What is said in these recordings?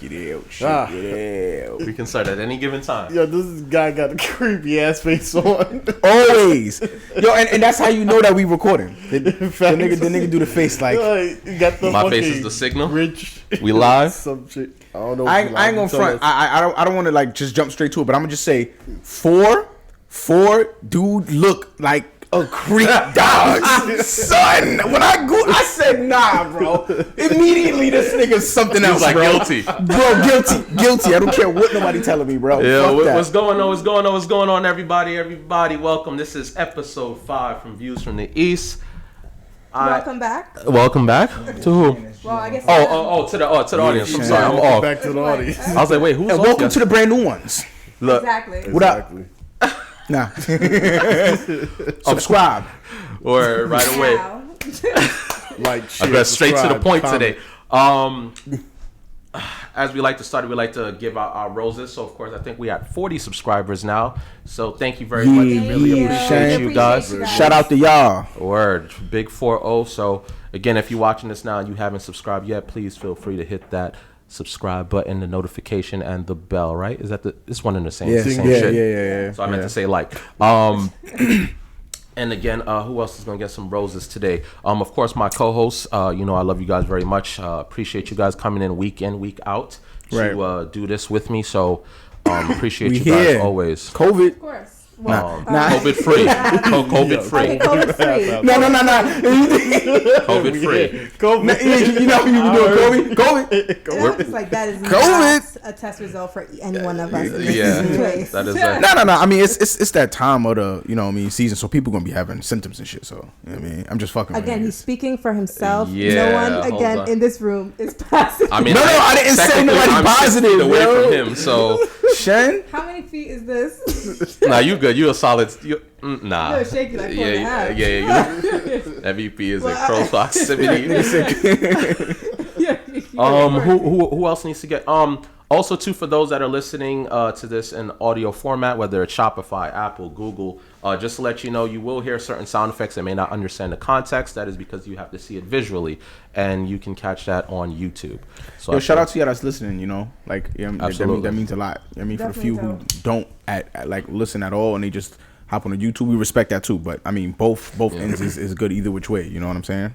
We can start at any given time. Yo, this guy got a creepy ass face on. Always. Yo, and that's how you know that we recording. The nigga do the face like. You got the My face is the signal. Rich. We live. Some shit. I don't know. I ain't gonna front. I don't want to like just jump straight to it, but I'm gonna just say four dude look like a creep dog. Son, when I said nah, bro. Immediately this nigga's something else, like, bro. guilty. Bro, guilty. I don't care what nobody telling me, bro. Yeah, what's going on, everybody? Welcome. This is episode 5 from Views from the East. Welcome back. Welcome back to who? Well, I guess. To the audience. I'm sorry, I'm off. Back to the audience. I was like, wait, who's And welcome to the brand new ones. Look, Exactly. What up? Nah. Subscribe. or right away. Like, I got straight to the point today. As we like to start, we like to give out our roses. So, of course, I think we have 40 subscribers now. So, thank you very much. We really appreciate you guys. Shout out to y'all. Word. Big 4-0. So, again, if you're watching this now and you haven't subscribed yet, please feel free to hit that subscribe button, the notification, and the bell, right? Is that this one in the same shit? Yeah. So, I meant to say like. And again, who else is going to get some roses today? Of course, my co-hosts. I love you guys very much. Appreciate you guys coming in, week out to do this with me. So appreciate you guys always. COVID. Of course. COVID free. COVID free. Okay, COVID free. No. COVID free. COVID. You know you doing COVID. It's like that is COVID. not a test result for any one of us. Yeah, that is that. No. I mean, it's that time of the season, so people gonna be having symptoms and shit. So I'm just fucking. Again, he's speaking for himself. Yeah, no one again in this room is positive. I mean, no, I didn't say nobody positive. Away from him, so Shen. How many feet is this? Nah, you good. You a solid. Nah. You're shaky like 4.5. Yeah. MVP is in close proximity. Who else needs to get? Also, too, for those that are listening to this in audio format, whether it's Shopify, Apple, Google, just to let you know, you will hear certain sound effects and may not understand the context. That is because you have to see it visually, and you can catch that on YouTube. So, shout out to y'all that's listening. Absolutely. That means a lot. I mean, for the few who Definitely don't listen at all and they just hop on the YouTube, we respect that too. But I mean, both ends is good either which way. You know what I'm saying?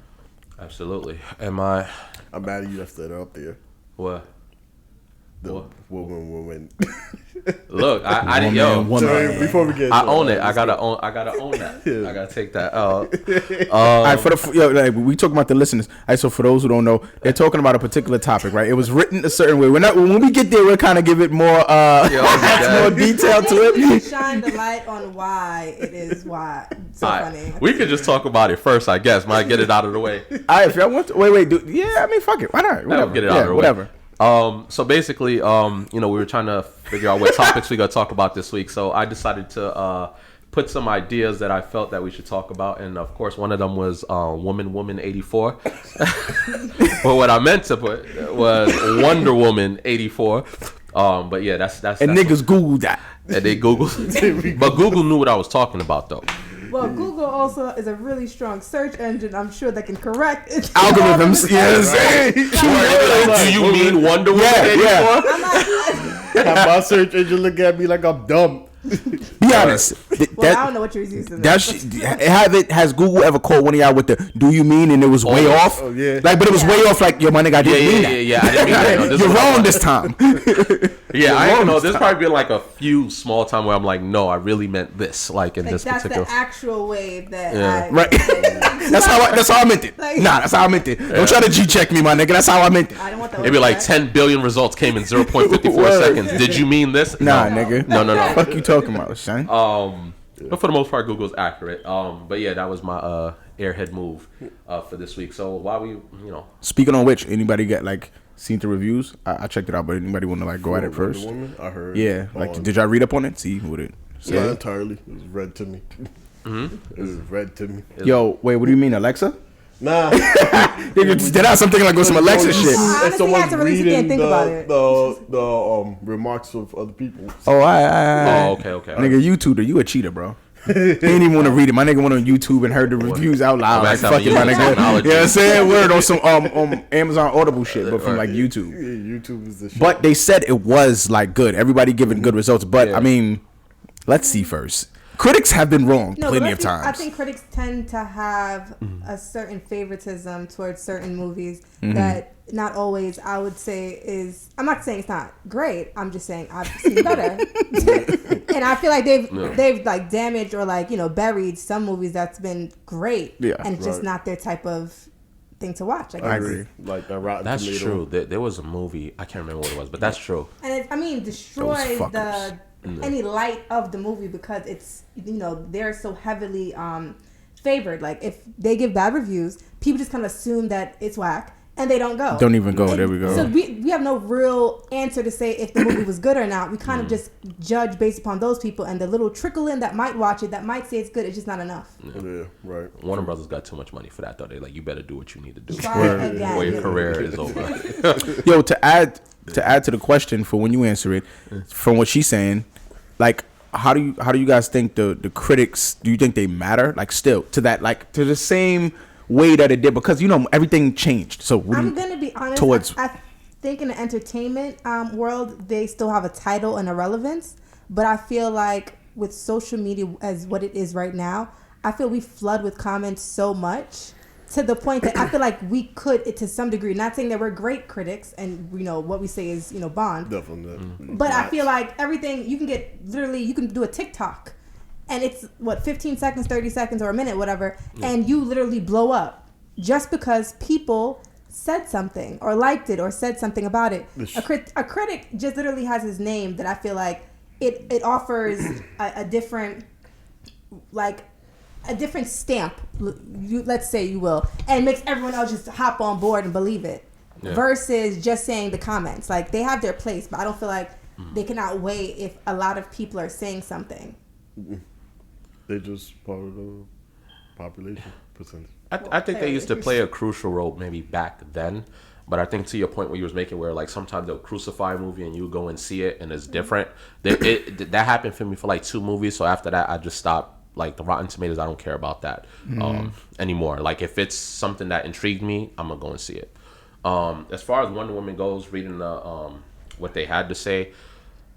Absolutely. I'm mad at you left that out there. What? The woman. Look, I didn't. Before we get, I own it. I gotta own that. Yeah. I gotta take that. All right, we talking about the listeners. All right, so for those who don't know, they're talking about a particular topic, right? It was written a certain way. When we get there, we'll kind of give it more more detail to it. Shine the light on why it is why. So funny. We could just talk about it first, I guess. Might get it out of the way. All right, if y'all want to, wait, I mean, fuck it. Why not? Whatever. Get it out of the way. Whatever. So basically, we were trying to figure out what topics we got to talk about this week. So I decided to put some ideas that I felt that we should talk about, and of course, one of them was Woman 84. But what I meant to put was Wonder Woman 84. But yeah, that's niggas Googled that. And they Googled, but Google knew what I was talking about though. Well, Google also is a really strong search engine. I'm sure that can correct its algorithms. Yes. Do you mean Wonder Woman 84? Yeah. My search engine look at me like I'm dumb. Be honest. I don't know what you're using. Has Google ever called one of y'all with the "do you mean" and it was way off? Oh yeah. But it was way off. Like, yo, my nigga, I didn't mean that. Yeah, I didn't mean that. No, you're wrong this time. Yeah, I don't know. There's probably been like a few small time where I'm like, no, I really meant this. Like in this particular. That's the actual way that. Right. That's how I meant it. That's how I meant it. Don't try to G-check me, my nigga. That's how I meant it. I don't want that. It'd be like 10 billion results came in 0.54 seconds. Did you mean this? Nah, nigga. No. Fuck you talking about, son? But for the most part, Google's accurate. But yeah, that was my airhead move for this week. So while we, Speaking on which, anybody get seen the reviews? I checked it out, but anybody want to go at it first? Woman? I heard. Yeah, did y'all read up on it? See what it said? Not entirely. It was read to me. It was read to me. Yo, wait, what do you mean, Alexa? Nah. Did I something like with some Alexa shit? Honestly, Someone's reading think about it. the remarks of other people. Oh, okay. Nigga, you tutor, you a cheater, bro. He didn't even want to read it. My nigga went on YouTube and heard the reviews out loud. Like, fuck it, my nigga. You know what I'm saying? Word on some Amazon Audible shit, but from like YouTube. Yeah, YouTube is the shit. But they said it was like good. Everybody giving good results. But I mean, let's see first. Critics have been wrong plenty of times. I think critics tend to have a certain favoritism towards certain movies that not always, I would say, is. I'm not saying it's not great. I'm just saying I've seen better, and I feel like they've like damaged or like buried some movies that's been great, and just not their type of thing to watch. I agree. Like the Rotten That's Tomato. true. There was a movie, I can't remember what it was, but that's true. And it, destroys any light of the movie because it's they're so heavily favored. Like if they give bad reviews, people just kind of assume that it's whack and they don't go. Don't even go. And there we go. So we have no real answer to say if the movie was good or not. We kind of just judge based upon those people, and the little trickle in that might watch it, that might say it's good. It's just not enough. Yeah, right. Warner Brothers got too much money for that though. They like, you better do what you need to do Again, or your career is over. Yo, to add to the question for when you answer it, from what she's saying, like how do you guys think the critics, do you think they matter like still to that, like to the same way that it did, because everything changed? So I'm gonna be honest, I think in the entertainment world they still have a title and a relevance, but I feel like with social media as what it is right now, I feel we flood with comments so much to the point that I feel like we could, to some degree, not saying that we're great critics and what we say is bond, Definitely. but I feel like everything you can get, literally you can do a TikTok and it's 15 seconds, 30 seconds or a minute, whatever, and you literally blow up just because people said something or liked it or said something about it. A critic just literally has his name that I feel like it offers a different, like a different stamp, let's say you will, and makes everyone else just hop on board and believe it, versus just saying the comments. Like they have their place, but I don't feel like they can outweigh if a lot of people are saying something. They're just part of the population percentage. I think they used to play a crucial role maybe back then, but I think to your point where you was making, where like sometimes they'll crucify a movie and you go and see it and it's different. That happened for me for like 2 movies. So after that, I just stopped. Like the Rotten Tomatoes, I don't care about that anymore. Like if it's something that intrigued me, I'm gonna go and see it. As far as Wonder Woman goes, reading the what they had to say,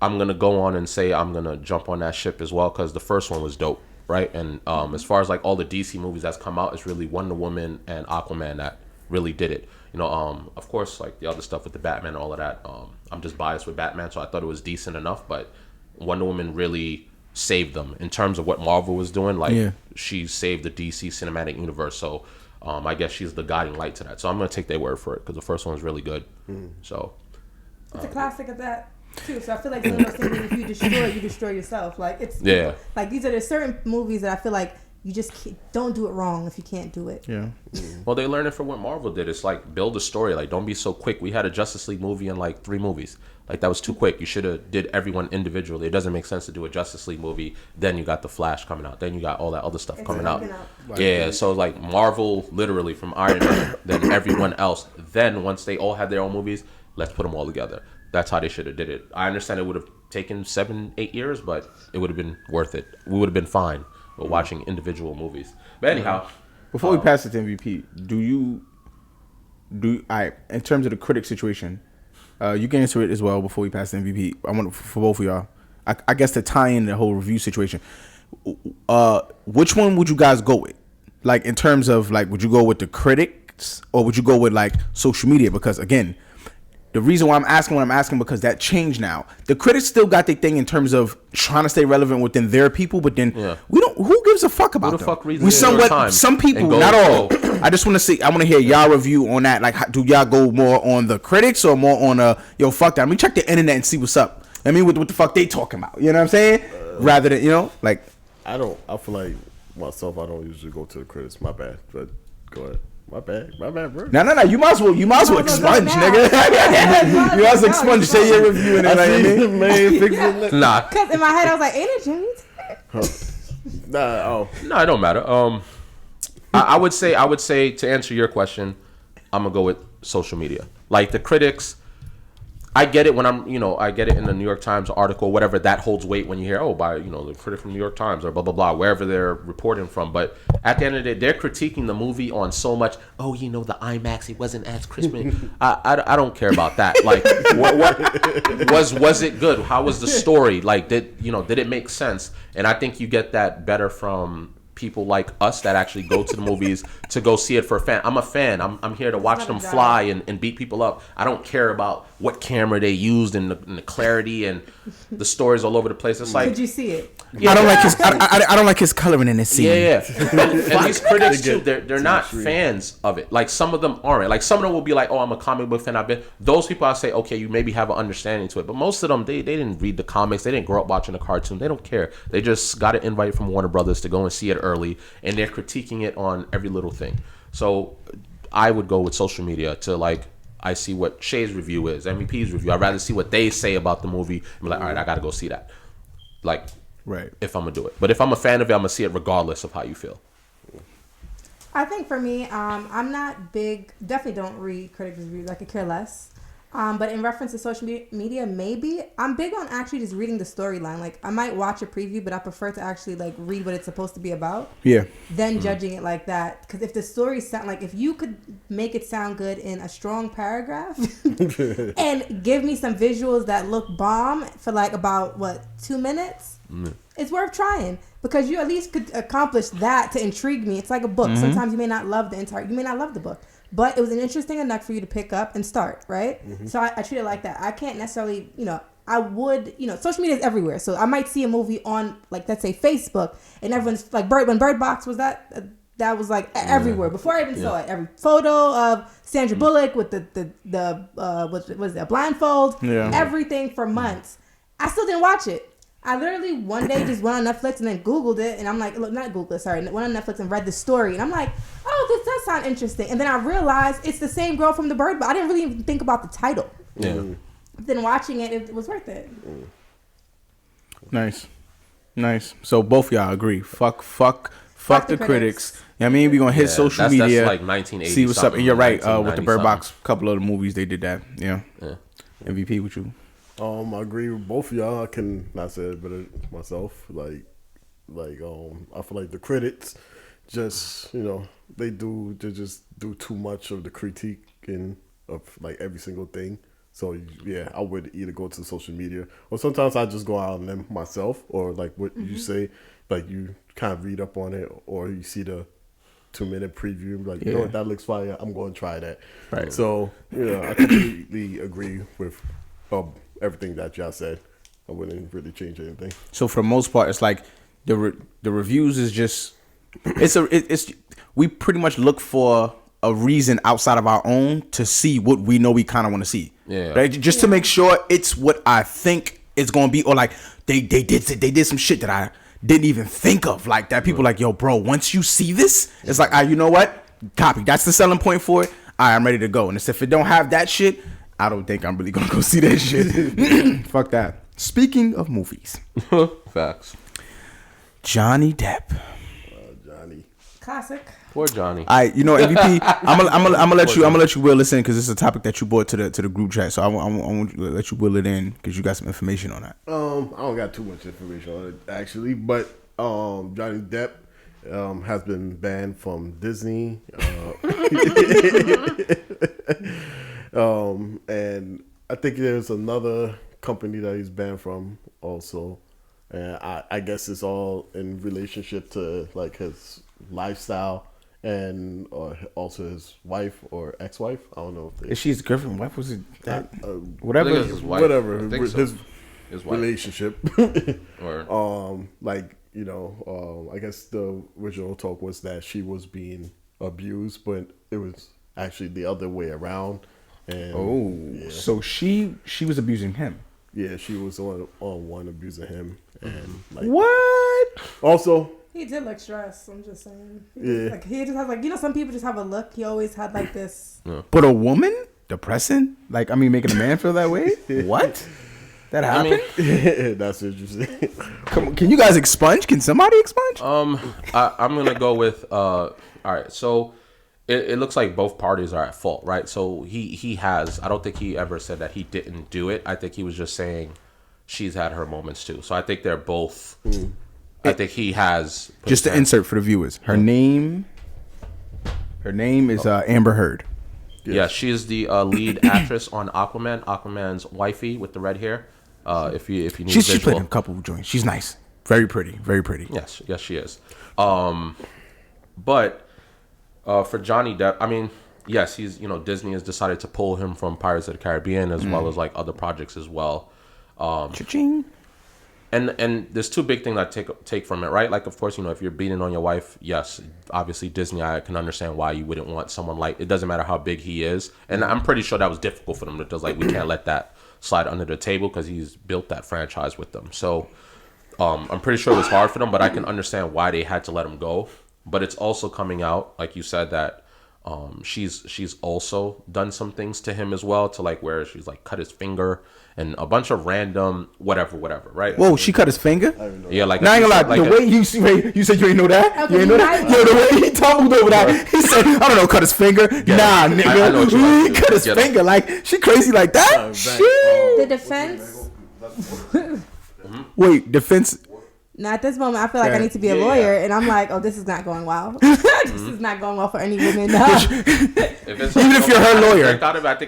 I'm gonna go on and say I'm gonna jump on that ship as well, because the first one was dope, right? And as far as like all the DC movies that's come out, it's really Wonder Woman and Aquaman that really did it. Of course, like the other stuff with the Batman and all of that. I'm just biased with Batman, so I thought it was decent enough, but Wonder Woman really saved them in terms of what Marvel was doing. Like she saved the DC cinematic universe, so I guess she's the guiding light to that. So I'm gonna take their word for it, because the first one was really good. So it's a classic of that too. So I feel like one of those things that if you destroy yourself. Like it's like these are the certain movies that I feel like you just don't do it wrong if you can't do it. Well, they learned it from what Marvel did. It's like build a story. Like don't be so quick. We had a Justice League movie in like 3 movies. Like that was too quick. You should have did everyone individually. It doesn't make sense to do a Justice League movie, then you got the Flash coming out, then you got all that other stuff coming out. So like Marvel literally from Iron Man, then everyone else. Then once they all had their own movies, let's put them all together. That's how they should have did it. I understand it would have taken 7-8 years, but it would have been worth it. We would have been fine with watching individual movies. But anyhow, before we pass it to MVP, in terms of the critic situation, you can answer it as well before we pass the MVP. I want for both of y'all. I guess to tie in the whole review situation. Which one would you guys go with? Like in terms of like, would you go with the critics or would you go with like social media? Because again, the reason why I'm asking what I'm asking, because that changed now. The critics still got their thing in terms of trying to stay relevant within their people, but then we don't. Who gives a fuck about them? We some people, not all. I just want to see. I want to hear y'all review on that. Like, do y'all go more on the critics or more on fuck that? Let me check the internet and see what's up. I mean, what the fuck they talking about? You know what I'm saying? Rather than like, I feel like myself. I don't usually go to the critics. My bad, but go ahead. My bad, bro. No. You might as well expunge, nigga. You might as well expunge. Say your review and everything. Nah. Because in my head I was like, ain't it Jimmy? No, it don't matter. I would say to answer your question, I'm gonna go with social media. Like the critics, I get it when I get it in the New York Times article, whatever, that holds weight when you hear, by, the critic from New York Times or blah, blah, blah, wherever they're reporting from. But at the end of the day, they're critiquing the movie on so much, the IMAX, it wasn't as crisp. I don't care about that. Like, what was it good? How was the story? Like, did it make sense? And I think you get that better from people like us that actually go to the movies to go see it for a fan. I'm a fan. I'm here to watch them fly and beat people up. I don't care about what camera they used and the clarity and the stories all over the place. It's like, did you see it? Yeah, I don't like his coloring in this scene. Yeah. And these critics too, they're not fans of it. Like, some of them aren't. Like, some of them will be like, I'm a comic book fan. Those people, I say, okay, you maybe have an understanding to it. But most of them, they didn't read the comics. They didn't grow up watching the cartoon. They don't care. They just got an invite from Warner Brothers to go and see it early, and they're critiquing it on every little thing. So I would go with social media to, like, I see what Shay's review is, MVP's review. I'd rather see what they say about the movie and be like, all right, I got to go see that. Like, right. If I'm going to do it. But if I'm a fan of it, I'm going to see it regardless of how you feel. I think for me, I'm not big, definitely don't read critics' reviews. I could care less. But in reference to social media, maybe I'm big on actually just reading the storyline. Like, I might watch a preview, but I prefer to actually like read what it's supposed to be about. Yeah. Then judging it like that, because if the story sound like, if you could make it sound good in a strong paragraph and give me some visuals that look bomb for like about 2 minutes, it's worth trying, because you at least could accomplish that to intrigue me. It's like a book. Sometimes you may not love the book. But it was an interesting enough for you to pick up and start, right? So I treat it like that. I can't necessarily, I would, social media is everywhere. So I might see a movie on, like, let's say Facebook, and everyone's like, when Bird Box was that was like everywhere. Before I even saw it, every photo of Sandra Bullock with what was that, blindfold, everything for months. I still didn't watch it. I literally one day just went on Netflix and then Googled it, and I'm like, look, not Googled it, sorry, went on Netflix and read the story, and I'm like, oh, this does sound interesting. And then I realized it's the same girl from the Bird Box. I didn't really even think about the title. Yeah. Then watching it, it was worth it. Nice. So both of y'all agree. Fuck the critics. You know what I mean? We gonna hit social media. That's like 1980. See what's up. And you're right. With the Bird Box, a couple of the movies they did that. Yeah. MVP with you. I agree with both of y'all. I can not say it better myself. I feel like the critics just, they just do too much of the critiquing of like every single thing. So yeah, I would either go to social media, or sometimes I just go out on them myself, or like what you say, like you kind of read up on it, or you see the 2-minute preview, like, that looks fire, I'm going to try that. Right. So I completely agree with everything that y'all said. I wouldn't really change anything. So for the most part, it's like the reviews is just we pretty much look for a reason outside of our own to see what we know we kind of want to see. Yeah. Right. Just to make sure it's what I think it's gonna be, or like they did some shit that I didn't even think of, like that. People like, yo, bro, once you see this, it's like, you know what? Copy. That's the selling point for it. All right, I'm ready to go. And if it don't have that shit, I don't think I'm really gonna go see that shit. Fuck that. Speaking of movies, facts. Johnny Depp. Johnny. Classic. Poor Johnny. MVP. I'm gonna let you will this in, because this is a topic that you brought to the group chat. So I want to let you will it in, because you got some information on that. I don't got too much information on it actually, but Johnny Depp has been banned from Disney. And I think there's another company that he's banned from also, and I guess it's all in relationship to like his lifestyle and also his wife or ex-wife. I don't know if is she his girlfriend, wife? Was it that? Whatever, his wife. Whatever. His relationship. Or I guess the original talk was that she was being abused, but it was actually the other way around. And so she was abusing him. Yeah, she was on one abusing him, and like what? Also, he did look stressed. I'm just saying. Yeah, like he just has like, some people just have a look. He always had like this. But a woman depressing? Like, I mean, making a man feel that way? What? That happened? That's interesting. Come on, can you guys expunge? Can somebody expunge? I'm gonna go with all right. So it looks like both parties are at fault, right? So he has. I don't think he ever said that he didn't do it. I think he was just saying she's had her moments too. So I think they're both. I think he has. Just to insert for the viewers, her name is Amber Heard. Yeah, she's the lead actress on Aquaman. Aquaman's wifey with the red hair. If you need She's played in a couple of joints. She's nice, very pretty, very pretty. Yes, she is. But for Johnny Depp, I mean, yes, he's Disney has decided to pull him from Pirates of the Caribbean as well as like other projects as well. Cha-ching. And there's two big things I take from it, right? Like, of course, if you're beating on your wife, yes, obviously Disney, I can understand why you wouldn't want someone like, it doesn't matter how big he is. And I'm pretty sure that was difficult for them because like we can't let that slide under the table because he's built that franchise with them. So I'm pretty sure it was hard for them, but I can understand why they had to let him go. But it's also coming out, like you said, that she's also done some things to him as well, to like where she's like cut his finger and a bunch of random whatever, right? Whoa, she cut his finger? Yeah, like now I ain't gonna lie, the way you said you ain't know that? Okay, you ain't know that? Yo, the way he talked over that, he said, I don't know, cut his finger? Nah, nigga. I know what you He like. cut his finger. Like, she crazy like that? Shit. The defense. Wait, defense. Now at this moment, I feel like I need to be a lawyer, and I'm like, oh, this is not going well. This is not going well for any women. Even if you're her lawyer.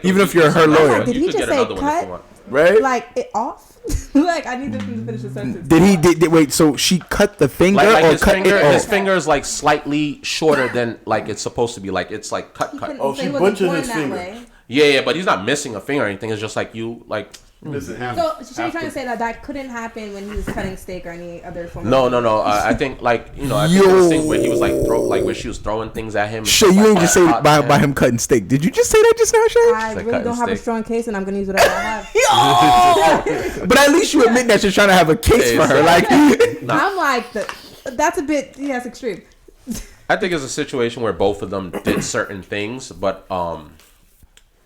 Even if you're her lawyer. Did he just say cut? Right? Like it off? Like I need to finish the sentence. Did wait? So she cut the finger like or his cut finger? it off? His finger is like slightly shorter than like it's supposed to be. Like it's like cut. Oh, she butchered his finger. Yeah, but he's not missing a finger or anything. It's just like you like. So she's trying to say that couldn't happen when he was cutting steak or any other form. No. I think like I think this thing where he was like where she was throwing things at him. Shay, you ain't just say by him cutting steak. Did you just say that just now, Shay? I really don't have a strong case, and I'm gonna use whatever I have. But at least you admit that you're trying to have a case for her. Like, I'm like that's a bit extreme. I think it's a situation where both of them did certain things, but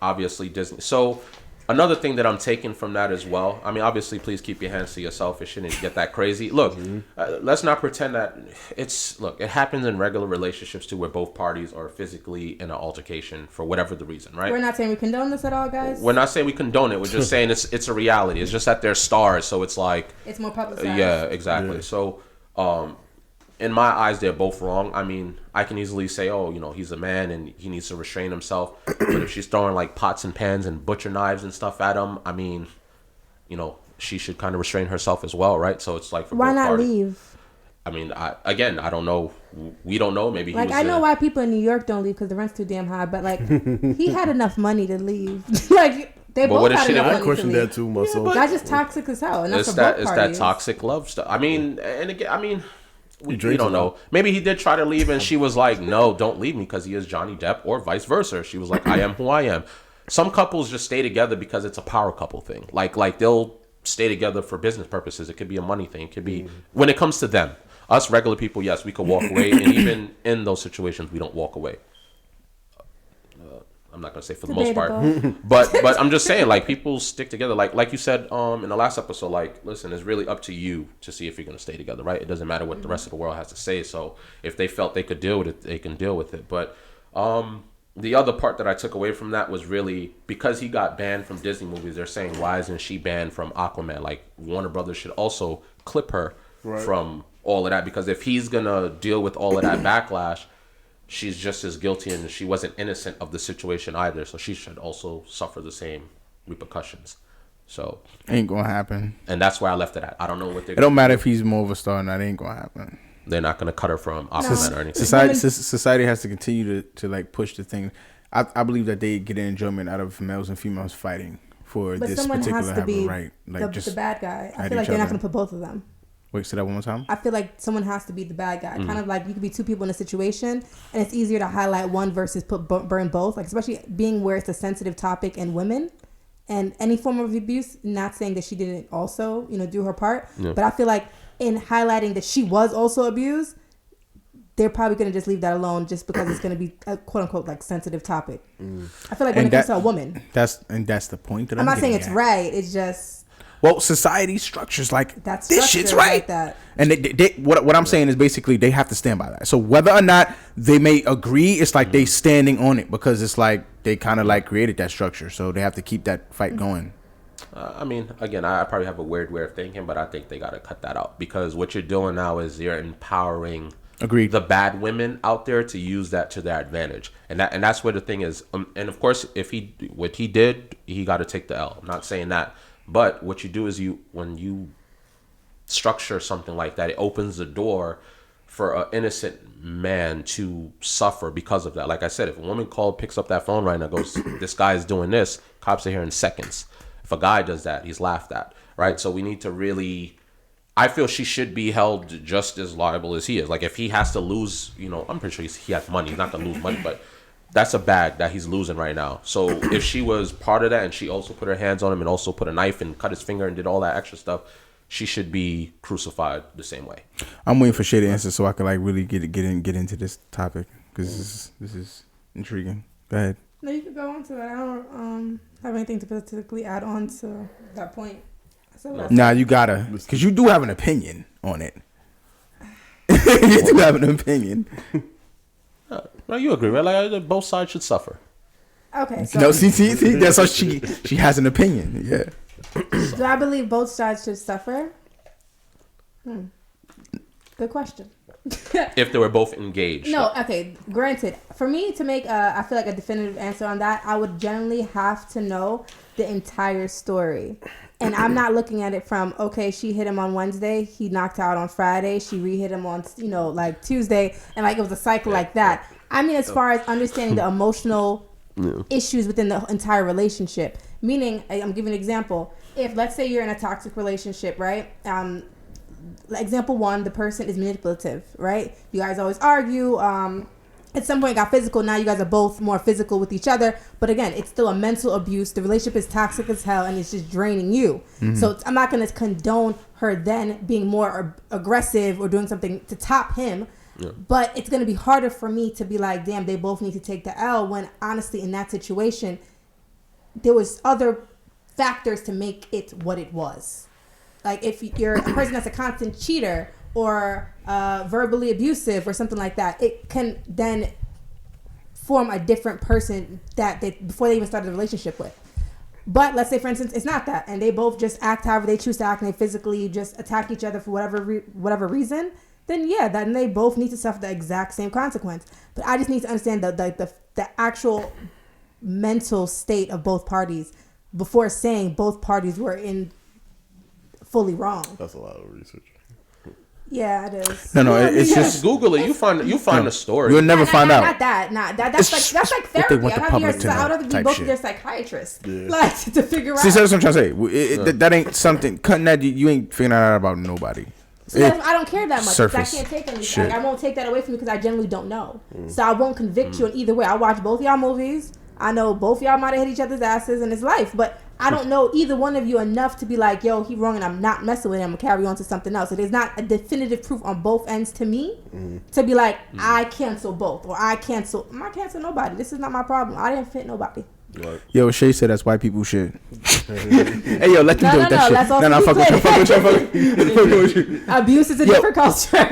obviously Disney. So another thing that I'm taking from that as well, I mean, obviously, please keep your hands to yourself. It shouldn't get that crazy. Look, let's not pretend that it happens in regular relationships too, where both parties are physically in an altercation for whatever the reason, right? We're not saying we condone this at all, guys. We're not saying we condone it. We're just saying it's a reality. It's just that they're stars, so it's like it's more publicized. Yeah, exactly. Yeah. So, in my eyes, they're both wrong. I mean, I can easily say, oh, he's a man and he needs to restrain himself. But if she's throwing like pots and pans and butcher knives and stuff at him, I mean, she should kind of restrain herself as well, right? So it's like for why both not parties. Leave? I mean, I don't know. We don't know. Maybe like I know why people in New York don't leave because the rent's too damn high. But like he had enough money to leave. Like they both had enough money to question leave. that too, myself. That's just toxic as hell. And that's it's for both parties. that toxic love stuff. I mean, and again, we don't know. Maybe he did try to leave and she was like, no, don't leave me because he is Johnny Depp, or vice versa. She was like, I am who I am. Some couples just stay together because it's a power couple thing. Like they'll stay together for business purposes. It could be a money thing. It could be when it comes to them. Us regular people, yes, we could walk away. And even in those situations, we don't walk away. I'm not gonna say for the most part, but I'm just saying, like, people stick together. Like you said in the last episode, like, listen, it's really up to you to see if you're gonna stay together, right? It doesn't matter what the rest of the world has to say. So if they felt they could deal with it, they can deal with it. But the other part that I took away from that was really because he got banned from Disney movies. They're saying, why isn't she banned from Aquaman? Like, Warner Brothers should also clip her from all of that, because if he's gonna deal with all of that backlash, she's just as guilty, and she wasn't innocent of the situation either. So she should also suffer the same repercussions. So ain't gonna happen. And that's where I left it at. I don't know what they're. It don't matter if he's more of a star or not. It ain't gonna happen. They're not gonna cut her from Aquaman or anything. Society has to continue to like push the thing. I believe that they get an enjoyment out of males and females fighting for this particular having right. Like the bad guy. I feel like they're not gonna put both of them. Wait, say that one more time? I feel like someone has to be the bad guy. Kind of like you could be two people in a situation, and it's easier to highlight one versus burn both. Like, especially being where it's a sensitive topic in women, and any form of abuse. Not saying that she didn't also, do her part, but I feel like in highlighting that she was also abused, they're probably going to just leave that alone just because it's going to be a quote unquote like sensitive topic. I feel like when it comes to a woman, that's the point that I'm not saying it's right. It's just. Well, society structures like That's this shit's structured right. like that. And what I'm saying is basically they have to stand by that. So whether or not they may agree, it's like they standing on it because it's like they kind of like created that structure. So they have to keep that fight going. I mean, again, I probably have a weird way of thinking, but I think they got to cut that out because what you're doing now is you're empowering Agreed. the bad women out there to use that to their advantage, and that's where the thing is. And of course, if what he did, he got to take the L. I'm not saying that, but what you do is when you structure something like that, it opens the door for an innocent man to suffer because of that. Like I said, if a woman picks up that phone right now, goes, "This guy's doing this," cops are here in seconds. If a guy does that, he's laughed at, right? So we need to really. I feel she should be held just as liable as he is. Like if he has to lose, I'm pretty sure he has money. He's not gonna lose money, but that's a bag that he's losing right now. So if she was part of that and she also put her hands on him and also put a knife and cut his finger and did all that extra stuff, she should be crucified the same way. I'm waiting for Shay to answer so I can like really get into this topic because this is intriguing. Go ahead. No, you could go on to that. I don't have anything to specifically add on to that point. Nah, you gotta, because you do have an opinion on it. You do have an opinion. No, you agree, right? Like both sides should suffer. Okay. So No, see, that's how she has an opinion. Yeah. do I believe both sides should suffer? Good question. If they were both engaged. No, okay. Granted, for me to make I feel like a definitive answer on that, I would generally have to know the entire story. And I'm not looking at it from, okay, she hit him on Wednesday, he knocked out on Friday, she re-hit him on, like Tuesday, and like it was a cycle like that. I mean, as far as understanding the emotional issues within the entire relationship. Meaning, I'm giving an example. If, let's say you're in a toxic relationship, right? Example one, the person is manipulative, right? You guys always argue. At some point it got physical. Now you guys are both more physical with each other. But again, it's still a mental abuse. The relationship is toxic as hell and it's just draining you. Mm-hmm. So I'm not going to condone her then being more aggressive or doing something to top him. Yeah. But it's going to be harder for me to be like, damn, they both need to take the L, when honestly in that situation, there was other factors to make it what it was. Like if you're a person that's a constant cheater or verbally abusive or something like that, it can then form a different person that before they even started the relationship with. But let's say, for instance, it's not that, and they both just act however they choose to act, and they physically just attack each other for whatever reason, then yeah, then they both need to suffer the exact same consequence. But I just need to understand the actual mental state of both parties before saying both parties were fully wrong. That's a lot of research. Yeah, it is. No, it's just Google it. You find the story. You'll never find out. That's like therapy. I'd rather be both of their psychiatrists, like to figure out. See, that's what I'm trying to say. That ain't something. Cutting that, you ain't figuring out about nobody. So I don't care that much. Surface I can't take anything. Like, I won't take that away from you because I generally don't know. So I won't convict you in either way. I'll watch both y'all movies. I know both y'all might have hit each other's asses in his life, but I don't know either one of you enough to be like, yo, he wrong and I'm not messing with him. I'm going to carry on to something else. So there's not a definitive proof on both ends to me to be like, I cancel both or I'm not canceling nobody. This is not my problem. I didn't fit nobody. Right. Yo, Shay said that's white people shit. Hey, yo, let them do that shit. That's also fuck with you. Abuse is a different culture.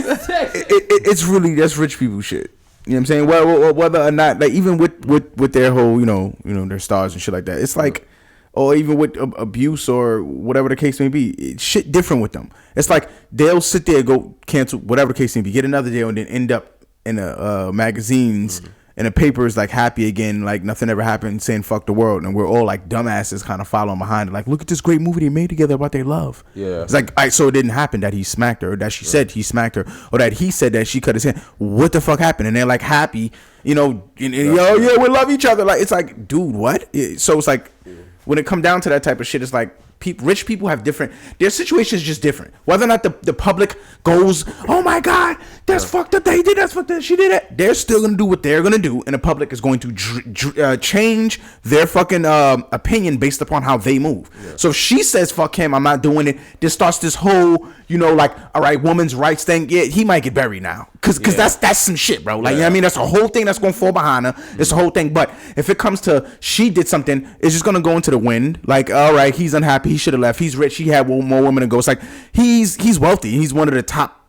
That's rich people shit. You know what I'm saying? Well, whether or not, like, even with their whole, you know, their stars and shit like that, it's like, or even with abuse or whatever the case may be, it's shit different with them. It's like they'll sit there, go cancel whatever the case may be, get another deal, and then end up in a magazines and the papers like happy again, like nothing ever happened, saying fuck the world, and we're all like dumbasses kind of following behind it, like, look at this great movie they made together about their love. Yeah, it's like, so it didn't happen that he smacked her, or that she said he smacked her, or that he said that she cut his hand. What the fuck happened? And they're like happy, you know, and we love each other. Like, it's like, dude, what? So it's like, when it come down to that type of shit, it's like rich people have different. Their situation is just different. Whether or not the public goes, oh my god, that's fucked up. They did that's fucked up. She did it. They're still gonna do what they're gonna do, and the public is going to change their fucking opinion based upon how they move. Yeah. So if she says fuck him, I'm not doing it. This starts this whole, like, all right, women's rights thing. Yeah, he might get buried now. Cause that's some shit, bro. Like, you know what I mean? That's a whole thing that's gonna fall behind her. It's a whole thing. But if it comes to she did something, it's just gonna go into the wind. Like, all right, he's unhappy. He should have left. He's rich. He had more women to go. It's like he's wealthy. He's one of the top,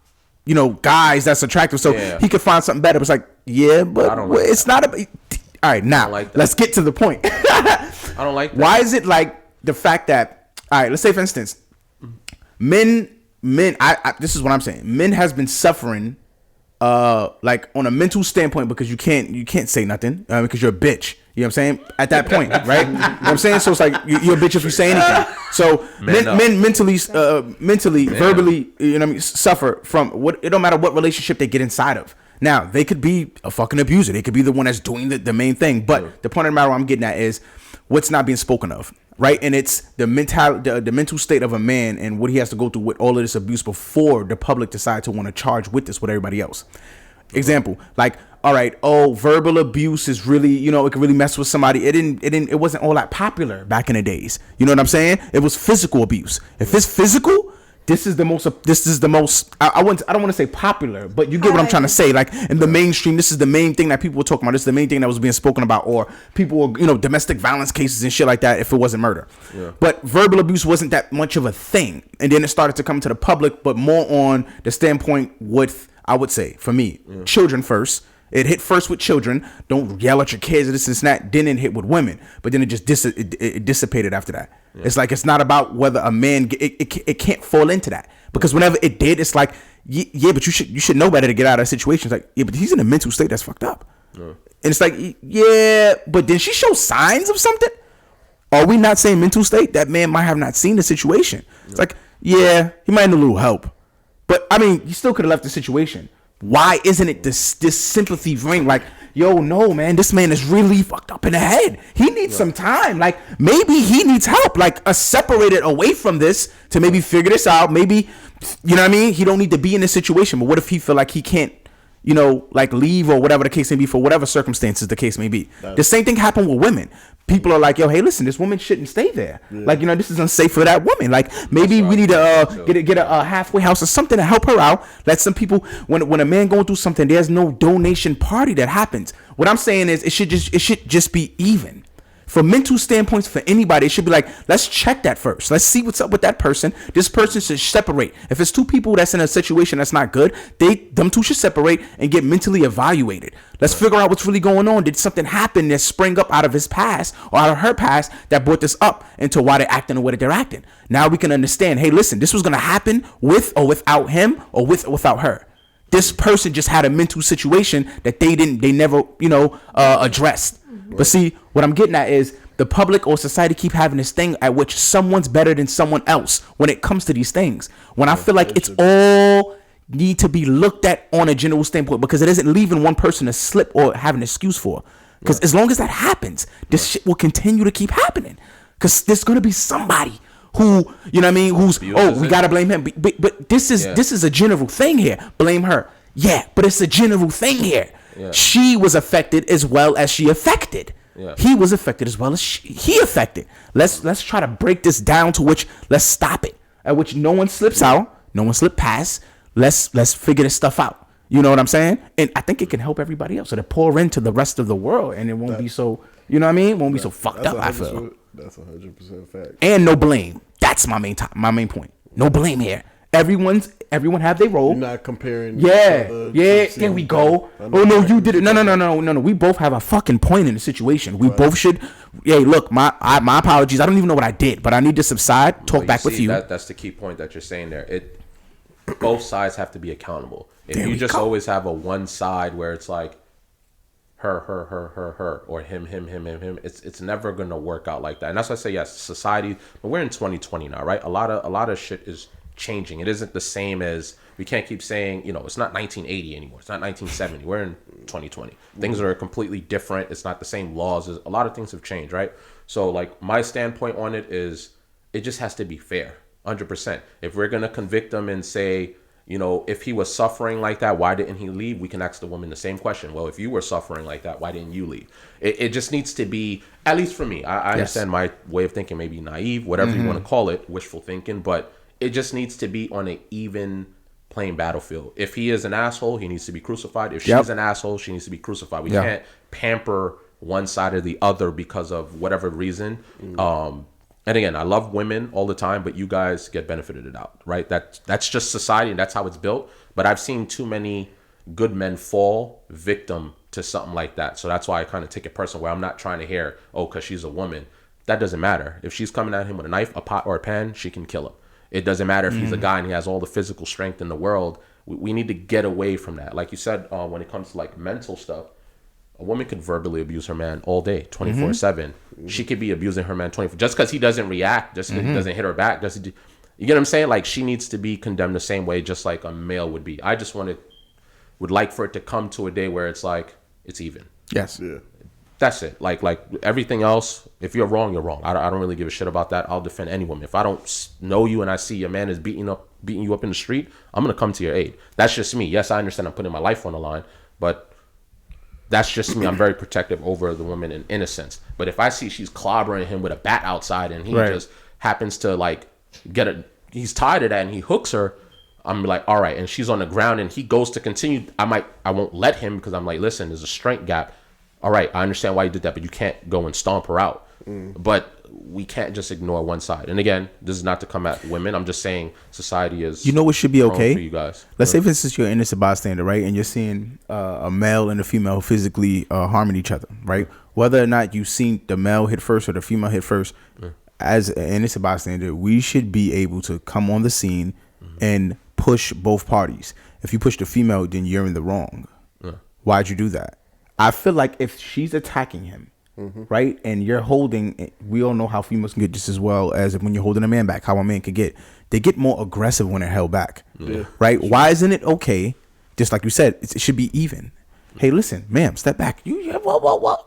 guys that's attractive. So he could find something better. It's like, but it's not a. All right, now let's get to the point. I don't like that. Why is it like the fact that, all right, let's say for instance, men. This is what I'm saying. Men has been suffering. Like on a mental standpoint, because you can't say nothing because you're a bitch. You know what I'm saying? At that point, right? You know what I'm saying? So it's like you're a bitch if you say anything. So men mentally, verbally, suffer from what. It don't matter what relationship they get inside of. Now they could be a fucking abuser. They could be the one that's doing the main thing. But the point of the matter I'm getting at is what's not being spoken of. Right, and it's the mental state of a man and what he has to go through with all of this abuse before the public decide to want to charge with this with everybody else. Example, like, all right, verbal abuse is really, it can really mess with somebody. It wasn't all that popular back in the days. You know what I'm saying? It was physical abuse. If it's physical, this is the most. I don't want to say popular, but you get what I'm trying to say. Like in the mainstream, this is the main thing that people were talking about. This is the main thing that was being spoken about, or people were, domestic violence cases and shit like that. If it wasn't murder, but verbal abuse wasn't that much of a thing, and then it started to come to the public, but more on the standpoint with, I would say, for me, children first. It hit first with children. Don't yell at your kids, this and that. Then it hit with women, but then it just it dissipated after that. Yeah. It's like it's not about whether a man it can't fall into that, because whenever it did, it's like but you should know better to get out of that situation. It's like but he's in a mental state that's fucked up, and it's like but then she shows signs of something. Are we not saying mental state? That man might have not seen the situation. It's like he might need a little help, but I mean he still could have left the situation. Why isn't it this sympathy ring? Like, no, man, this man is really fucked up in the head. He needs some time. Like, maybe he needs help. Like, separated away from this to maybe figure this out. Maybe, you know what I mean? He don't need to be in this situation. But what if he feel like he can't, like leave or whatever the case may be for whatever circumstances the case may be? The same thing happened with women. People are like, hey, listen, this woman shouldn't stay there. Like, this is unsafe for that woman. Like, maybe we need to get a halfway house or something to help her out. Let some people, when a man going through something, there's no donation party that happens. What I'm saying is it should just be even. For mental standpoints, for anybody, it should be like, let's check that first. Let's see what's up with that person. This person should separate. If it's two people that's in a situation that's not good, them two should separate and get mentally evaluated. Let's figure out what's really going on. Did something happen that sprang up out of his past or out of her past that brought this up into why they're acting the way that they're acting? Now we can understand, hey, listen, this was going to happen with or without him or with or without her. This person just had a mental situation that they never, addressed. But see, what I'm getting at is the public or society keep having this thing at which someone's better than someone else when it comes to these things. When I feel like it's all need to be looked at on a general standpoint, because it isn't leaving one person to slip or have an excuse for. Because as long as that happens, this shit will continue to keep happening. Because there's going to be somebody who, who's, we got to blame him. But this is a general thing here. Blame her. Yeah, but it's a general thing here. Yeah. She was affected as well as she affected. Yeah. He was affected as well as he affected. Let's try to break this down to which let's stop it. At which no one slips out, no one slip past. Let's figure this stuff out. You know what I'm saying? And I think it can help everybody else. So to pour into the rest of the world, and it won't be so, won't be so fucked up. I feel that's 100% fact. And no blame. That's my main point. No blame here. Everyone have their role. You're not comparing. Yeah. There we go. Oh no, you did it. No. We both have a fucking point in the situation. We both should. Hey, look, my apologies. I don't even know what I did, but I need to subside. Talk back with you. That's the key point that you're saying there. Both sides have to be accountable. If you just always have a one side where it's like her, or him, it's never gonna work out like that. And that's why I say yes, society. But we're in 2020 now, right? A lot of shit is changing. It isn't the same as, we can't keep saying, it's not 1980 anymore. It's not 1970. We're in 2020. Things are completely different. It's not the same laws. A lot of things have changed, right? So like my standpoint on it is, it just has to be fair, 100%. If we're gonna convict them and say, if he was suffering like that, why didn't he leave? We can ask the woman the same question. Well, if you were suffering like that, why didn't you leave? It just needs to be, at least for me, I understand my way of thinking, maybe naive, whatever you want to call it, wishful thinking, but it just needs to be on an even playing battlefield. If he is an asshole, he needs to be crucified. If she's an asshole, she needs to be crucified. We can't pamper one side or the other because of whatever reason. And again, I love women all the time, but you guys get benefited out, right? That's just society, and that's how it's built. But I've seen too many good men fall victim to something like that. So that's why I kind of take it personal, where I'm not trying to hear, oh, because she's a woman. That doesn't matter. If she's coming at him with a knife, a pot, or a pan, she can kill him. It doesn't matter if he's a guy and he has all the physical strength in the world. We need to get away from that. Like you said, when it comes to like mental stuff, a woman could verbally abuse her man all day, 24/7. She could be abusing her man 24 just because he doesn't react, just because he doesn't hit her back. You get what I'm saying? Like, she needs to be condemned the same way, just like a male would be. I just would like for it to come to a day where it's like it's even. Yes. Yeah. That's it. Like everything else, if you're wrong, you're wrong. I don't really give a shit about that. I'll defend any woman. If I don't know you and I see your man is beating you up in the street, I'm gonna come to your aid. That's just me. Yes, I understand I'm putting my life on the line, but that's just me. I'm very protective over the woman in innocence. But if I see she's clobbering him with a bat outside and he just happens to like he's tied to that and he hooks her, I'm like, all right. And she's on the ground and he goes to continue. I won't let him, because I'm like, listen, there's a strength gap. All right, I understand why you did that, but you can't go and stomp her out. But we can't just ignore one side. And again, this is not to come at women. I'm just saying society is. You know what should be okay for you guys. Let's say, for instance, you're an innocent bystander, right? And you're seeing a male and a female physically harming each other, right? Whether or not you've seen the male hit first or the female hit first, as an innocent bystander, we should be able to come on the scene and push both parties. If you push the female, then you're in the wrong. Why'd you do that? I feel like if she's attacking him, right, and you're holding, we all know how females can get just as well as when you're holding a man back, how a man can get. They get more aggressive when they're held back, right? Why isn't it okay, just like you said, it should be even. Hey, listen, ma'am, step back. Whoa.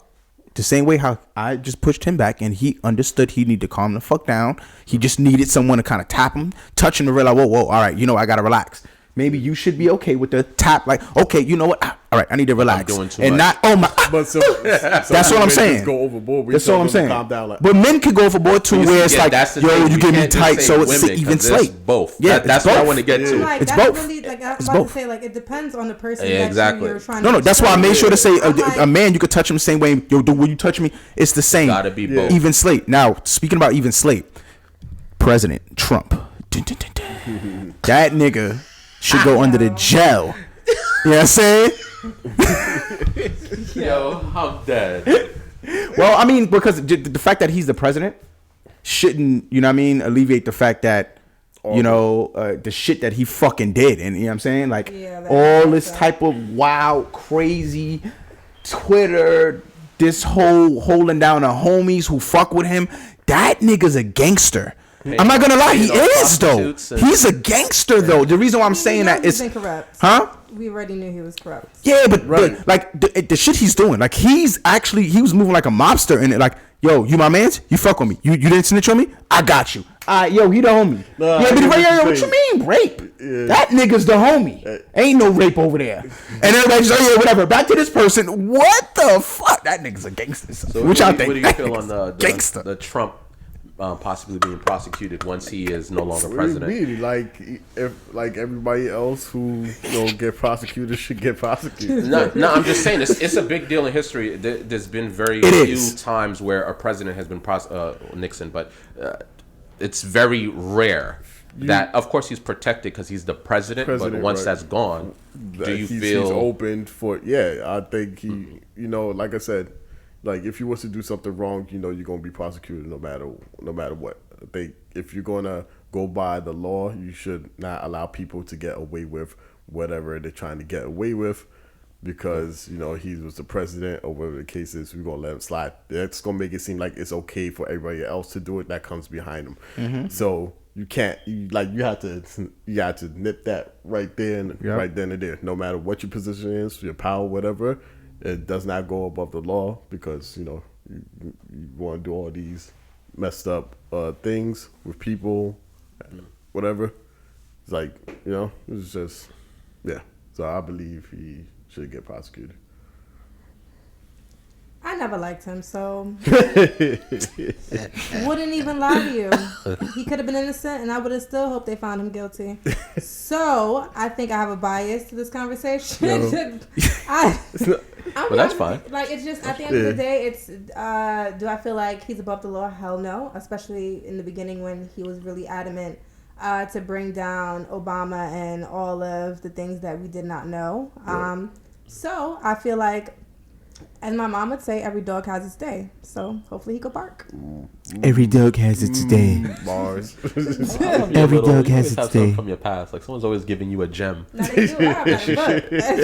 The same way how I just pushed him back and he understood he needed to calm the fuck down. He just needed someone to kind of tap him, touch him to realize, whoa, all right, I got to relax. Maybe you should be okay with the tap, like, okay, you know what? All right, I need to relax. I'm doing too and much. not, oh my. But so That's what I'm saying. Just go overboard. That's what I'm saying. Calm down, like, but men could go overboard too, where it's like, yo, you get me tight, so it's even slate. Both. Yeah, that's both. what I want to get to. Like, It's that's both. really, like, I was It's about both. to say, like, it depends on the person Yeah, that exactly. you're trying to. No, that's why I made sure to say I'm like, a man, you could touch him the same way. Yo, when you touch me, it's the same. Gotta be both. Even slate. Now, speaking about even slate, President Trump, that nigga should go under the jail. You know what I'm saying? Yo, I'm dead. Well, I mean, because the fact that he's the president shouldn't, alleviate the fact that, the shit that he fucking did. And you know what I'm saying? Like, all this type of wild, crazy Twitter, this whole holding down the homies who fuck with him. That nigga's a gangster. I'm not gonna lie, he is though. He's a gangster though. The reason why I'm saying that is, huh? We already knew he was corrupt. Yeah, but like the shit he's doing, like he was moving like a mobster, and like, yo, you my mans, you fuck with me, you didn't snitch on me, I got you. Yo, he the homie. Nah, yeah, but what you mean rape? Yeah. That nigga's the homie. Ain't no rape over there. And everybody's like, yeah, whatever. Back to this person. What the fuck? That nigga's a gangster. So what y'all think? What do you feel on the Trump possibly being prosecuted once he is no longer president? Really, like everybody else who get prosecuted should get prosecuted. No, I'm just saying it's a big deal in history. There's been very few times where a president has been Nixon, but it's very rare. That of course he's protected because he's the president, but once that's gone, do you feel he's open for? Yeah, I think he. Like I said. Like, if you was to do something wrong, you're gonna be prosecuted no matter what. I think if you're gonna go by the law, you should not allow people to get away with whatever they're trying to get away with, because he was the president or whatever the case is. We're gonna let him slide. That's gonna make it seem like it's okay for everybody else to do it that comes behind him. Mm-hmm. So you can't. You have to nip that right there and right then and there. No matter what your position is, your power, whatever. It does not go above the law, because you want to do all these messed up things with people, whatever. It's like it's just So I believe he should get prosecuted. I never liked him, so wouldn't even lie to you. He could have been innocent, and I would have still hoped they found him guilty. So I think I have a bias to this conversation. But that's fine. Like, it's just at the end of the day, it's do I feel like he's above the law? Hell no. Especially in the beginning when he was really adamant to bring down Obama and all of the things that we did not know. So I feel like, as my mom would say, every dog has its day. So hopefully he could bark. Every dog has its day. Bars. Every dog has its day. From your past, like someone's always giving you a gem. Now they do. I have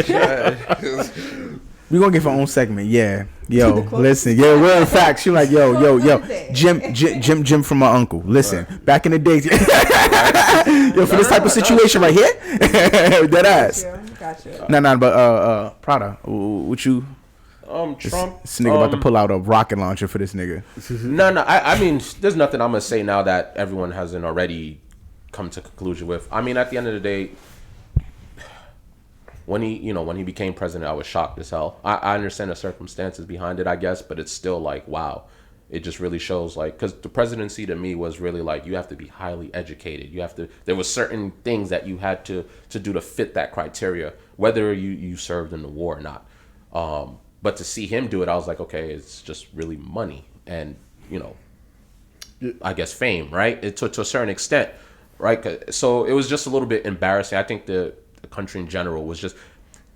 that book. We gonna give our own segment, yeah. Yo, listen, yeah, real facts. She like, yo, Jim from my uncle. Listen, back in the days, yo, for this type of situation right here, that ass. Gotcha. Nah, but Prada, what you? Trump. This nigga about to pull out a rocket launcher for this nigga. No. I mean, there's nothing I'm gonna say now that everyone hasn't already come to conclusion with. I mean, at the end of the day, when he became president, I was shocked as hell. I understand the circumstances behind it, I guess, but it's still like, wow. It just really shows, like, because the presidency to me was really like, you have to be highly educated. There was certain things that you had to do to fit that criteria, whether you served in the war or not. But to see him do it, I was like, okay, it's just really money and, I guess fame, right? To a certain extent, right? So it was just a little bit embarrassing. I think the country in general was just...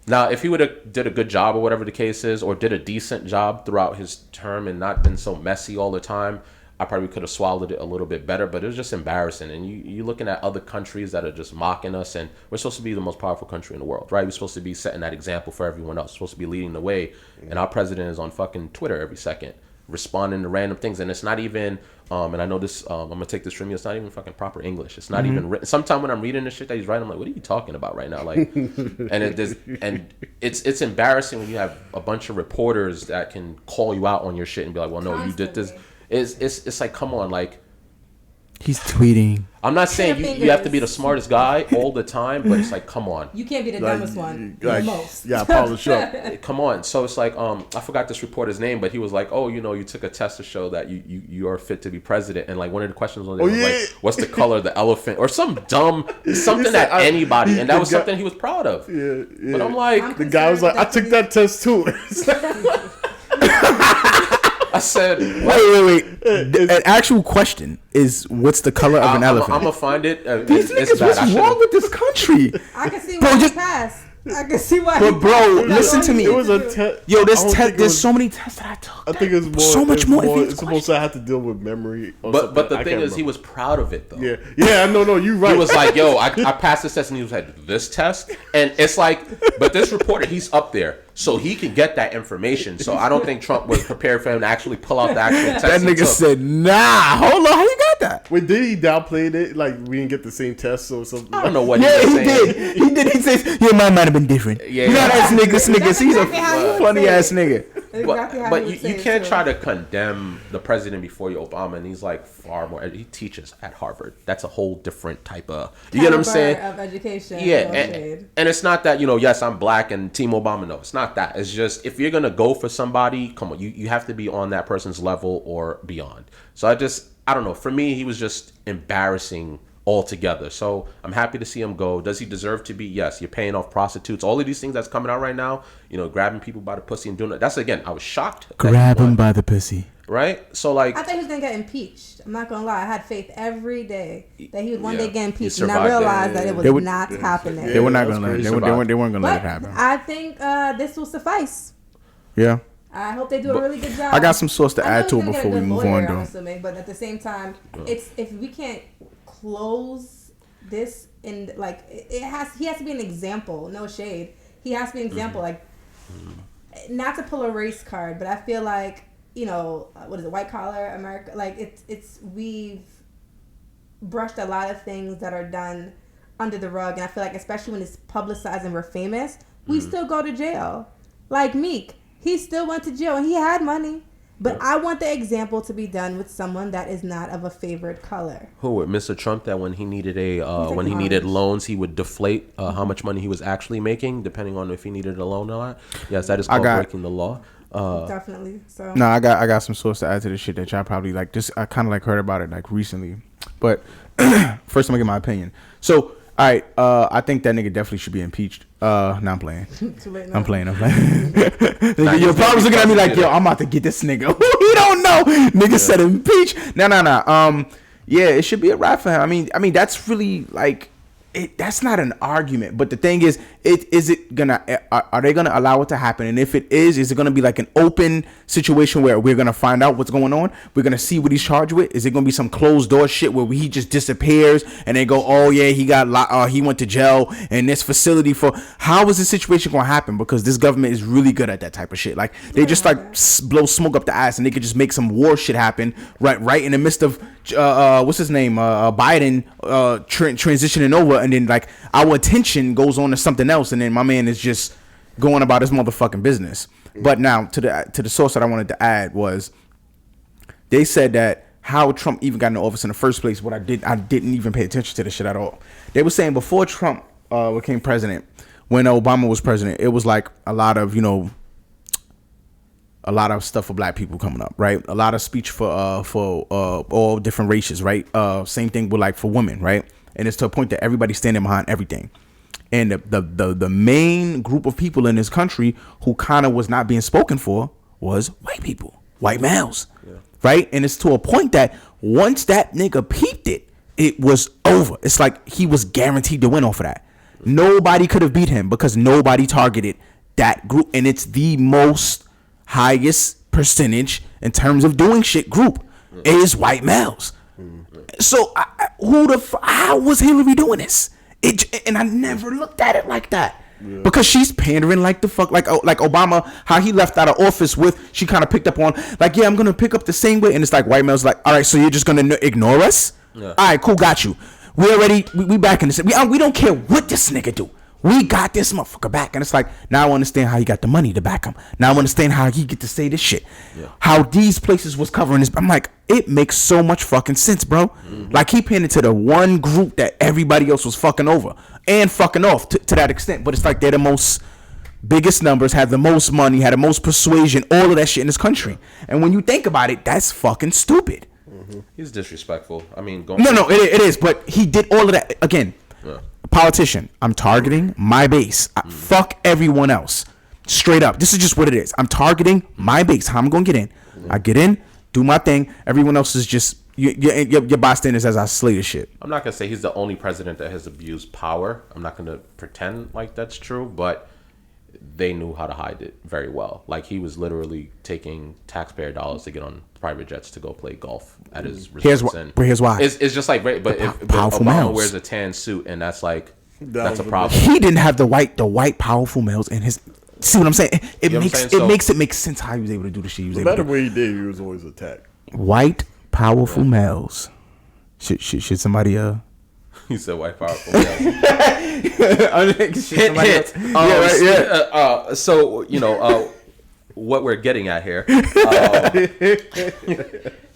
Now, if he would have did a good job or whatever the case is, or did a decent job throughout his term and not been so messy all the time, I probably could have swallowed it a little bit better, but it was just embarrassing. And you're looking at other countries that are just mocking us, and we're supposed to be the most powerful country in the world, right? We're supposed to be setting that example for everyone else. We're supposed to be leading the way, and our president is on fucking Twitter every second, responding to random things, and it's not even, and I know this, I'm gonna take this from you, it's not even fucking proper English. It's not even written. Sometimes when I'm reading the shit that he's writing, I'm like, what are you talking about right now? Like, and it's embarrassing when you have a bunch of reporters that can call you out on your shit and be like, well, no, you did this. It's like, come on, like, he's tweeting. I'm not saying you have to be the smartest guy all the time, but it's like, come on. You can't be the dumbest one. Like, most. Yeah, polish up. Come on. So it's like, I forgot this reporter's name, but he was like, oh, you took a test to show that you are fit to be president. And like one of the questions was like, what's the color of the elephant? Or something that anybody. And that was something he was proud of. Yeah. But I'm like... The guy was like, I took that test too. I said, wait. An actual question is, what's the color of an elephant? I'm gonna find it. These niggas, what's wrong with this country? I can see why he passed. I can see why. But bro, listen to me. It was a test. Yo, there's so many tests that I took. I think it's more. So much more. It's supposed to have to deal with memory. But the thing is, he was proud of it though. Yeah. No, you're right. He was like, yo, I passed this test, and he was like, this test, and it's like, but this reporter, he's up there, so he can get that information. So I don't think Trump was prepared for him to actually pull out the actual test. That nigga said, nah, hold on, how you got that? Wait, did he downplay it? Like we didn't get the same test or something? I don't know what he was saying. He did. He says, your mind might have been different. Yeah. You know that nigga. He's a funny ass nigga. But you can't try to condemn the president before you Obama, and he's like far more. He teaches at Harvard. That's a whole different type of. You get what I'm saying? Of education. Yeah, and it's not that yes, I'm black and Team Obama. No, it's not that. It's just if you're gonna go for somebody, come on, you have to be on that person's level or beyond. So I don't know. For me, he was just embarrassing altogether. So I'm happy to see him go. Does he deserve to be? Yes. You're paying off prostitutes. All of these things that's coming out right now, grabbing people by the pussy and doing that. That's, again, I was shocked. Grab him by the pussy. Right? So, like... I thought he was going to get impeached. I'm not going to lie. I had faith every day that he would one day get impeached. And I realized that it was not happening. They were not going to let it. They weren't going to let it happen. I think this will suffice. Yeah. I hope they do a really good job. I got some sauce to add to it before we move on, though. I'm assuming, but at the same time, it's if we can't close this in he has to be an example. No shade. He has to be an example. Like, not to pull a race card, but I feel like what is it? White collar America. Like we've brushed a lot of things that are done under the rug, and I feel like especially when it's publicized and we're famous, we still go to jail. Like Meek. He still went to jail and he had money. But I want the example to be done with someone that is not of a favored color. Who, with Mr. Trump, that when he needed needed loans, he would deflate how much money he was actually making, depending on if he needed a loan or not. Yes, that is called breaking the law. Definitely. So No, I got some source to add to this shit that y'all probably like. Just I kind of like heard about it like recently, but first I'm gonna get my opinion. So, all right, I think that nigga definitely should be impeached. No, I'm playing. too late now. I'm playing. Your probably looking at me like, yo, I'm about to get this nigga. You don't know, nigga said impeach. No. Yeah, it should be a wrap for him. I mean, that's really like. That's not an argument, but the thing is, are they gonna allow it to happen? And if it is it gonna be like an open situation where we're gonna find out what's going on? We're gonna see what he's charged with. Is it gonna be some closed door shit where he just disappears and they go, oh yeah, he went to jail in this facility for? How is this situation gonna happen? Because this government is really good at that type of shit. Like they just like blow smoke up the ass and they could just make some war shit happen right in the midst of what's his name, Biden transitioning over. And then like our attention goes on to something else, and then my man is just going about his motherfucking business. But now to the source that I wanted to add was they said that how Trump even got in office in the first place. I didn't even pay attention to this shit at all. They were saying before Trump became president, when Obama was president, it was like a lot of stuff for black people coming up, right? A lot of speech for all different races, right? Same thing with like for women, right? And it's to a point that everybody's standing behind everything. And the main group of people in this country who kind of was not being spoken for was white people, white males, right? And it's to a point that once that nigga peeped it, it was over. It's like he was guaranteed to win off of that. Nobody could have beat him because nobody targeted that group. And it's the most highest percentage in terms of doing shit group is white males. So how was Hillary doing this? And I never looked at it like that because she's pandering like the fuck, like Obama, how he left out of office with, she kind of picked up on like, yeah, I'm gonna pick up the same way, and it's like white males like, all right, so you're just gonna ignore us? All right, cool, got you. We back in this. We don't care what this nigga do. We got this motherfucker back. And it's like, now I understand how he got the money to back him. Now I understand how he get to say this shit. Yeah. How these places was covering this. I'm like, it makes so much fucking sense, bro. Mm-hmm. Like he pinned it to the one group that everybody else was fucking over and fucking off to that extent. But it's like they're the most biggest numbers, have the most money, had the most persuasion, all of that shit in this country. And when you think about it, that's fucking stupid. Mm-hmm. He's disrespectful. I mean, no, it is. But he did all of that again. Yeah. Politician, I'm targeting my base. Fuck everyone else. Straight up. This is just what it is. I'm targeting my base. How I'm gonna get in. I get in, do my thing. Everyone else is just your bystanders as I slay this shit. I'm not gonna say he's the only president that has abused power. I'm not gonna pretend like that's true, but they knew how to hide it very well. Like he was literally taking taxpayer dollars to get on private jets to go play golf at his resorts. Here's why. It's just like, but if Obama males wears a tan suit and that's like that's a problem. He didn't have the white powerful males in his. See what I'm saying? It makes it make sense how he was able to do the shit he was able to do. No matter what he did, he was always attacked. White powerful males. Should somebody You said white powerful males. hit. So what we're getting at here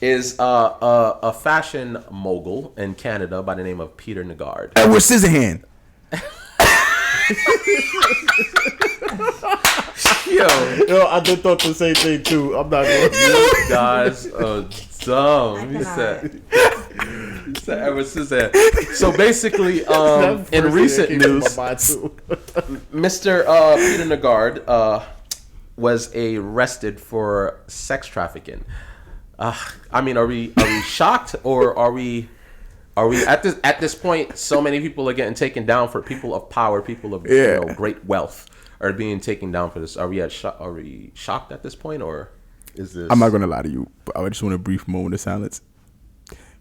is a fashion mogul in Canada by the name of Peter Nygard. Edward Scissorhand. Yo, I did thought the same thing too. I'm not going to. You guys are dumb. He said Edward Scissorhand. So basically, in recent news, Mr. Peter Nygard was arrested for sex trafficking. I mean, are we shocked, or are we at this point? So many people are getting taken down for people of power, people of great wealth are being taken down for this. Are we shocked at this point, or is this? I'm not gonna lie to you, but I just want a brief moment of silence,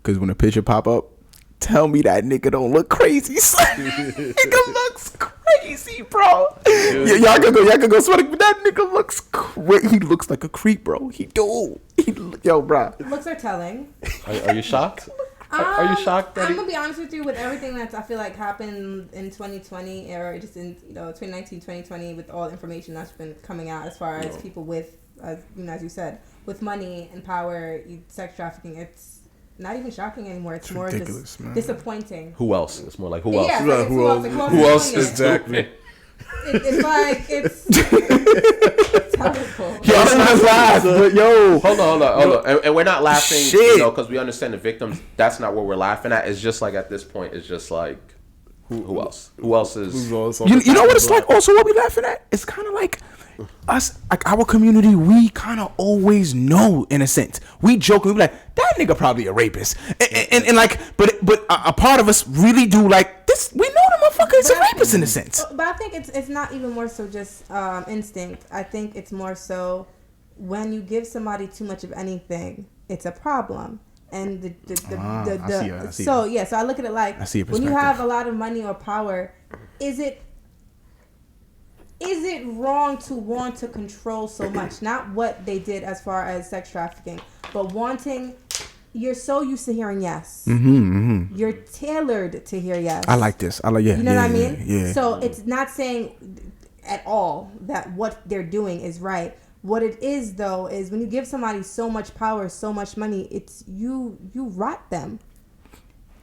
because when a picture pop up, tell me that nigga don't look crazy, son. Nigga looks crazy, bro. Y'all can go sweat it, but that nigga looks crazy. He looks like a creep, bro. He do. Yo, bro. Looks are telling. Are you shocked? Are you shocked that I'm gonna be honest with you, with everything that I feel like happened in 2020 or just in 2019, 2020, with all the information that's been coming out as far as people with, as you said, with money and power, sex trafficking, it's not even shocking anymore. It's more just disappointing. Who else? It's more like who else? Yeah, like, who else? Who else? Exactly. It's like it's Terrible. Yo, I don't want to laugh, but yo. Hold on. And we're not laughing, Shit. because we understand the victims. That's not what we're laughing at. It's just like at this point, it's just like, who else? Who else is? You know what it's like? Also, what we laughing at? It's kind of like us, like our community. We kind of always know, in a sense. We joke and we be like, that nigga probably a rapist, and like, but a part of us really do like this. We know the motherfucker is a rapist in a sense. But I think it's not even more so just instinct. I think it's more so when you give somebody too much of anything, it's a problem. And so I look at it like, when you have a lot of money or power, is it wrong to want to control so much? Not what they did as far as sex trafficking, but wanting. You're so used to hearing yes. You're tailored to hear yes. I like this. You know what I mean? Yeah. So it's not saying at all that what they're doing is right. What it is, though, is when you give somebody so much power, so much money, it's you rot them.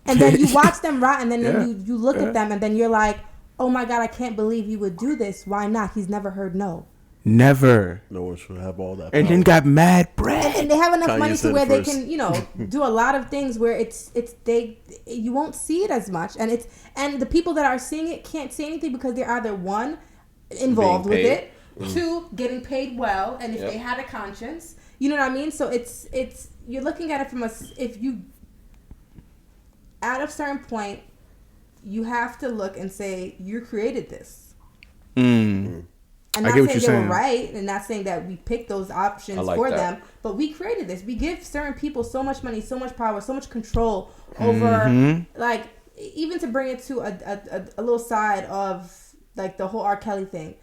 And then you watch them rot, and then you look at them, and then you're like, oh my God, I can't believe you would do this. Why not? He's never heard no. Never. No one should have all that power. And then got mad bread. And they have enough Kanye money to where they first. can, do a lot of things where you won't see it as much. And the people that are seeing it can't say anything because they're either one, involved with it, two, getting paid well, and if they had a conscience, you know what I mean? So it's you're looking at it from if you at a certain point, you have to look and say, you created this. I'm not saying they were right, and not saying that we picked those options for them, but we created this. We give certain people so much money, so much power, so much control over, like, even to bring it to a little side of, like, the whole R. Kelly thing.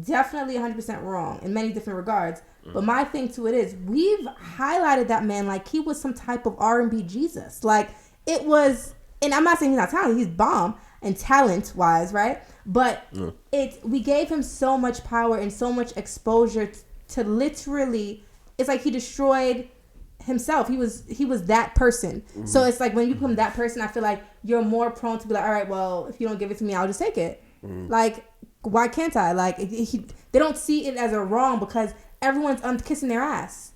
Definitely 100% wrong in many different regards. But my thing to it is, we've highlighted that man like he was some type of R&B Jesus. Like, it was, and I'm not saying he's not talented, he's bomb and talent-wise, right? But we gave him so much power and so much exposure to literally, it's like he destroyed himself. He was that person. So it's like when you become that person, I feel like you're more prone to be like, all right, well, if you don't give it to me, I'll just take it. Like, why can't I? Like, they don't see it as a wrong because everyone's kissing their ass.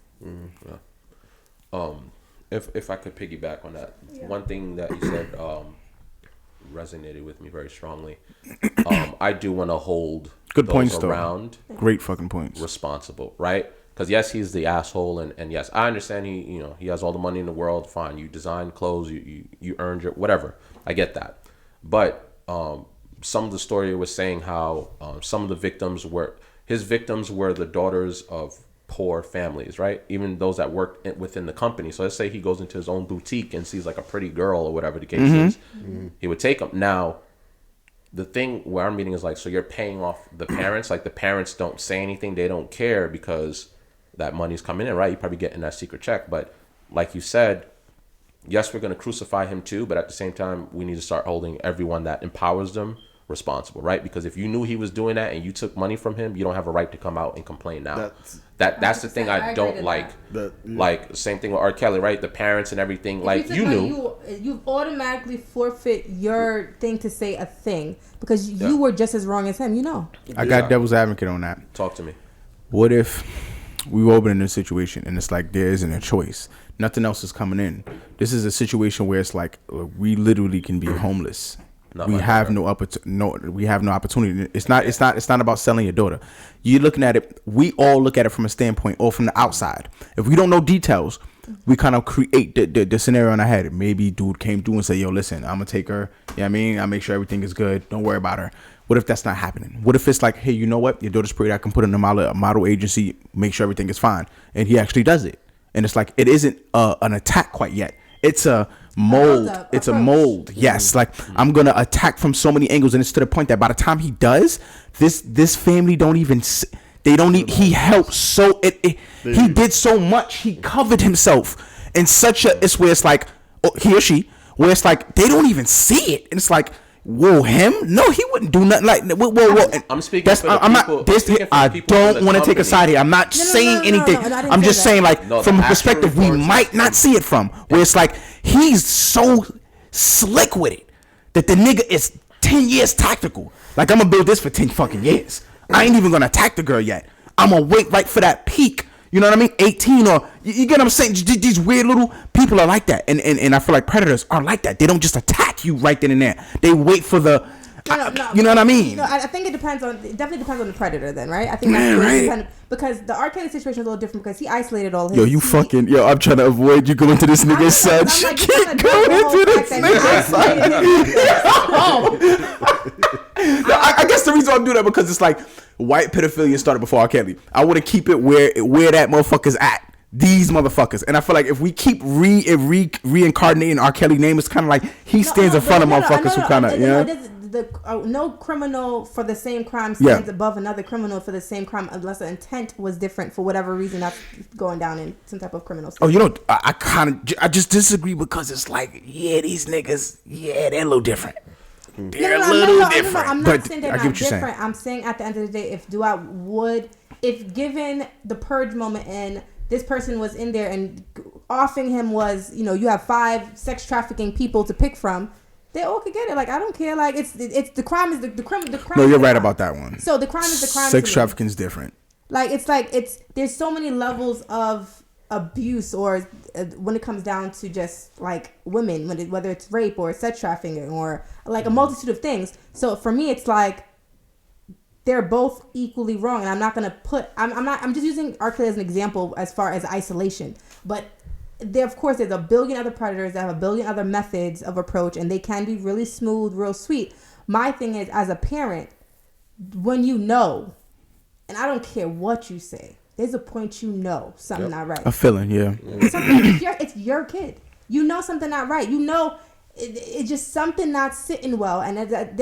If I could piggyback on that, one thing that you said resonated with me very strongly. I do want to hold good points around. Great fucking points. Responsible, right? Because yes, he's the asshole, and yes, I understand he has all the money in the world. Fine, you design clothes, you earned your whatever. I get that, but some of the story was saying how some of the victims were the daughters of poor families, right? Even those that work within the company. So let's say he goes into his own boutique and sees like a pretty girl or whatever the case is. He would take them. Now, the thing where I'm meeting is like, so you're paying off the parents. Like, the parents don't say anything. They don't care because that money's coming in, right? You're probably getting that secret check. But like you said, yes, we're going to crucify him too. But at the same time, we need to start holding everyone that empowers them responsible, right? Because if you knew he was doing that and you took money from him, you don't have a right to come out and complain now. That's the thing I don't like. Like, same thing with R. Kelly, right? The parents and everything. Like, you knew. You automatically forfeit your thing to say a thing because you were just as wrong as him, I got devil's advocate on that. Talk to me. What if we were open in this situation and it's like there isn't a choice? Nothing else is coming in. This is a situation where it's like we literally can be homeless. We have no opportunity. It's not about selling your daughter. You're looking at it. We all look at it from a standpoint or from the outside. If we don't know details, we kind of create the scenario in our head. Maybe dude came through and said, "Yo, listen, I'm gonna take her. Yeah, I mean, I make sure everything is good. Don't worry about her." What if that's not happening? What if it's like, "Hey, you know what? Your daughter's pretty. I can put in a model agency. Make sure everything is fine." And he actually does it. And it's like it isn't an attack quite yet. It's a mold. It's a mold. Yes, like I'm gonna attack from so many angles, and it's to the point that by the time he does, this family don't even. They don't need. He helped so he did so much. He covered himself in such a. It's where it's like he or she. Where it's like they don't even see it, and it's like. Whoa, him? No, he wouldn't do nothing like. Whoa. I'm speaking. For the people, I don't want to take a side here. I'm not saying anything. I'm just saying, like, from a perspective we might not see it from, where it's like he's so slick with it that the nigga is 10 years tactical. Like, I'm gonna build this for 10 fucking years. I ain't even gonna attack the girl yet. I'm gonna wait right for that peak. You know what I mean? 18 or you get what I'm saying? These weird little people are like that, and I feel like predators are like that. They don't just attack you right then and there. They wait for the. No, you know what I mean? No, I think it definitely depends on the predator then, right? I think that's really dependent, because the R. Kelly situation is a little different because he isolated all his. I'm trying to avoid you going to this nigga's side. You can't go into this nigga's side. I guess the reason I'm doing that because it's like white pedophilia started before R. Kelly. I want to keep it where that motherfucker's at. These motherfuckers, and I feel like if we keep reincarnating R. Kelly name, it's kind of like he stands in front of motherfuckers who kind of no criminal for the same crime stands above another criminal for the same crime unless the intent was different for whatever reason that's going down in some type of criminal system. Oh, you know, I just disagree because it's like, these niggas, they're a little different. They're a little different. I'm not saying they're not different. I'm saying at the end of the day, if given the purge moment and this person was in there and offing him was, you have 5 sex trafficking people to pick from, they all could get it. Like, I don't care. Like, it's the crime is the crime. No, you're right about that one. So the crime is the crime. Sex trafficking is different. Like, there's so many levels of abuse, or when it comes down to just like women, whether it's rape or sex trafficking or like a multitude of things. So for me, it's like they're both equally wrong, and I'm not gonna put. I'm just using R. Kelly as an example as far as isolation, but. Of course, there's a billion other predators that have a billion other methods of approach, and they can be really smooth, real sweet. My thing is, as a parent, when and I don't care what you say, there's a point something not right. A feeling, yeah. It's your kid. Something not right. It's just something not sitting well. And at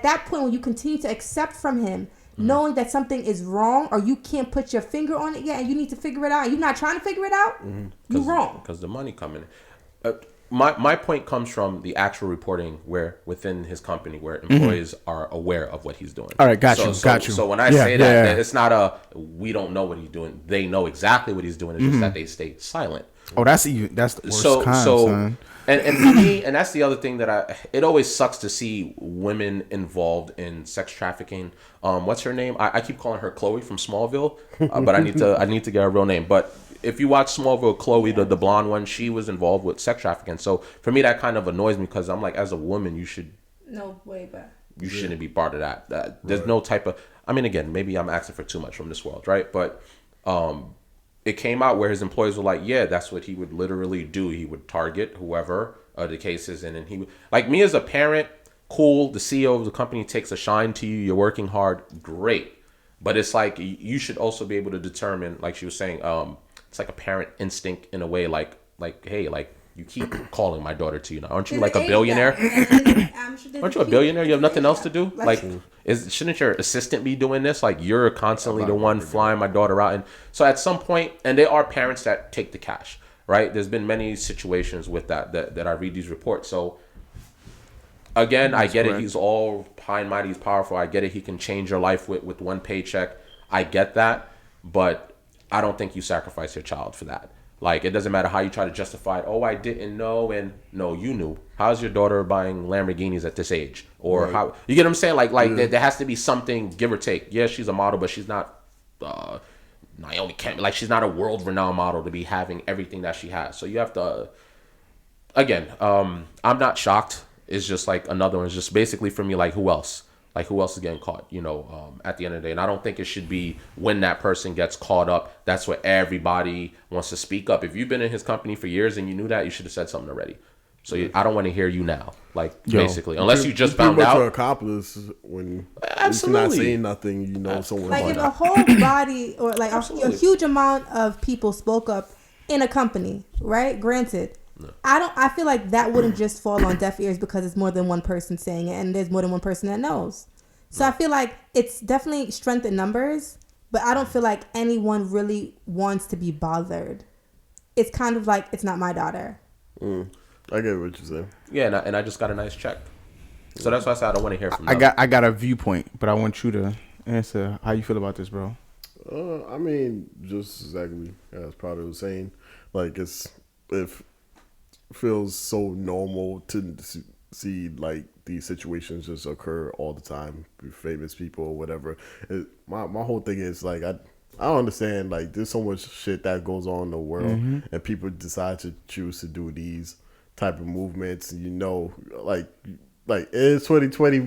that point, when you continue to accept from him, knowing that something is wrong or you can't put your finger on it yet and you need to figure it out and you're not trying to figure it out, you're wrong. Because the money coming in. My point comes from the actual reporting where within his company where employees are aware of what he's doing. All right, got you. So when I say that, it's not we don't know what he's doing. They know exactly what he's doing. It's just that they stay silent. Oh, that's the worst kind, son. And for me, and that's the other thing that it always sucks to see women involved in sex trafficking. What's her name? I keep calling her Chloe from Smallville, but I need to get her real name. But if you watch Smallville, Chloe, the blonde one, she was involved with sex trafficking. So for me, that kind of annoys me because I'm like, as a woman, you should. No way back. You shouldn't be part of that. There's no type of. I mean, again, maybe I'm asking for too much from this world, right? But it came out where his employees were like, yeah, that's what he would literally do. He would target whoever the case is in. And he, like me as a parent, cool. The CEO of the company takes a shine to you. You're working hard. Great. But it's like, you should also be able to determine, like she was saying, it's like a parent instinct in a way, like, hey, like, you keep calling my daughter to you now. Aren't you like a billionaire? Aren't you a billionaire? You have nothing else to do? Like, shouldn't your assistant be doing this? Like, you're constantly the one flying my daughter out. And so at some point, and there are parents that take the cash, right? There's been many situations with that I read these reports. So again, I get it. He's all high and mighty. He's powerful. I get it. He can change your life with one paycheck. I get that. But I don't think you sacrifice your child for that. Like, it doesn't matter how you try to justify it. Oh, I didn't know. And no, you knew. How's your daughter buying Lamborghinis at this age? Or how, you get what I'm saying? Like there has to be something, give or take. Yeah, she's a model, but she's not Naomi Campbell. Like, she's not a world-renowned model to be having everything that she has. So you have to, again, I'm not shocked. It's just like another one. It's just basically for me, like, who else? Like, who else is getting caught, at the end of the day? And I don't think it should be when that person gets caught up, that's where everybody wants to speak up. If you've been in his company for years and you knew that, you should have said something already. So I don't want to hear you now, basically. Unless you just found out. You're accomplice when you're not saying nothing, someone. Like, if a whole body or like a huge amount of people spoke up in a company, right? Granted. No. I feel like that wouldn't just fall on deaf ears because it's more than one person saying it and there's more than one person that knows. So I feel like it's definitely strength in numbers, but I don't feel like anyone really wants to be bothered. It's kind of like, it's not my daughter. I get what you're saying. Yeah, and I just got a nice check. So that's why I said I don't want to hear from them. I got a viewpoint, but I want you to answer how you feel about this, bro. I mean, just exactly as Prada was saying. Like, if feels so normal to see like these situations just occur all the time with famous people or whatever. My whole thing is like I don't understand. Like, there's so much shit that goes on in the world, and people decide to choose to do these type of movements. You know, like it's 2020.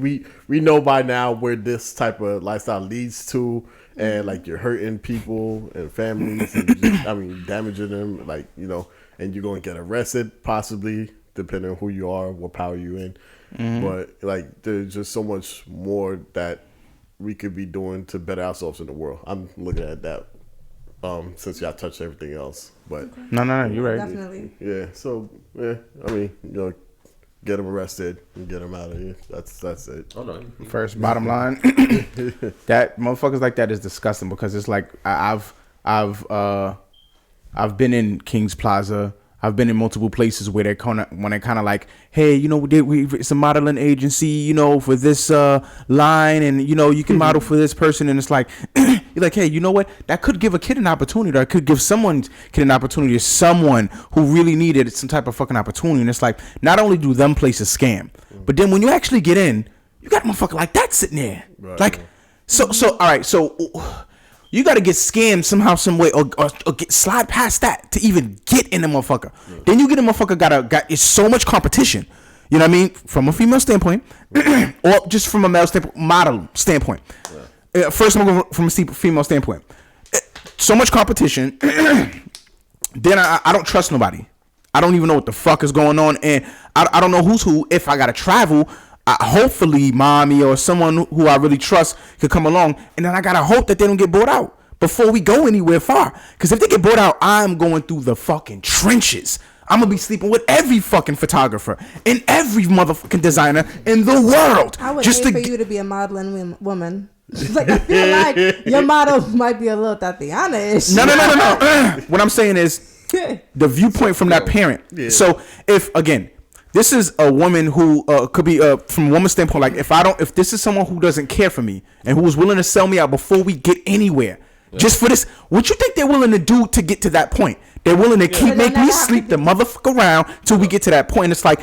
We know by now where this type of lifestyle leads to, and like you're hurting people and families, and just, damaging them. Like, you know, and you're going to get arrested possibly, depending on who you are, what power you in. But like, there's just so much more that we could be doing to better ourselves in the world. I'm looking at that since y'all touched everything else. But no, you're right. Definitely. yeah, so yeah, you know, get them arrested and get them out of here. That's it. Oh no. First, bottom line, that motherfuckers like that is disgusting because it's like I've been in King's Plaza. I've been in multiple places where they're kind of like, hey, you know, it's a modeling agency, you know, for this line, and you know, you can model for this person, and it's like, you're like, hey, you know what? That could give a kid an opportunity, or it could give someone kid an opportunity, or someone who really needed some type of fucking opportunity. And it's like, not only do them places scam, but then when you actually get in, you got a motherfucker like that sitting there, right, like, so all right, so. You got to get scammed somehow, some way, or get slide past that to even get in the motherfucker. Yeah. Then you get a motherfucker it's so much competition. You know what I mean? From a female standpoint, or just from a male standpoint, model standpoint. Yeah. First, I'm going from a female standpoint. So much competition. Then I don't trust nobody. I don't even know what the fuck is going on, and I don't know who's who. If I gotta travel, hopefully mommy or someone who I really trust could come along, and then I gotta hope that they don't get bought out before we go anywhere far, because if they get bought out, I'm going through the fucking trenches. I'm gonna be sleeping with every fucking photographer and every motherfucking designer in the world. I would hate for you to be a modeling woman. Like, I feel like your model might be a little Tatiana-ish. No. What I'm saying is the viewpoint from that parent. Yeah. So if this is a woman who could be from a woman's standpoint, like if this is someone who doesn't care for me and who is willing to sell me out before we get anywhere, just for this, what you think they're willing to do to get to that point? They're willing to make me sleep the motherfucker around till we get to that point. It's like,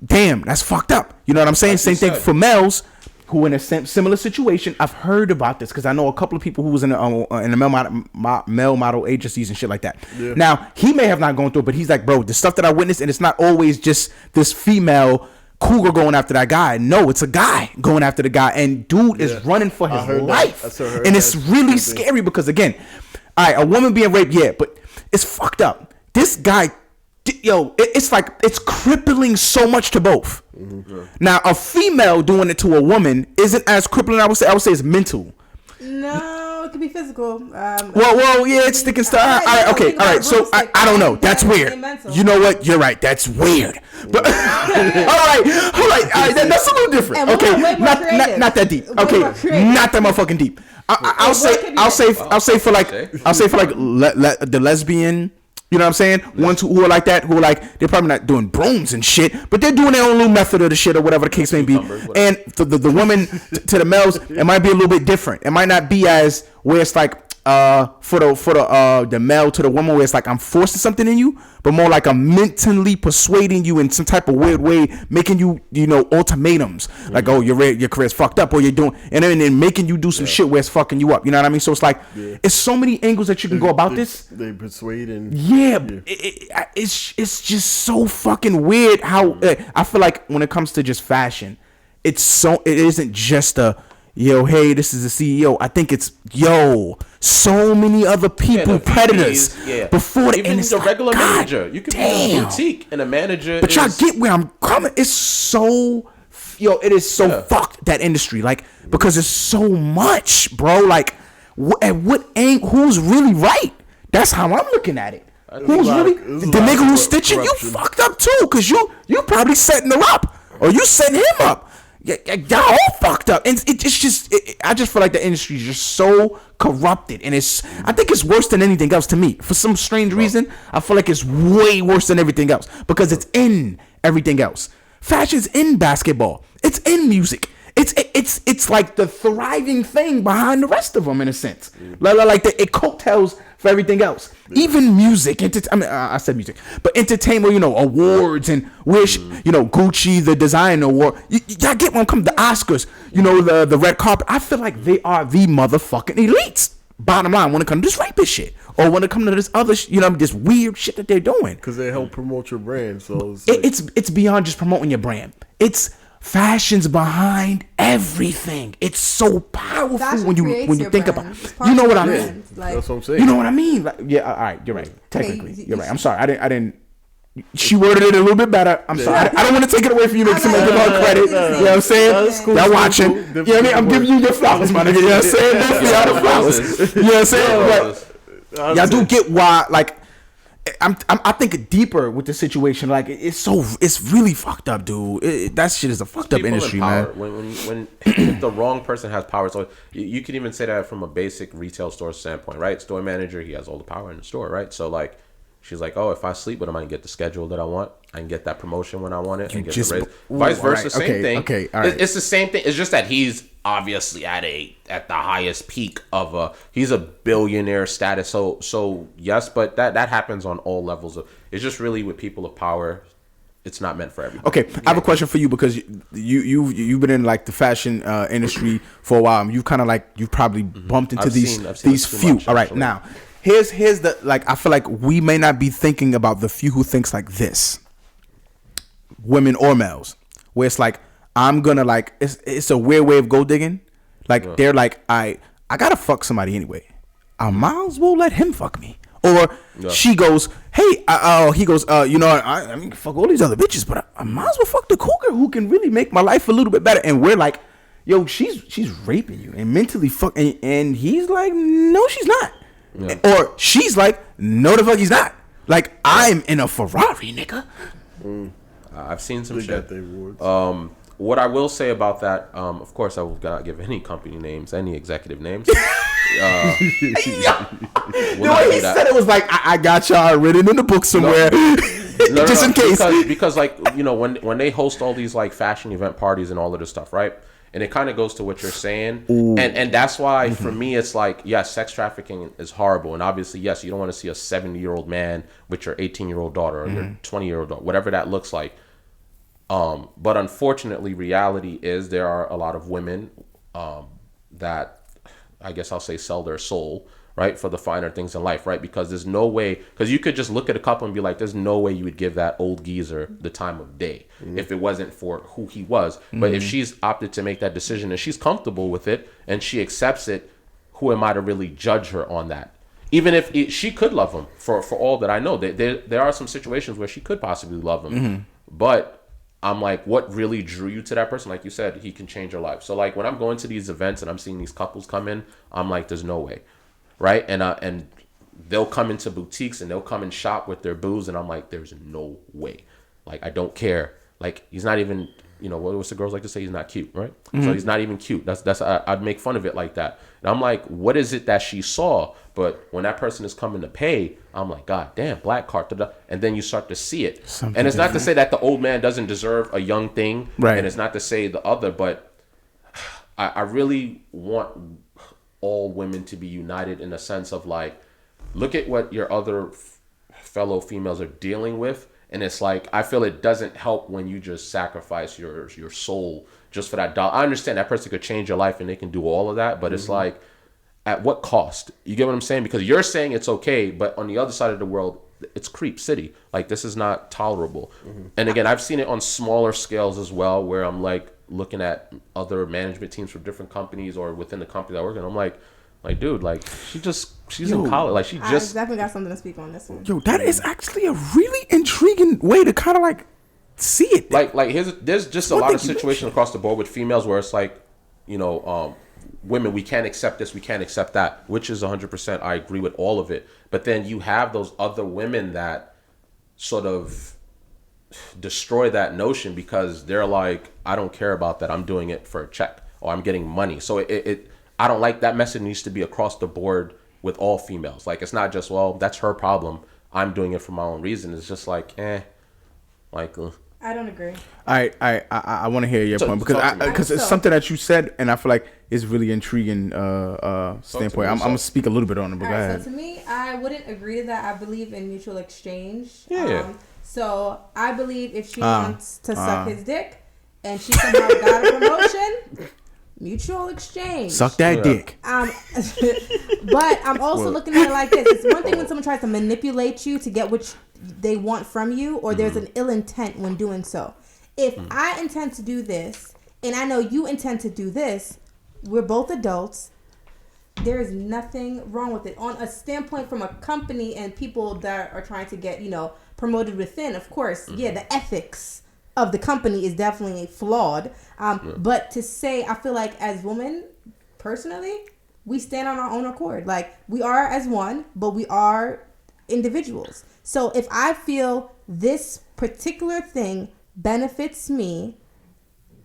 damn, that's fucked up. You know what I'm saying? Like, same thing for males who in a similar situation. I've heard about this because I know a couple of people who was in the male model agencies and shit like that. Yeah. Now, he may have not gone through it, but he's like, bro, the stuff that I witnessed, and it's not always just this female cougar going after that guy. No, it's a guy going after the guy, and dude is running for his life. And it's really scary because, again, all right, a woman being raped, yeah, but it's fucked up. This guy, it's like, it's crippling so much to both. Mm-hmm. Now, a female doing it to a woman isn't as crippling. I would say it's mental. No, it could be physical. Well, yeah, it's sticking stuff. All right. So I don't know. That's weird. You know what? You're right. That's weird. But all right. That's a little different. Okay, not that deep. Okay, not that motherfucking deep. I'll say for the lesbian. You know what I'm saying? Ones who are like that, who are like, they're probably not doing brooms and shit, but they're doing their own little method of the shit or whatever the case may be. And the women to the males, it might be a little bit different. It might not be as where it's like for the male to the woman where it's like I'm forcing something in you, but more like I'm mentally persuading you in some type of weird way, making you ultimatums like, oh, your career's fucked up, or you're doing, and then making you do some shit where it's fucking you up. You know what I mean? So it's like it's so many angles that you can go about this. They persuading. It's just so fucking weird how I feel like when it comes to just fashion, it isn't just a hey, this is the CEO. I think it's so many other people, predators before the even the regular manager. You could be a boutique and a manager. But y'all get where I'm coming. It's so it is so fucked, that industry, like, because it's so much, bro. Like, at what angle? Who's really right? That's how I'm looking at it. Who's really the nigga who's stitching you fucked up too? Because you probably setting her up, or you setting him up. Y'all all fucked up, and it's just. I just feel like the industry is just so corrupted, and I think it's worse than anything else to me. For some strange reason, I feel like it's way worse than everything else because it's in everything else. Fashion's in basketball. It's in music. It's like the thriving thing behind the rest of them in a sense. Like it coattails for everything else. Even music. I said music, but entertainment. Awards and Gucci, the design award. Y'all get when it comes to the Oscars. The red carpet. I feel like they are the motherfucking elites. Bottom line, when it comes to this rapist shit, or when it comes to this other, this weird shit that they're doing. Because they help promote your brand. So it's beyond just promoting your brand. It's fashion's behind everything. It's so powerful when you think about it. You know what I mean? That's what I'm saying. You know what I mean? Like, yeah, all right, you're right. Technically, you're right. I'm sorry. I didn't. She worded it a little bit better. I'm sorry. I don't want to take it away from you. Make somebody give her credit. You know what I'm saying? Y'all watching. You know what I mean? I'm giving you your flowers, my nigga. You know what I'm saying? Both of y'all the flowers. You know what I'm saying? But y'all do get why, like, I think deeper with the situation. Like, it's really fucked up, dude. That shit is a fucked up industry, man. When if the wrong person has power, so you could even say that from a basic retail store standpoint, right? Store manager, he has all the power in the store, right? So like, she's like, oh, if I sleep with him, I can get the schedule that I want. I can get that promotion when I want it. And get the raise. Vice versa, right, same thing. Okay, all right. It's the same thing. It's just that he's obviously at the highest peak of he's a billionaire status. So yes, but that happens on all levels of. It's just really with people of power. It's not meant for everybody. Okay, I have a question for you because you've been in like the fashion industry for a while. And you've kind of like you've probably bumped into these few. Much, all right, actually. Now. Here's the like I feel like we may not be thinking about the few who thinks like this, women or males, where it's like I'm gonna like it's a weird way of gold digging. Like they're like I gotta fuck somebody anyway. I might as well let him fuck me. Or she goes, hey, he goes, I mean fuck all these other bitches, but I might as well fuck the cougar who can really make my life a little bit better. And we're like, yo, she's raping you and mentally fucking, and he's like, no, she's not. Yeah. Or she's like, no, the fuck he's not. Like, I'm in a Ferrari, nigga. I've seen some shit. What I will say about that, of course, I will not give any company names, any executive names. The way he said it was like, I got y'all written in the book somewhere. Just in case. Because like, when they host all these like fashion event parties and all of this stuff, right? And it kind of goes to what you're saying. And that's why, for me, it's like, yes, sex trafficking is horrible. And obviously, yes, you don't want to see a 70-year-old man with your 18-year-old daughter or your 20-year-old daughter, whatever that looks like. But unfortunately, reality is there are a lot of women that, I guess I'll say, sell their soul, right, for the finer things in life, right? Because there's no way, because you could just look at a couple and be like, there's no way you would give that old geezer the time of day if it wasn't for who he was. But if she's opted to make that decision and she's comfortable with it and she accepts it, who am I to really judge her on that? Even if she could love him, for all that I know, there are some situations where she could possibly love him. But I'm like, what really drew you to that person? Like you said, he can change your life. So like when I'm going to these events and I'm seeing these couples come in, I'm like, there's no way. Right. And they'll come into boutiques and they'll come and shop with their booze. And I'm like, there's no way. Like, I don't care. Like, he's not even, what's the girls like to say? He's not cute. Right. So he's not even cute. I'd make fun of it like that. And I'm like, what is it that she saw? But when that person is coming to pay, I'm like, God damn, black card. And then you start to see it. Something and it's not to say that the old man doesn't deserve a young thing. Right. And it's not to say the other, but I really want all women to be united in a sense of like, look at what your other fellow females are dealing with, and it's like, I feel it doesn't help when you just sacrifice your soul just for that dollar. I understand that person could change your life and they can do all of that, but it's like, at what cost? You get what I'm saying? Because you're saying it's okay, but on the other side of the world, it's creep city. Like, this is not tolerable. And again, I've seen it on smaller scales as well, where I'm like looking at other management teams from different companies or within the company that I work in. I'm like, dude, like she's in college. Like I definitely got something to speak on this one. Yo, that is actually a really intriguing way to kind of like see it. Like there's just a lot of situations across the board with females where it's like, women, we can't accept this, we can't accept that, which is 100%. I agree with all of it. But then you have those other women that sort of destroy that notion because they're like, I don't care about that. I'm doing it for a check or I'm getting money. So I don't like that message. Needs to be across the board with all females. Like, it's not just, well, that's her problem. I'm doing it for my own reason. It's just like, I don't agree. I want to hear your point because it's something that you said, and I feel like it's really intriguing standpoint. I'm gonna speak a little bit on it, but go ahead. So to me, I wouldn't agree to that. I believe in mutual exchange. Yeah. So I believe if she wants to suck his dick and she somehow got a promotion, mutual exchange. Suck that dick. But I'm also looking at it like this. It's one thing when someone tries to manipulate you to get what they want from you, or there's an ill intent when doing so. If I intend to do this, and I know you intend to do this, we're both adults. There is nothing wrong with it. On a standpoint from a company and people that are trying to get, promoted within, of course, the ethics of the company is definitely flawed. But to say, I feel like as women, personally, we stand on our own accord. Like, we are as one, but we are individuals. So if I feel this particular thing benefits me,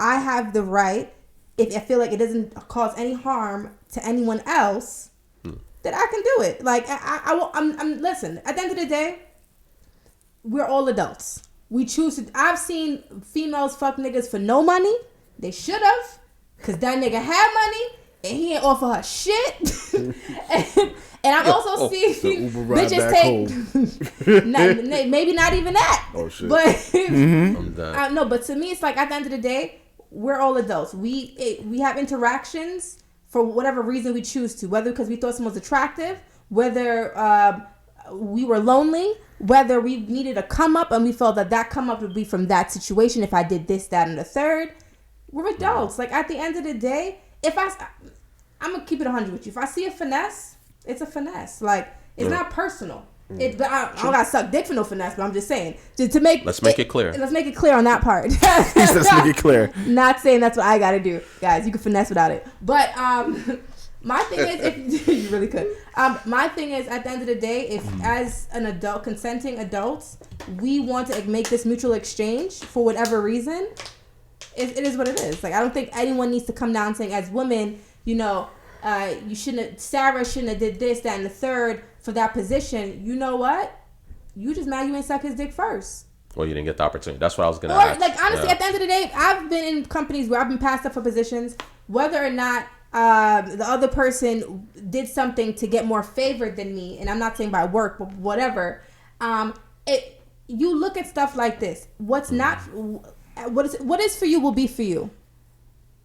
I have the right, if I feel like it doesn't cause any harm to anyone else, then I can do it. Like, I'm listen, at the end of the day, we're all adults. We choose to. I've seen females fuck niggas for no money. They should have, because that nigga had money and he ain't offer her shit. and I've also seen bitches take maybe not even that. Oh shit! But no, but to me, it's like at the end of the day, we're all adults. We have interactions for whatever reason we choose to, whether because we thought someone was attractive, whether we were lonely, whether we needed a come up and we felt that come up would be from that situation if I did this, that, and the third. We're adults. Like, at the end of the day, I'm gonna keep it 100 with you. If I see a finesse, it's a finesse. Like, it's not personal. I don't gotta suck dick for no finesse, but I'm just saying to make. Let's make it clear. Let's make it clear on that part. Let's make it clear. Not saying that's what I gotta do, guys. You can finesse without it. But my thing is, if you really could. My thing is, at the end of the day, if as an adult, consenting adults, we want to make this mutual exchange for whatever reason, it is what it is. Like, I don't think anyone needs to come down saying, as women, Sarah shouldn't have did this, that, and the third for that position. You know what? You just mad you ain't suck his dick first. Well, you didn't get the opportunity. That's what I was gonna ask. Like, honestly, at the end of the day, I've been in companies where I've been passed up for positions, whether or not the other person did something to get more favored than me, and I'm not saying by work, but whatever. You look at stuff like this. What is for you will be for you.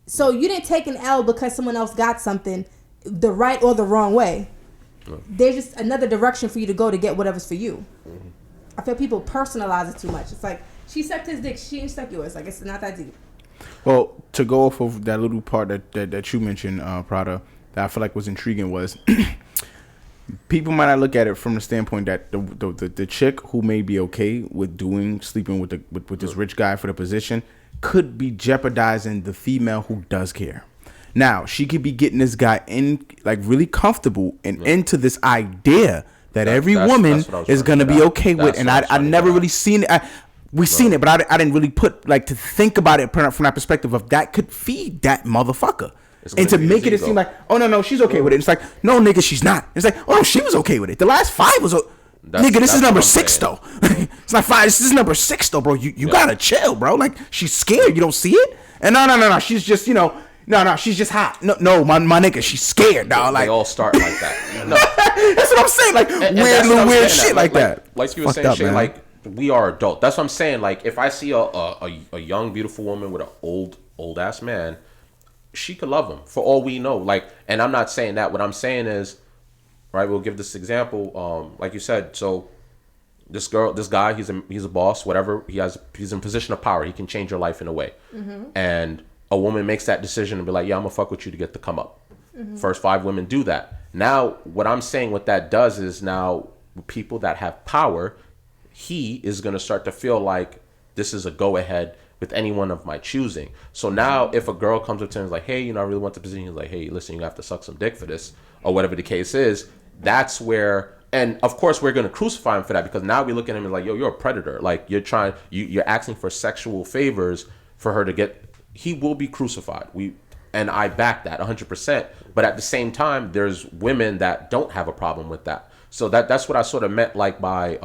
So you didn't take an L because someone else got something the right or the wrong way. There's just another direction for you to go to get whatever's for you. I feel people personalize it too much. It's like, she sucked his dick, she ain't suck yours. Like, it's not that deep. Well, to go off of that little part that you mentioned, Prada, that I feel like was intriguing was people might not look at it from the standpoint that the chick who may be okay with sleeping with this rich guy for the position could be jeopardizing the female who does care. Now, she could be getting this guy in, like, really comfortable and into this idea that every woman is going to be okay with. And I never really seen it. We've seen it, but I didn't really put, like, to think about it from that perspective of that could feed that motherfucker. And to make it seem like, oh, no, she's okay with it. It's like, no, nigga, she's not. It's like, oh, no, she was okay with it. The last 5 was nigga, this is number 6, though. It's not 5. This is number 6, though, bro. You gotta chill, bro. Like, she's scared. You don't see it? And no. She's just, she's just hot. No, my nigga, she's scared, dog. Like, they all start like that. No. That's what I'm saying. Like, weird shit like that. Like you were saying, shit, like, we are adult. That's what I'm saying. Like, if I see a young, beautiful woman with an old ass man, she could love him for all we know. Like, and I'm not saying that. What I'm saying is, right, we'll give this example. Like you said, so this guy, he's a boss, whatever. He's in a position of power. He can change your life in a way. And a woman makes that decision and be like, yeah, I'm gonna fuck with you to get the come up. First 5 women do that. Now, what I'm saying, what that does is, now people that have power, he is gonna start to feel like this is a go ahead with anyone of my choosing. So now, if a girl comes up to him and is like, hey, I really want the position, he's like, hey, listen, you have to suck some dick for this, or whatever the case is. That's where, and of course we're gonna crucify him for that, because now we look at him and like, yo, you're a predator. Like, you're asking for sexual favors for her to get. He will be crucified. And I back that 100%. But at the same time, there's women that don't have a problem with that. So that's what I sort of meant, like, by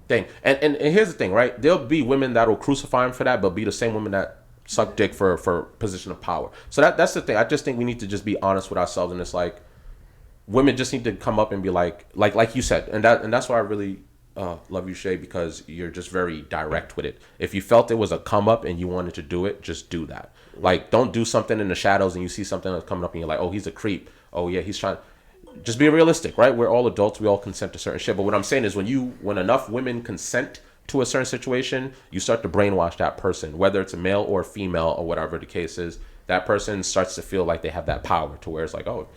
thing. And here's the thing, right? There'll be women that will crucify him for that, but be the same women that suck dick for position of power. So that's the thing. I just think we need to just be honest with ourselves, and it's like, women just need to come up and be like you said, and that's why I really love you, Shay, because you're just very direct with it. If you felt it was a come up and you wanted to do it, just do that. Like, don't do something in the shadows and you see something that's coming up and you're like, oh, he's a creep. Oh yeah, he's trying. Just be realistic, right? We're all adults. We all consent to certain shit. But what I'm saying is, when enough women consent to a certain situation, you start to brainwash that person, whether it's a male or female or whatever the case is. That person starts to feel like they have that power to where it's like, oh,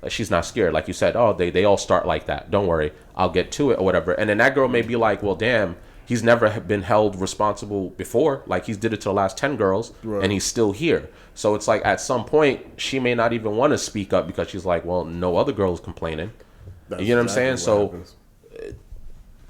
she's not scared. Like you said, oh, they all start like that. Don't worry, I'll get to it or whatever. And then that girl may be like, well, damn, he's never been held responsible before. Like, he's did it to the last 10 girls, right, and he's still here. So it's like, at some point, she may not even want to speak up because she's like, well, no other girl is complaining. That's, you know what I'm saying? So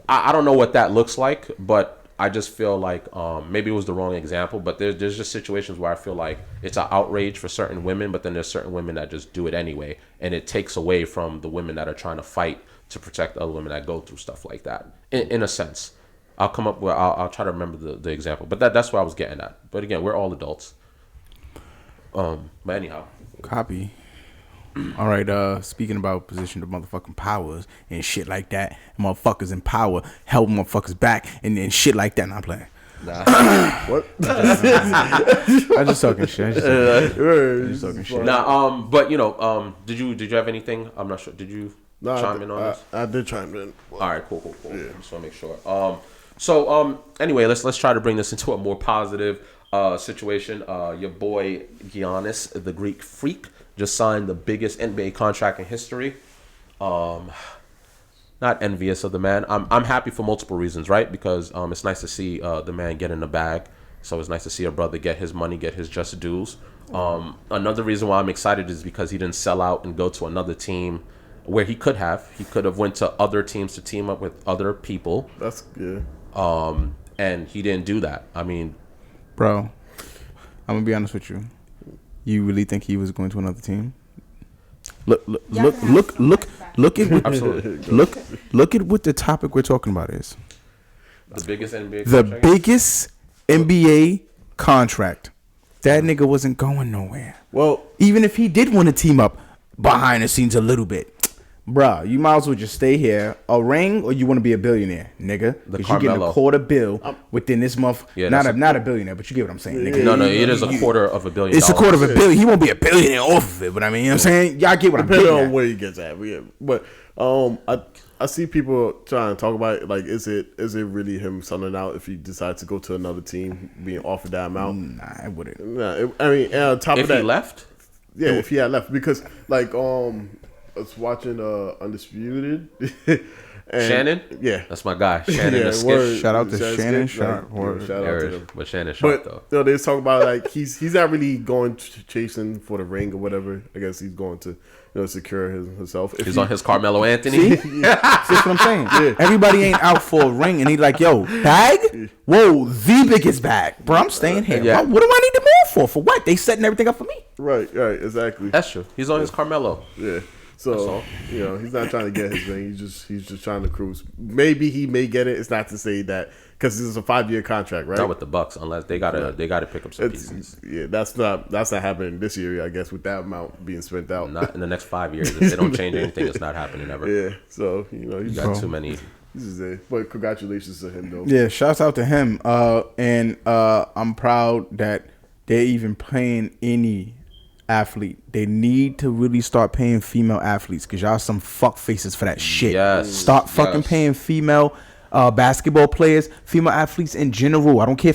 I don't know what that looks like, but I just feel like maybe it was the wrong example. But there's just situations where I feel like it's an outrage for certain women, but then there's certain women that just do it anyway. And it takes away from the women that are trying to fight to protect other women that go through stuff like that, in a sense. I'll come up with, I'll try to remember the example, but that's what I was getting at. But again, we're all adults. But anyhow, copy. All right. Speaking about position of motherfucking powers and shit like that, motherfuckers in power help motherfuckers back and shit like that. Not playing. Nah. What? I'm just talking shit. Just talking shit. Nah. But did you have anything? I'm not sure. Did you chime in on this? I did chime in. All right. Cool. Yeah. Just want to make sure. So anyway, let's try to bring this into a more positive situation. Your boy Giannis, the Greek freak, just signed the biggest NBA contract in history. Not envious of the man. I'm happy for multiple reasons, right? Because it's nice to see the man get in the bag. So it's nice to see a brother get his money, get his just dues. Another reason why I'm excited is because he didn't sell out and go to another team where he could have. He could have went to other teams to team up with other people. That's good. And he didn't do that. I mean, bro, I'm gonna be honest with you. You really think he was going to another team? Look at absolutely. Look at what the topic we're talking about is. The biggest NBA the contract? biggest NBA contract. That nigga wasn't going nowhere. Well, even if he did want to team up behind the scenes a little bit, bruh, you might as well just stay here. A ring, or you want to be a billionaire, nigga? Because you getting a $250 within this month. Yeah, not a billionaire, but you get what I'm saying, nigga. No, it is $250 million. It's $250 million. He won't be a billionaire off of it, but I mean, you know what I'm saying? Y'all get what I'm saying. Depending on where he gets at. But I see people trying to talk about it, like, is it really him selling out if he decides to go to another team, being offered that amount? Nah, I wouldn't. Nah, I mean, on top of that, if he left? Yeah, if he had left. Because, like, I was watching Undisputed. And, Shannon? Yeah. That's my guy. Shannon the Skip. Shout out to Shannon. Shout out to him. But Shannon shot, though. But they talk about, like, he's not really going chasing for the ring or whatever. I guess he's going to secure himself. He's on his Carmelo Anthony. See? That's what I'm saying. Yeah. Everybody ain't out for a ring, and he's like, yo, bag? Whoa, the biggest bag. Bro, I'm staying here. Yeah. What do I need to move for? For what? They setting everything up for me. Right, exactly. That's true. He's on his Carmelo. Yeah. So, he's not trying to get his ring. He's just trying to cruise. Maybe he may get it. It's not to say that, because this is a 5-year contract, right? Not with the Bucks, unless they gotta pick up some pieces. Yeah, that's not happening this year, I guess, with that amount being spent out. Not in the next 5 years. If they don't change anything, it's not happening ever. Yeah. So he's got too many. This is it. But congratulations to him, though. Yeah, shouts out to him. And I'm proud that they're even paying any athlete. They need to really start paying female athletes, because y'all some fuck faces for that shit. Yes. Start fucking paying female basketball players, female athletes in general. I don't care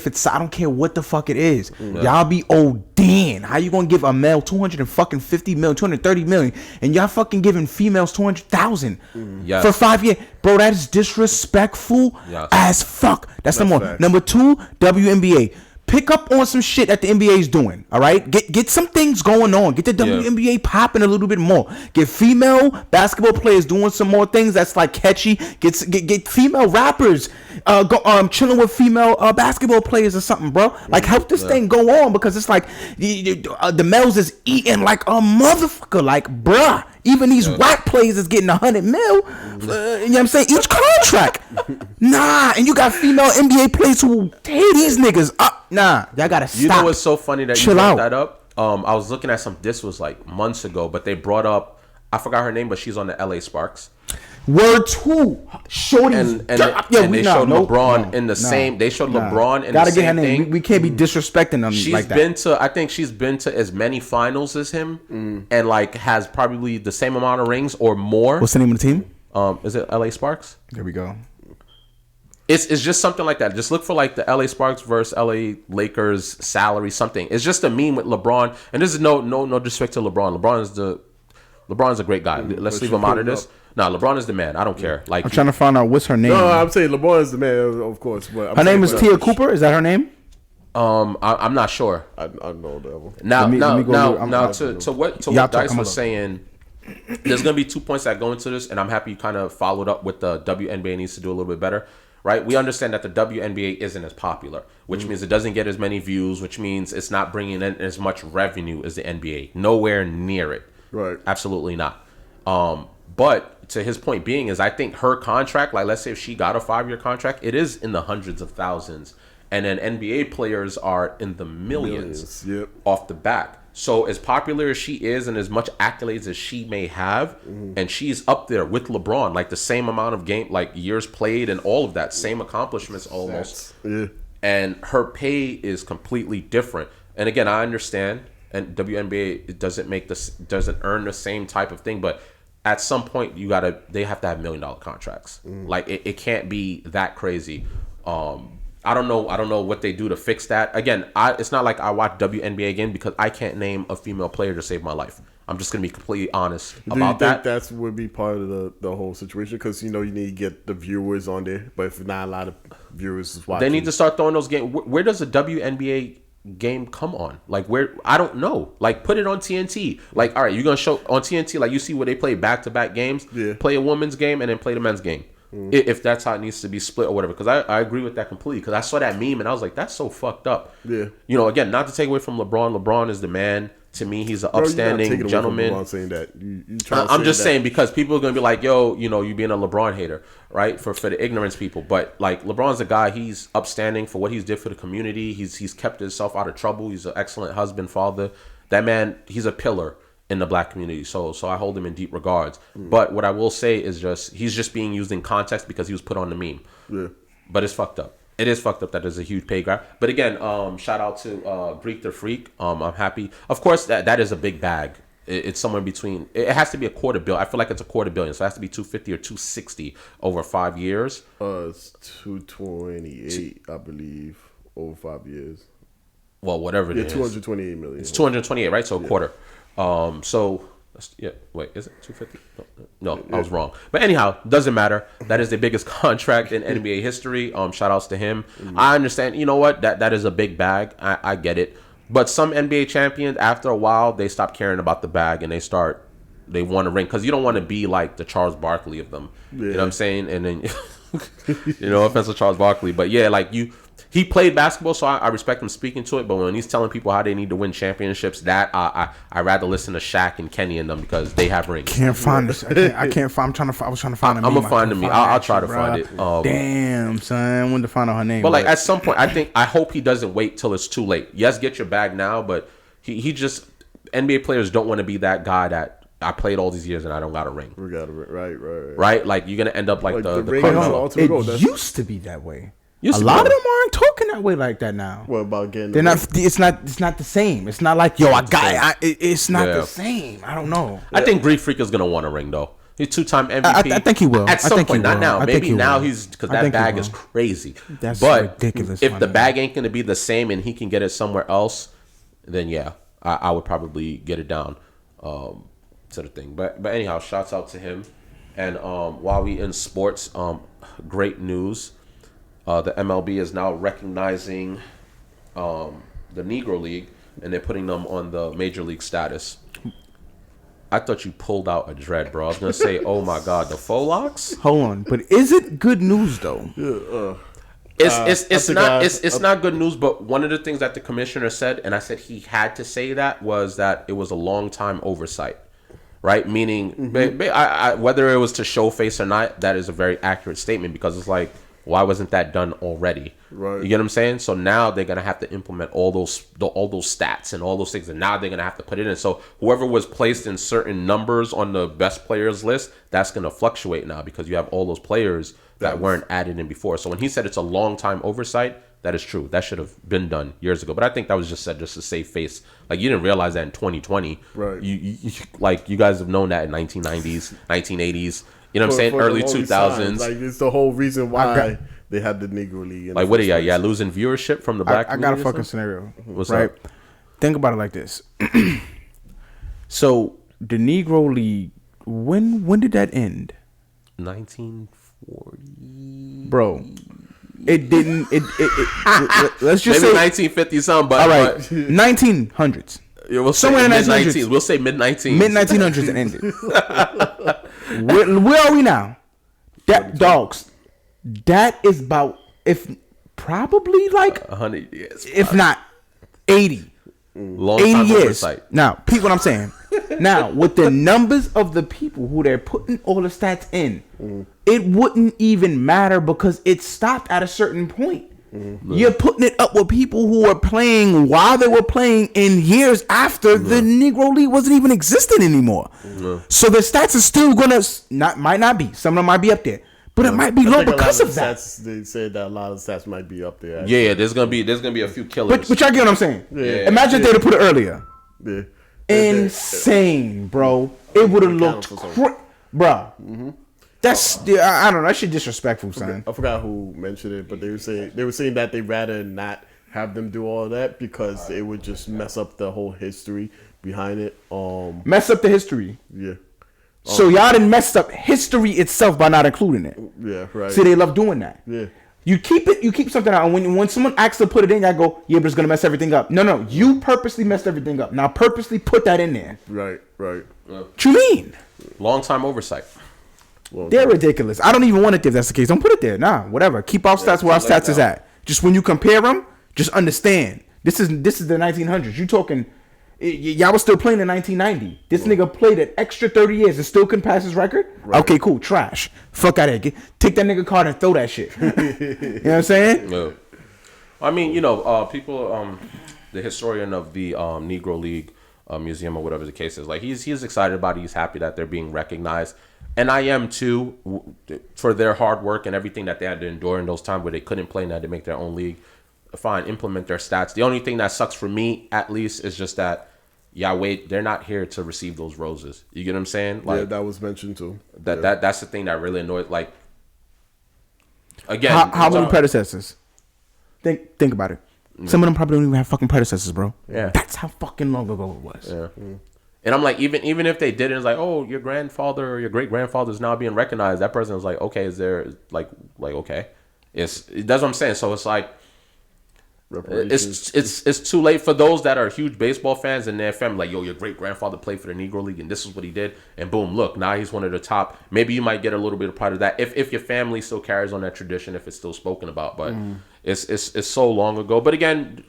what the fuck it is. Yeah. Y'all be ODing. How you gonna give a male $250 million, $230 million, and y'all fucking giving females $200,000 for 5 years? Bro, that is disrespectful as fuck. That's number one. Number two, WNBA. Pick up on some shit that the NBA is doing, all right? Get some things going on. Get the WNBA popping a little bit more. Get female basketball players doing some more things that's like catchy. Get female rappers chilling with female basketball players or something, bro. Like, help this thing go on, because it's like the males is eating like a motherfucker. Like, bruh. Even these whack players is getting $100 million. You know what I'm saying? Each contract. Nah, and you got female NBA players who tear these niggas up. Nah, y'all gotta stop. You know what's so funny that you brought that up? I was looking at this was like months ago, but they brought up, I forgot her name, but she's on the LA Sparks. Word two, shorty. And they showed LeBron in the same. They showed LeBron in the same thing. We can't be disrespecting them like that. I think she's been to as many finals as him, and like has probably the same amount of rings or more. What's the name of the team? Is it LA Sparks? There we go. It's just something like that. Just look for like the LA Sparks versus LA Lakers salary something. It's just a meme with LeBron, and this is no disrespect to LeBron. LeBron's a great guy. Let's leave him out of this. Nah, LeBron is the man. I don't care. Like I'm trying to find out what's her name. No, I'm saying LeBron is the man, of course. But her name is Tia Cooper. Is that her name? I'm not sure. I know that one. Now, to what Dice was saying, there's gonna be 2 points that go into this, and I'm happy you kind of followed up with the WNBA needs to do a little bit better. Right? We understand that the WNBA isn't as popular, which means it doesn't get as many views, which means it's not bringing in as much revenue as the NBA. Nowhere near it. Right. Absolutely not. But to his point being is I think her contract, like let's say if she got a 5-year contract, it is in the hundreds of thousands. And then NBA players are in the millions. Yep. Off the bat. So as popular as she is and as much accolades as she may have, and she's up there with LeBron, like the same amount of game, like years played and all of that, same accomplishments almost. Yeah. And her pay is completely different. And again, I understand, and WNBA doesn't earn the same type of thing, but at some point they have to have $1 million contracts. Like it can't be that crazy. I don't know what they do to fix that. Again, it's not like I watch WNBA again because I can't name a female player to save my life. I'm just gonna be completely honest about that. Do you think that would be part of the whole situation? Because you need to get the viewers on there, but if not a lot of viewers is watching, they need to start throwing those games. Where does a WNBA game come on? Like where? I don't know. Like put it on TNT. Like all right, you're gonna show on TNT. Like you see where they play back-to-back games. Yeah. Play a women's game and then play the men's game. If that's how it needs to be split or whatever, because I agree with that completely. Because I saw that meme and I was like, that's so fucked up. Yeah. Again, not to take away from LeBron. LeBron is the man. To me, he's an upstanding gentleman. I'm saying that. I'm just saying because people are gonna be like, yo, you being a LeBron hater, right? For the ignorance people, but like LeBron's a guy. He's upstanding for what he's did for the community. He's kept himself out of trouble. He's an excellent husband, father. That man, he's a pillar in the black community, so I hold him in deep regards. But what I will say is he's just being used in context because he was put on the meme. Yeah. But it's fucked up. It is fucked up that there's a huge pay grab. But again, shout out to Greek the Freak. I'm happy. Of course, that is a big bag. It's somewhere between. It has to be a $250 million. I feel like it's a $250 million, so it has to be 250 or 260 over 5 years. It's 228, I believe, over 5 years. Well, whatever it is. 228 million. It's 228, right? So a quarter. Wait, is it 250? No, I was wrong. But anyhow, doesn't matter. That is the biggest contract in NBA history. Shout outs to him. I understand. You know what? That is a big bag. I get it. But some NBA champions, after a while, they stop caring about the bag and they want to ring because you don't want to be like the Charles Barkley of them. Yeah. You know what I'm saying? And then offense to Charles Barkley, but yeah, like he played basketball, so I respect him speaking to it. But when he's telling people how they need to win championships, I rather listen to Shaq and Kenny and them because they have rings. Can't find this. I can't find. I was trying to find. I'm gonna find them. I'll try to find it. Damn, son, I wanted to find out her name. But like at some point, I hope he doesn't wait till it's too late. Yes, get your bag now, but he just NBA players don't want to be that guy that I played all these years and I don't got a ring. We got a ring, right. Right, like you're gonna end up like the ring. It used to be that way. A lot of them aren't talking that way like that now. What about getting? They're not. It's not the same. It's not like it's not the same. I don't know. I think Greek Freak is gonna want a ring though. He's 2-time MVP. I think he will. At some point, not now. Maybe now he's because that bag is crazy. That's ridiculous. If the bag ain't gonna be the same and he can get it somewhere else, then yeah, I would probably get it down to the thing. But anyhow, shouts out to him. And while we in sports, great news. The MLB is now recognizing the Negro League, and they're putting them on the major league status. I thought you pulled out a dread, bro. I was gonna say, oh my god, the faux locks. Hold on, but is it good news though? It's not good news. But one of the things that the commissioner said, and I said he had to say that, was that it was a long time oversight. Right, meaning whether it was to show face or not, that is a very accurate statement because it's like Why wasn't that done already? Right. You get what I'm saying? So now they're gonna have to implement all those stats and all those things, and now they're gonna have to put it in. So whoever was placed in certain numbers on the best players list, that's gonna fluctuate now because you have all those players that weren't added in before. So when he said it's a long time oversight, that is true. That should have been done years ago. But I think that was just said just to save face. Like, you didn't realize that in 2020. Right. You guys have known that in 1990s, 1980s. You know what I'm saying? Early 2000s. Like, it's the whole reason why they had the Negro League. Like, what are you? Yeah, losing viewership from the black I got a community fucking or scenario. What's right? up? Think about it like this. So the Negro League, when did that end? 1940. Bro, it didn't. Let's just Maybe say 1950 something. But all right, 1900s. Yeah, we'll Somewhere say in the mid 1900s. 19s. We'll say mid 19s. Mid 1900s it ended. Where are we now? That dogs. That is about probably like 100 years. if not 80. Long 80 time years. oversight. Now, peep what I'm saying. Now, with the numbers of the people who they're putting all the stats in, it wouldn't even matter because it stopped at a certain point. You're putting it up with people who are playing while they were playing in years after the Negro League wasn't even existing anymore. So the stats are still gonna might not be. Some of them might be up there, but it might be low because of that. They said that a lot of stats might be up there. Yeah, there's gonna be a few killers. But y'all get what I'm saying? Yeah. Imagine if they'd have put it earlier. Yeah. Insane, bro. It would have looked, bro. That's I don't know. That shit disrespectful, son. I forgot who mentioned it, but they were saying that they'd rather not have them do all that because it would just mess up the whole history behind it. Mess up the history. Yeah. So y'all done messed up history itself by not including it. Yeah, right. See, they love doing that. Yeah. You keep something out, and when someone asks to put it in, I go, yeah, but it's gonna mess everything up. No, you purposely messed everything up. Now purposely put that in there. Right. What you mean? Long time oversight. They're ridiculous. I don't even want it if that's the case. Don't put it there. Nah, whatever. Keep our stats where our stats is at. Just when you compare them, just understand. This is the 1900s. You talking? Y'all was still playing in 1990. This nigga played an extra 30 years and still couldn't pass his record. Right. Okay, cool. Trash. Fuck out of here. Take that nigga card and throw that shit. You know what I'm saying? No. I mean, people. The historian of the Negro League museum or whatever the case is, like he's excited about it. He's happy that they're being recognized. And I am too, for their hard work and everything that they had to endure in those times where they couldn't play and had to make their own league. Fine, implement their stats. The only thing that sucks for me, at least, is just that, they're not here to receive those roses. You get what I'm saying? Like, yeah, that was mentioned too. That's the thing that really annoys. Like, again, how many predecessors? Think about it. Some of them probably don't even have fucking predecessors, bro. Yeah, that's how fucking long ago it was. Yeah. And I'm like, even if they did it, it's like, oh, your grandfather or your great grandfather is now being recognized. That person was like, okay, is there like okay? That's what I'm saying. So it's like, it's too late for those that are huge baseball fans and their family. Like, yo, your great grandfather played for the Negro League and this is what he did. And boom, look, now he's one of the top. Maybe you might get a little bit of part of that if your family still carries on that tradition, if it's still spoken about. But it's so long ago. But again,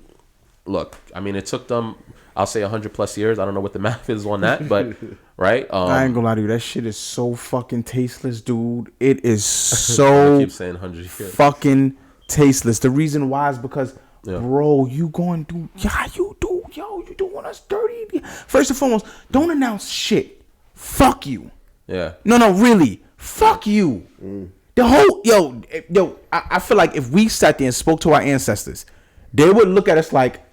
look, I mean, it took them, I'll say 100+ years. I don't know what the math is on that, but right. I ain't gonna lie to you. That shit is so fucking tasteless, dude. It is so I keep saying 100 years. Fucking tasteless. The reason why is because, bro, you going to you doing us dirty. First and foremost, don't announce shit. Fuck you. Yeah. No, really. Fuck you. The whole I feel like if we sat there and spoke to our ancestors, they would look at us like,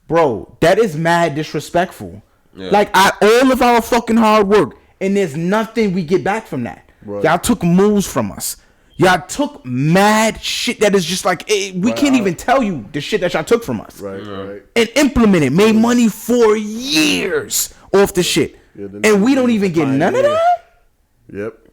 bro, that is mad disrespectful. Yeah. Like, all of our fucking hard work, and there's nothing we get back from that. Right. Y'all took moves from us. Y'all took mad shit that is just like, we can't even tell you the shit that y'all took from us. Right. And implemented, made money for years off the shit. Yeah, and we don't even get none of that? Yep.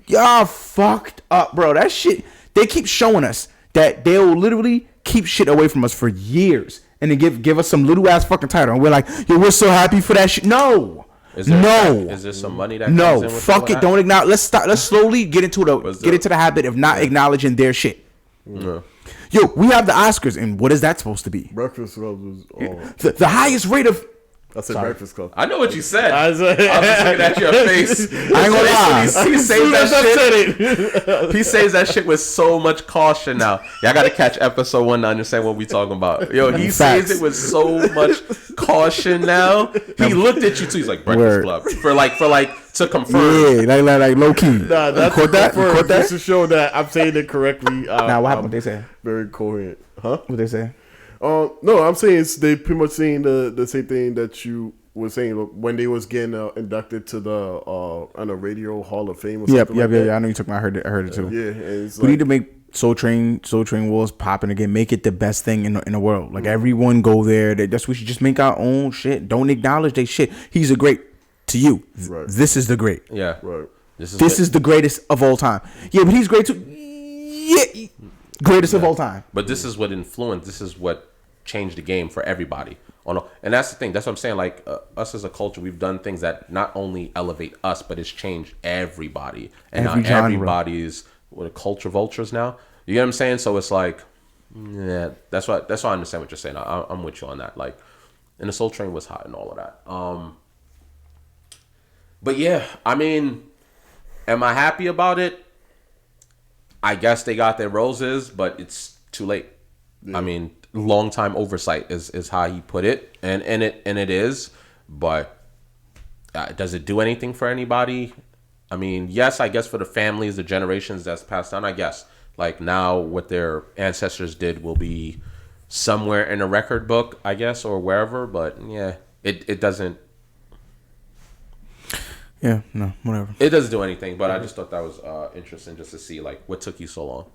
Y'all fucked up, bro. That shit, they keep showing us that they'll literally keep shit away from us for years. And then give us some little ass fucking title, and we're like, yo, we're so happy for that shit. No, is there some money that no, comes in with fuck it. That? Don't acknowledge. Let's slowly get into the habit of not acknowledging their shit. Yeah. Yo, we have the Oscars, and what is that supposed to be? Breakfast Club was the highest rate of I said Sorry. Breakfast Club. I know what you said. I I was just looking at your face. I ain't gonna lie. He says that shit. He says that shit with so much caution now. Y'all gotta catch episode 1 to understand what we talking about. Yo, he Facts. says it with so much caution now. He looked at you too. He's like Breakfast Word. Club for like to confirm. Yeah, like low key. Nah, that's caught that? You caught that? Just to show that I'm saying it correctly. Nah, what happened? What they say? Very coherent. Huh? What they say? No, I'm saying they pretty much saying the same thing that you were saying when they was getting inducted to the on the Radio Hall of Fame. Or something like that. I know you took my. I heard it too. Yeah, and it's We need to make Soul Train Wars popping again. Make it the best thing in the world. Like everyone go there. That's we should just make our own shit. Don't acknowledge they shit. He's a great to you. Right. This is the great. Yeah. Right. This Is the greatest of all time. Yeah, but he's great too. Yeah, greatest of all time. But this is what influenced. This is what changed the game for everybody. And that's the thing. That's what I'm saying. Like us as a culture, we've done things that not only elevate us, but it's changed everybody. And Every now genre. everybody's culture vultures now. You get what I'm saying? So it's like, yeah, that's why I understand what you're saying. I'm with you on that. Like, and the Soul Train was hot and all of that. But yeah, I mean, am I happy about it? I guess they got their roses, but it's too late. Yeah. I mean, long time oversight is how he put it, and it is. But does it do anything for anybody? I mean, yes, I guess for the families, the generations that's passed down. I guess like now what their ancestors did will be somewhere in a record book, I guess, or wherever. But yeah, it doesn't. Yeah, no, whatever. It doesn't do anything, but I just thought that was interesting just to see like what took you so long.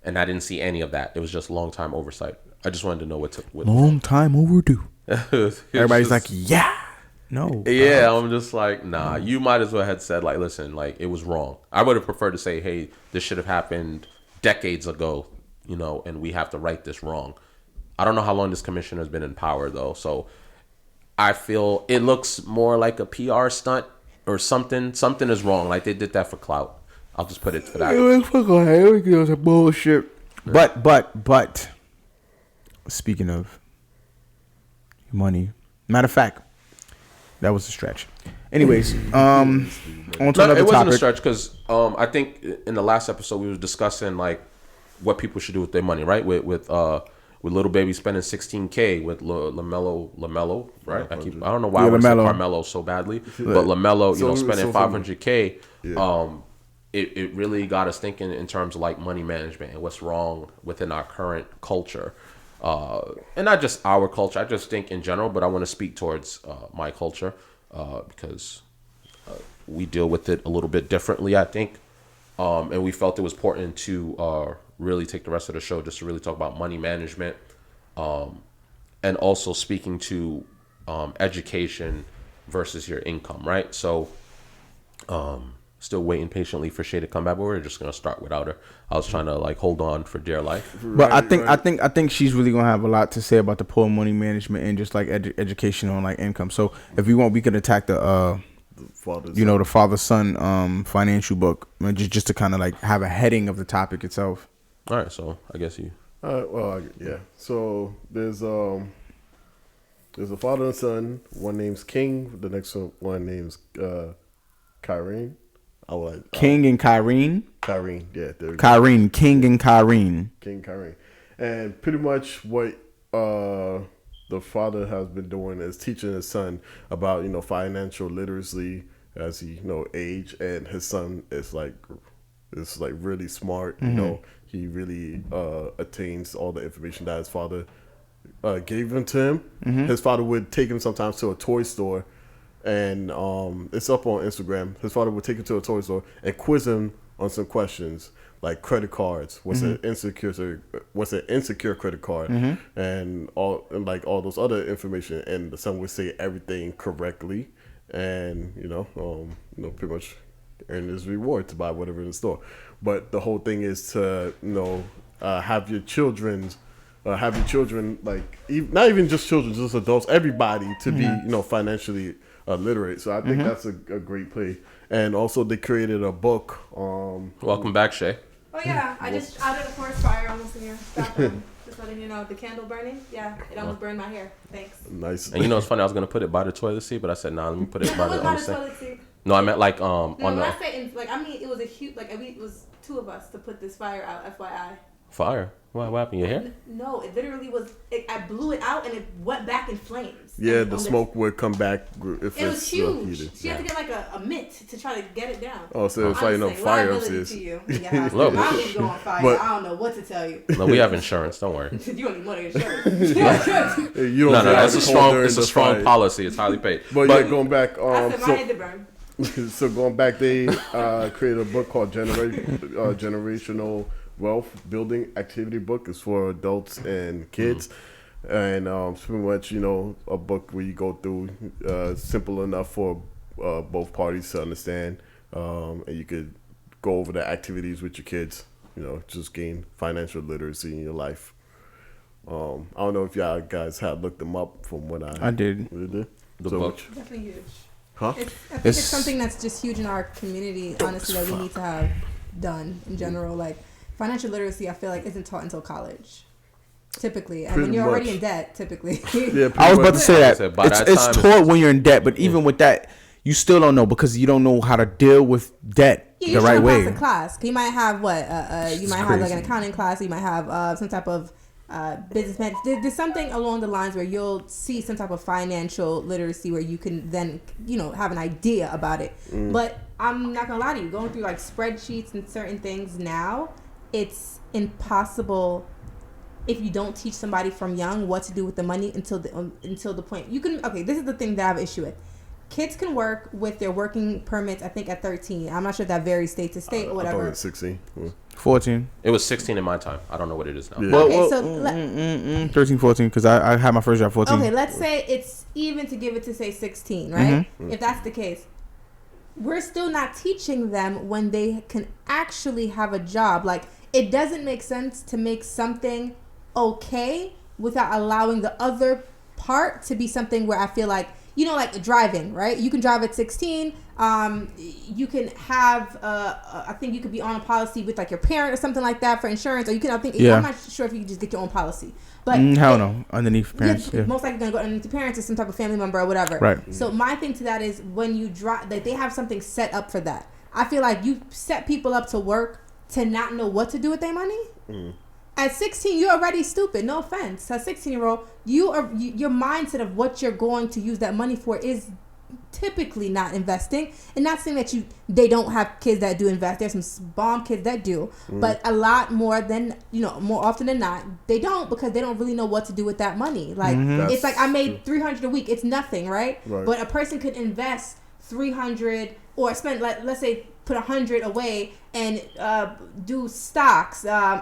And I didn't see any of that. It was just long time oversight. I just wanted to know what took. Long time overdue. Everybody's just, like, yeah, no. Yeah, I'm just like, nah. You might as well have said like, listen, like it was wrong. I would have preferred to say, hey, this should have happened decades ago, and we have to right this wrong. I don't know how long this commissioner has been in power though, so I feel it looks more like a PR stunt or something. Something is wrong. Like they did that for clout. I'll just put it for that. It was a bullshit. But speaking of money, matter of fact, that was a stretch. Anyways, on to another topic. It wasn't a stretch because I think in the last episode we were discussing like what people should do with their money, right? With Little Baby spending $16K with LaMelo, right? I don't know why I want to say Carmelo so badly, but LaMelo, spending $500K. Yeah. It really got us thinking in terms of like money management and what's wrong within our current culture, and not just our culture. I just think in general, but I want to speak towards my culture because we deal with it a little bit differently, I think, and we felt it was important to really take the rest of the show just to really talk about money management, and also speaking to education versus your income, right? So. Still waiting patiently for Shay to come back, but we're just gonna start without her. I was trying to like hold on for dear life. But I think she's really gonna have a lot to say about the poor money management and just like education on like income. So if we want, we could attack the father-son financial book, just to kind of like have a heading of the topic itself. All right, so I guess you. Yeah. So there's a father and son. One name's King. The next one name's Kyrene. King and Kyrene. Kyrene, yeah. Kyrene, King and Kyrene. King Kyrene. And pretty much what the father has been doing is teaching his son about, financial literacy as he, age. And his son is like really smart. Mm-hmm. He really attains all the information that his father gave him to him. Mm-hmm. His father would take him sometimes to a toy store. And it's up on Instagram. His father would take him to a toy store and quiz him on some questions like credit cards. What's an insecure credit card, and all those other information. And the son would say everything correctly, and pretty much earn his reward to buy whatever in the store. But the whole thing is to have your children. Like not even just children, just adults, everybody to be financially literate. So I think that's a great play. And also they created a book. Welcome back, Shay. Oh yeah, I just added a forest fire almost in your bathroom. Just letting you know the candle burning. Yeah, it almost burned my hair. Thanks. Nice. And you know, it's funny. I was gonna put it by the toilet seat, but I said, nah, let me put it by the By the sink. toilet seat. No, I meant like No, on when the I say I mean it was a huge it was two of us to put this fire out. FYI. fire. What happened? Your hair? No, it literally was. I blew it out and it went back in flames. Yeah, And the on smoke would come back if It was it's huge. heated. She had to get like a mitt to try to get it down. Oh, so it's I'm like no saying, fire liability upstairs. to you. Yeah, Look. mine was going on fire. But- I don't know what to tell you. No, we have insurance. Don't worry. You don't need money insurance. Yeah, Hey, you don't No, get it's a out strong, during it's a the strong fire. policy. It's highly paid. But yeah, going back, I said mine had to burn. so going back, they created a book called Generational Wealth Building Activity Book. It's for adults and kids. And it's pretty much, a book where you go through simple enough for both parties to understand. And you could go over the activities with your kids, just gain financial literacy in your life. I don't know if y'all guys have looked them up from what I did. You did? The So book. which- Definitely huge. Huh? I think it's It's- something that's just huge in our community, honestly, that we need to have done in general. Like, financial literacy, I feel like, isn't taught until college, typically. And when Pretty you're already much. in debt, typically. Yeah, I was about to say that said by that it's time taught when you're in debt, but even with that, you still don't know because you don't know how to deal with debt Yeah, the you're right trying to way. pass a class. You might have you might have like an crazy. accounting class. You might have some type of business man. There's something along the lines where you'll see some type of financial literacy where you can then have an idea about it. But I'm not gonna lie to you, going through like spreadsheets and certain things now, it's impossible if you don't teach somebody from young what to do with the money until the point you can. Okay, this is the thing that I have an issue with. Kids can work with their working permits, I think, at 13. I'm not sure if that varies state to state or I thought whatever. it was 16. Yeah. 14. It was 16 in my time. I don't know what it is now. Yeah. Well, Okay, so 13, 14, because I had my first job 14. Okay, let's say it's even to give it to say 16, right? If that's the case, we're still not teaching them when they can actually have a job. Like, it doesn't make sense to make something okay without allowing the other part to be something where I feel like, like driving, right? You can drive at 16. You can have, I think you could be on a policy with like your parent or something like that for insurance, or you can, I'm not sure if you can just get your own policy. But hell no, underneath parents. you're Yeah. most likely gonna go underneath the parents or some type of family member or whatever. Right. So my thing to that is when you drive, that they have something set up for that. I feel like you set people up to work to not know what to do with their money. At 16, you're already stupid. No offense. As a 16-year-old, your mindset of what you're going to use that money for is typically not investing. And not saying that they don't have kids that do invest. There's some bomb kids that do, but a lot more than more often than not, they don't, because they don't really know what to do with that money. Like it's like I made $300 a week. It's nothing, right? But a person could invest $300 or spend, let's say, put 100 away and do stocks. I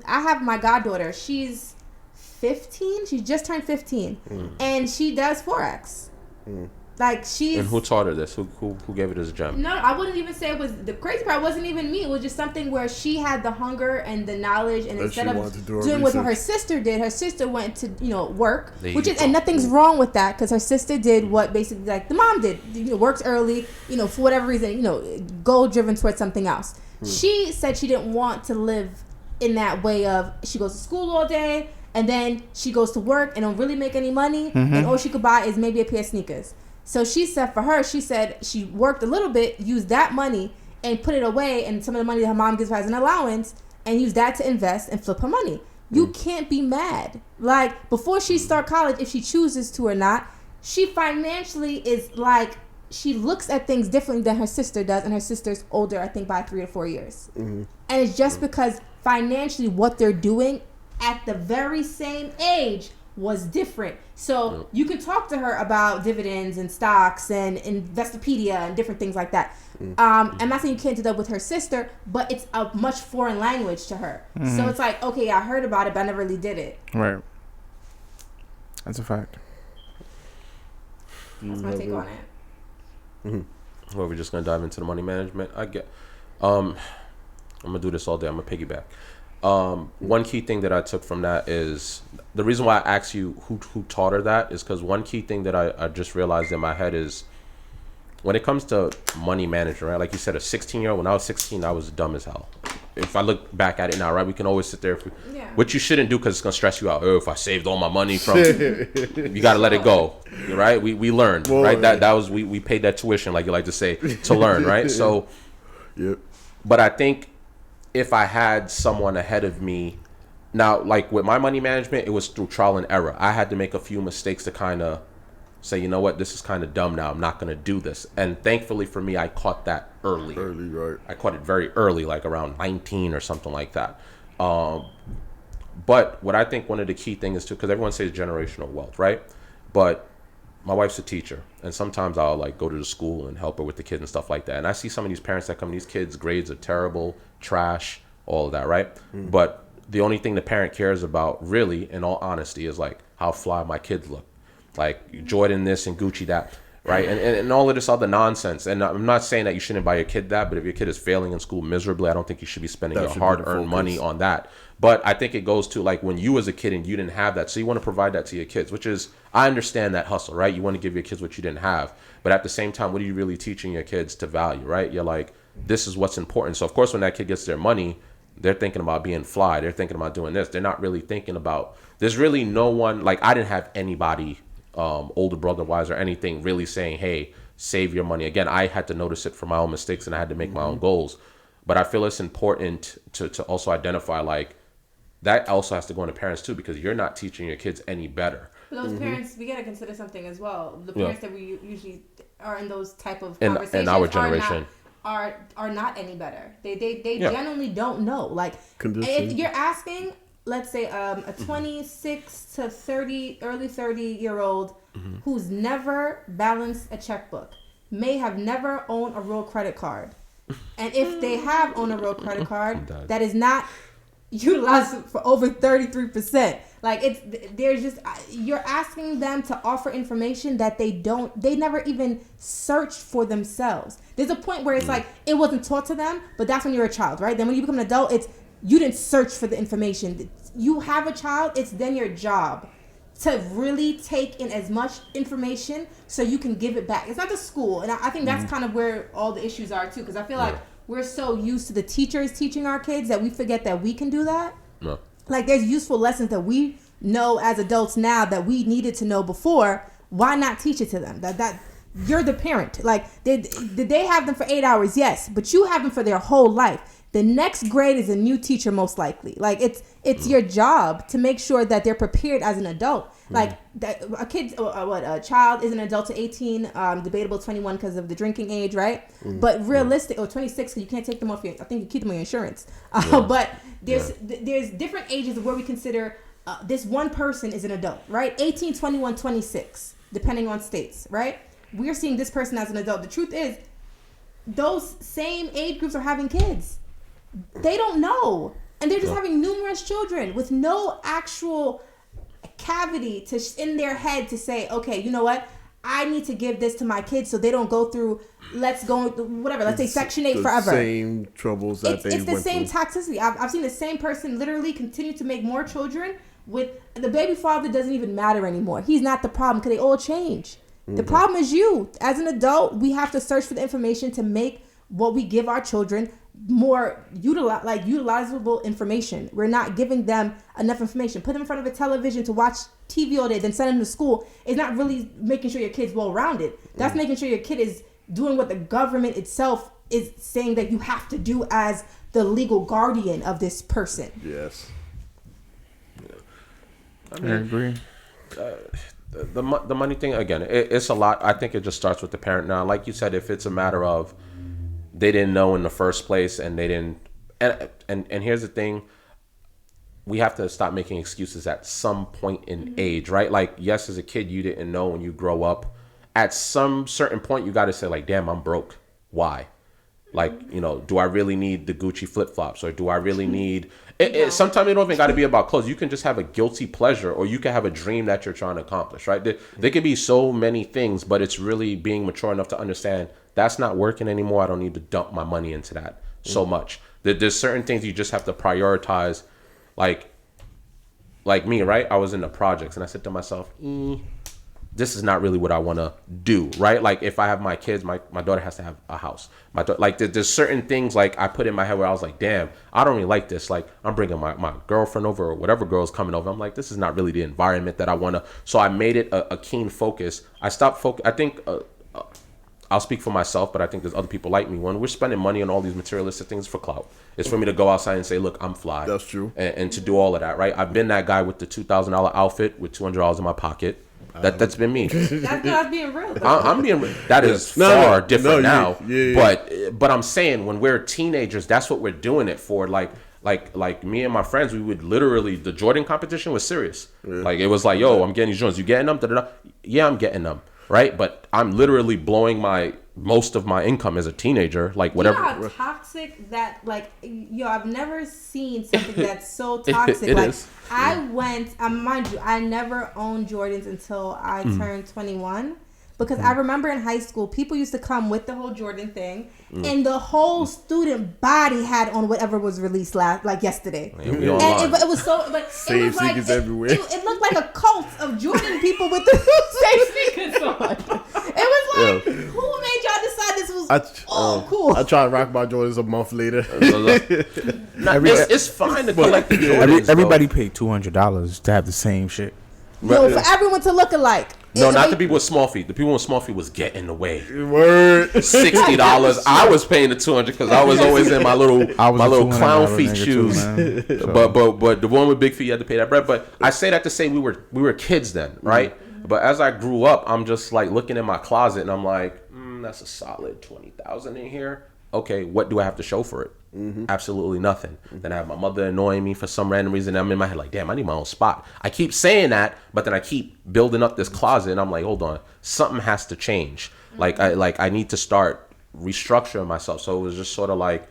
have my goddaughter. She's 15. She just turned 15, and she does Forex. Like she's. And who taught her this? Who gave her this gem? No, I wouldn't even say it was the crazy part. Wasn't even me. It was just something where she had the hunger and the knowledge, and instead of doing what her sister did, her sister went to work, and nothing's wrong with that, because her sister did what basically like the mom did. Works early, for whatever reason, goal driven towards something else. She said she didn't want to live in that way of she goes to school all day and then she goes to work and don't really make any money, and all she could buy is maybe a pair of sneakers. So she said for her, she said she worked a little bit, used that money and put it away, and some of the money that her mom gives her as an allowance, and use that to invest and flip her money. You can't be mad. Like, before she start college, if she chooses to or not, she financially is like, she looks at things differently than her sister does, and her sister's older, I think, by 3 to 4 years. And it's just because financially what they're doing at the very same age was different. So you can talk to her about dividends and stocks and Investopedia and different things like that. I'm not saying you can't do that with her sister, but it's a much foreign language to her. So it's like, okay, I heard about it, but I never really did it. Right. That's a fact. That's my take on it. Well, we're just gonna dive into the money management. I'm gonna do this all day. I'm gonna piggyback. One key thing that I took from that is the reason why I asked you who taught her that is because one key thing that I just realized in my head is when it comes to money management, right? Like you said, a 16-year-old, when I was 16, I was dumb as hell. if I look back at it now, right, we can always sit there. Yeah. What you shouldn't do because it's gonna stress you out. Oh, if I saved all my money from, you gotta let it go, right? We learned, right? That was we paid that tuition, like you like to say, to learn, right? So, Yep. but I think if I had someone ahead of me, now like with my money management, it was through trial and error. I had to make a few mistakes to kind of say, you know what, this is kind of dumb now. I'm not going to do this. And thankfully for me, I caught that early. Right. I caught it very early, like around 19 or something like that. But what I think one of the key things is too, because everyone says generational wealth, right? But my wife's a teacher, and sometimes I'll like go to the school and help her with the kids and stuff like that. And I see some of these parents that come, these kids' grades are terrible, trash, all of that, right? But the only thing the parent cares about, really, in all honesty, is like how fly my kids look. Like Jordan this and Gucci that, right? And all of this other nonsense. And I'm not saying that you shouldn't buy your kid that, but if your kid is failing in school miserably, I don't think you should be spending your hard-earned money on that. But I think it goes to like when you was a kid and you didn't have that, so you want to provide that to your kids, which is, I understand that hustle, right? You want to give your kids what you didn't have. But at the same time, what are you really teaching your kids to value, right? You're like, this is what's important. So of course, when that kid gets their money, they're thinking about being fly. They're thinking about doing this. They're not really thinking about, there's really no one, like I didn't have anybody older brother wise or anything really saying, hey, save your money. Again, I had to notice it for my own mistakes and I had to make my own goals. But I feel it's important to also identify like that also has to go into parents too, because you're not teaching your kids any better. For those parents, we got to consider something as well. The parents that we usually are in those type of conversations in our generation are not any better. They genuinely don't know. Like if you're asking, let's say a 26 to 30, early 30-year-old who's never balanced a checkbook, may have never owned a real credit card. And if they have owned a real credit card, that is not utilized for over 33%. Like there's just, you're asking them to offer information that they never even searched for themselves. There's a point where it's like, it wasn't taught to them, but that's when you're a child, right? Then when you become an adult, you didn't search for the information. You have a child, it's then your job to really take in as much information so you can give it back. It's not the school. And I think that's kind of where all the issues are too, because I feel like we're so used to the teachers teaching our kids that we forget that we can do that. No. Like there's useful lessons that we know as adults now that we needed to know before. Why not teach it to them? That you're the parent. Like did they have them for 8 hours? Yes, but you have them for their whole life. The next grade is a new teacher, most likely. Like it's your job to make sure that they're prepared as an adult. Like that a child is an adult to 18, debatable 21 because of the drinking age, right? But realistic, or 26 because you can't take them off your. I think you keep them on your insurance. But there's different ages of where we consider this one person is an adult, right? 18, 21, 26, depending on states, right? We're seeing this person as an adult. The truth is, those same age groups are having kids. They don't know, and they're just having numerous children with no actual cavity in their head to say, okay, you know what, I need to give this to my kids so they don't go through, let's say Section 8 forever. Same troubles that they went through. It's the same toxicity. I've seen the same person literally continue to make more children with the baby father. Doesn't even matter anymore. He's not the problem because they all change. The problem is you. As an adult, we have to search for the information to make what we give our children more utilizable information. We're not giving them enough information. Put them in front of a television to watch TV all day, then send them to school. It's not really making sure your kid's well-rounded. That's making sure your kid is doing what the government itself is saying that you have to do as the legal guardian of this person. Yes. I agree. The money thing, again, it's a lot. I think it just starts with the parent now. Like you said, if it's a matter of they didn't know in the first place and they didn't, and here's the thing, we have to stop making excuses at some point in age, right? Like, yes, as a kid, you didn't know. When you grow up, at some certain point, you got to say like, damn, I'm broke. Why? Like, you know, do I really need the Gucci flip-flops, or do I really need sometimes it don't even got to be about clothes. You can just have a guilty pleasure, or you can have a dream that you're trying to accomplish, right? There could be so many things, but it's really being mature enough to understand that's not working anymore. I don't need to dump my money into that so much. There's certain things you just have to prioritize. Like me, right? I was in the projects and I said to myself, this this is not really what I want to do, right? Like if I have my kids, my daughter has to have a house. My like there's certain things like I put in my head where I was like, damn, I don't really like this. Like I'm bringing my girlfriend over or whatever girl's coming over. I'm like, this is not really the environment that I want to. So I made it a keen focus. I stopped I think I'll speak for myself, but I think there's other people like me. When we're spending money on all these materialistic things for clout, it's for me to go outside and say, look, I'm fly. That's true. And to do all of that, right? I've been that guy with the $2,000 outfit with $200 in my pocket. That's been me. That's being real. I'm being real. That is far different now. But I'm saying when we're teenagers, that's what we're doing it for. Like me and my friends, we would literally, the Jordan competition was serious. Like it was like, yo, I'm getting these Jordans. You getting them? Da-da-da. Yeah, I'm getting them. Right? But I'm literally blowing most of my income as a teenager, like whatever. You know how toxic that, like, yo, I've never seen something that's so toxic. It like, is. I went, mind you, I never owned Jordans until I turned 21. Because I remember in high school, people used to come with the whole Jordan thing, and the whole student body had on whatever was released yesterday. And it was so, but Same it was like sneakers everywhere. It looked like a cult of Jordan people with the same sneakers on. It was like, who made y'all decide this was cool? I try to rock my Jordans a month later. It's fine to collect the Jordans. Everybody paid $200 to have the same shit. No, for everyone to look alike. No, not the people with small feet. The people with small feet was getting away. Word. $60. I was paying the $200 because I was always in my little clown feet shoes. But the one with big feet, you had to pay that bread. But I say that to say we were kids then, right? But as I grew up, I'm just like looking in my closet and I'm like, that's a solid $20,000 in here. Okay, what do I have to show for it? Absolutely nothing. Then I have my mother annoying me for some random reason. I'm in my head like, damn, I need my own spot. I keep saying that, but then I keep building up this closet and I'm like, hold on, something has to change. I need to start restructuring myself. So it was just sort of like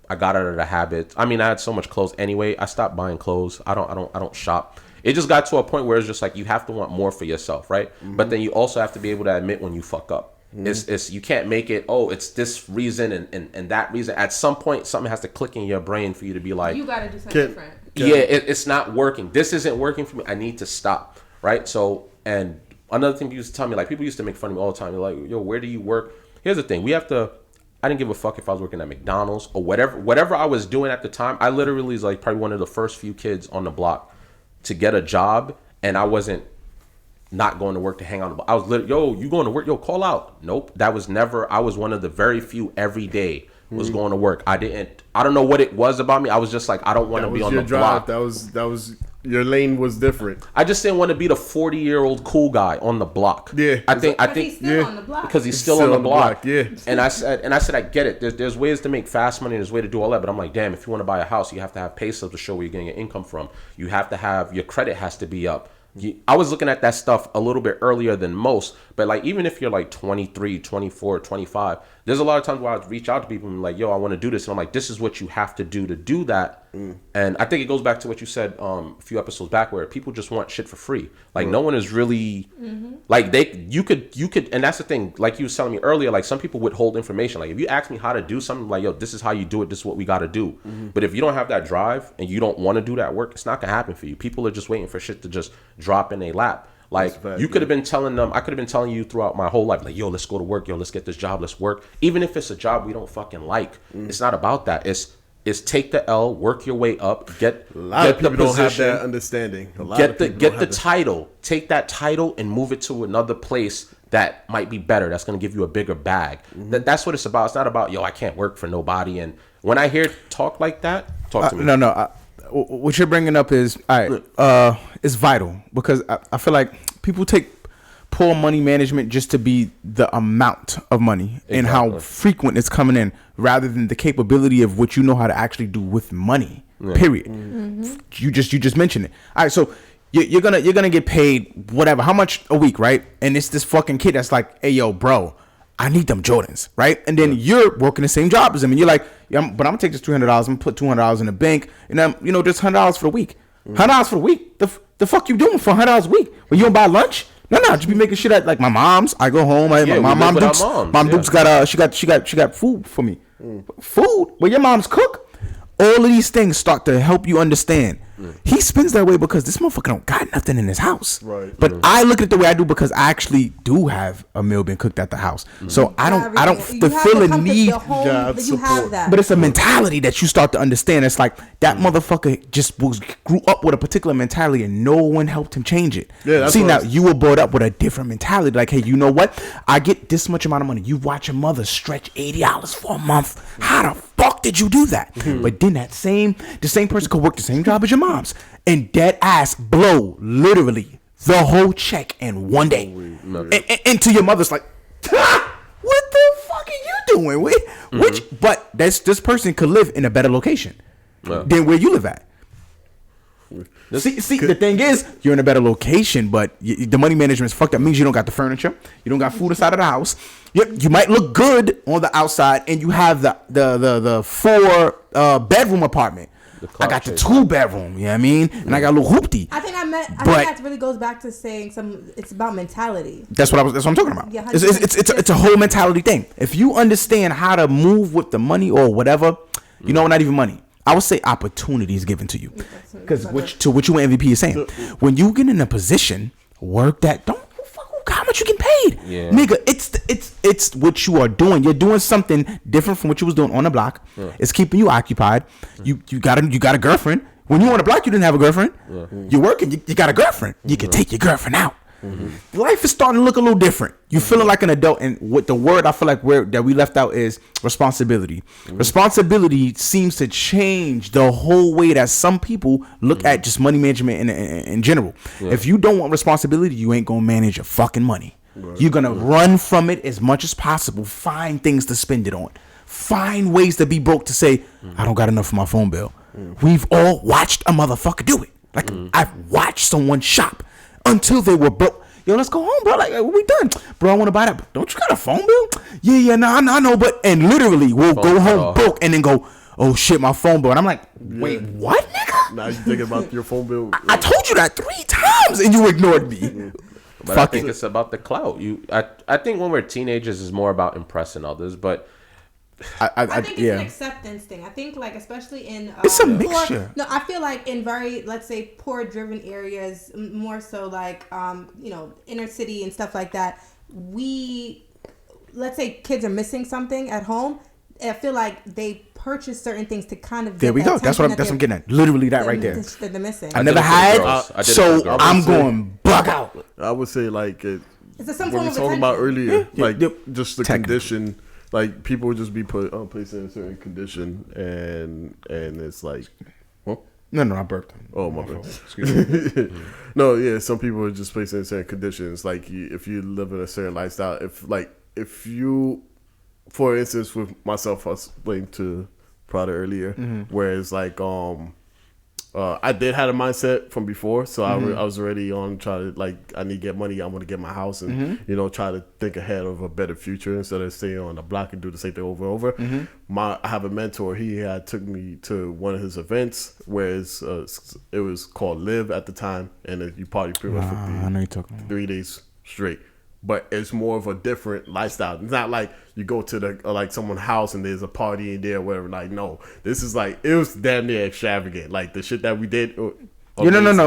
I got out of the habit. I mean, I had so much clothes anyway. I stopped buying clothes. I don't shop. It just got to a point where it's just like you have to want more for yourself, right? But then you also have to be able to admit when you fuck up. It's you can't make it, it's this reason and that reason. At some point something has to click in your brain for you to be like, you gotta do something different. It's not working. This isn't working for me. I need to stop. Right? So, and another thing people used to tell me, like people used to make fun of me all the time. They're like, yo, where do you work? Here's the thing. I didn't give a fuck if I was working at McDonald's or whatever I was doing at the time. I literally was like probably one of the first few kids on the block to get a job, and I wasn't not going to work to hang on. I was literally, yo, you going to work? Yo, call out. Nope. That was never, I was one of the very few every day was going to work. I don't know what it was about me. I was just like, I don't want to be on the block. That was your lane was different. I just didn't want to be the 40-year-old cool guy on the block. Yeah. I think he's still on the block. Because he's still on the block. Yeah. And I said, I get it. There's ways to make fast money. There's a way to do all that. But I'm like, damn, if you want to buy a house, you have to have pay stubs to show where you're getting your income from. You have to have, your credit has to be up. I was looking at that stuff a little bit earlier than most, but like even if you're like 23, 24, 25, there's a lot of times where I would reach out to people and be like, yo, I want to do this. And I'm like, this is what you have to do that. And I think it goes back to what you said a few episodes back where people just want shit for free. Like no one is really like you could, and that's the thing, like you was telling me earlier, like some people withhold information. Like if you ask me how to do something, like, yo, this is how you do it. This is what we got to do. But if you don't have that drive and you don't want to do that work, it's not going to happen for you. People are just waiting for shit to just drop in their lap. Like you could have been telling them, I could have been telling you throughout my whole life, like, yo, let's go to work. Yo, let's get this job. Let's work. Even if it's a job we don't fucking like, it's not about that. It's take the L, work your way up, get a lot of people the don't have position, that understanding. Get the title, take that title and move it to another place that might be better. That's going to give you a bigger bag. That's what it's about. It's not about, yo, I can't work for nobody. And when I hear talk like that, talk to me. No. What you're bringing up is it's vital because I feel like people take poor money management just to be the amount of money and how frequent it's coming in rather than the capability of what you know how to actually do with money. Period. You just mentioned it. All right, so you're gonna get paid whatever, how much a week, right? And it's this fucking kid that's like, hey yo, bro, I need them Jordans, right? And then you're working the same job as him, and you're like, yeah, but I'm gonna take this $300, I'm gonna put $200 in the bank, and I'm, just $100 for the week. $100 for the week. The fuck you doing for $100 a week? When you don't buy lunch? No, just be making shit at like my mom's. I go home. My mom Duke's got she got food for me. Food? Well, your mom's cook. All of these things start to help you understand He spends that way because this motherfucker don't got nothing in his house. Right. But I look at it the way I do because I actually do have a meal being cooked at the house. So I don't feel a need. You have that. But it's a mentality that you start to understand. It's like that motherfucker just grew up with a particular mentality and no one helped him change it. Yeah, that's see, what now you were brought up with a different mentality. Like, hey, you know what? I get this much amount of money. You watch your mother stretch $80 for a month. How the fuck did you do that? But then the same person could work the same job as your mom's and dead ass blow literally the whole check in one day. And to your mother's like, what the fuck are you doing? But this person could live in a better location than where you live at. See, the thing is, you're in a better location, but the money management is fucked up. Means you don't got the furniture, you don't got food inside of the house. You might look good on the outside, and you have the 4 bedroom apartment. I got the 2 bedroom, you know what I mean? And I got a little hoopty. I think that really goes back to saying it's about mentality. That's what I'm talking about. Yeah, it's a whole mentality thing. If you understand how to move with the money or whatever, not even money. I would say opportunities given to you. Because what you MVP is saying, when you get in a position, work that don't how much you get paid. Yeah. Nigga, it's what you are doing. You're doing something different from what you was doing on the block. Yeah. It's keeping you occupied. You got a girlfriend. When you on the block, you didn't have a girlfriend. Yeah. You're working, you got a girlfriend. You can take your girlfriend out. Mm-hmm. Life is starting to look a little different. You feeling like an adult, and what the word I feel like that we left out is responsibility. Mm-hmm. Responsibility seems to change the whole way that some people look at just money management in general. Yeah. If you don't want responsibility, you ain't gonna manage your fucking money. Right. You're gonna run from it as much as possible. Find things to spend it on. Find ways to be broke to say, I don't got enough for my phone bill. We've all watched a motherfucker do it. Like I've watched someone shop until they were broke. Yo, let's go home, bro. Like, we done, bro. I want to buy that. Don't you got a phone bill? Yeah, I know. But literally, we'll go home broke and then go, oh shit, my phone bill. And I'm like, wait, what, nigga? Now you thinking about your phone bill? I told you that 3 times and you ignored me. But I think it's about the clout. I think when we're teenagers, it's more about impressing others, but. I think it's an acceptance thing. I think, like, especially in it's a mixture. I feel like in very, let's say, poor driven areas, more so like inner city and stuff like that. Let's say kids are missing something at home. I feel like they purchase certain things to kind of. There we go. That's what I'm getting at. Literally that right there. That they're missing. I never had, so I'm going bug out. I would say like it's some what form we of talking about earlier, just the Technically. condition. Like, people would just be placed in a certain condition, and it's like, well, no, I burped. Oh, my bad. Excuse me. No, yeah, some people are just placed in certain conditions. Like, if you live in a certain lifestyle, if you, for instance, with myself, I was explaining to Prada earlier, where it's like, I did have a mindset from before, so I was already on trying to, like, I need to get money, I want to get my house, and try to think ahead of a better future instead of staying on the block and do the same thing over and over. I have a mentor. He had took me to one of his events where it was called Live at the time, and you party pretty much for 3 days straight. But it's more of a different lifestyle. It's not like you go to like someone's house and there's a party in there or whatever. Like, no, this is like, it was damn near extravagant. Like the shit that we did. No.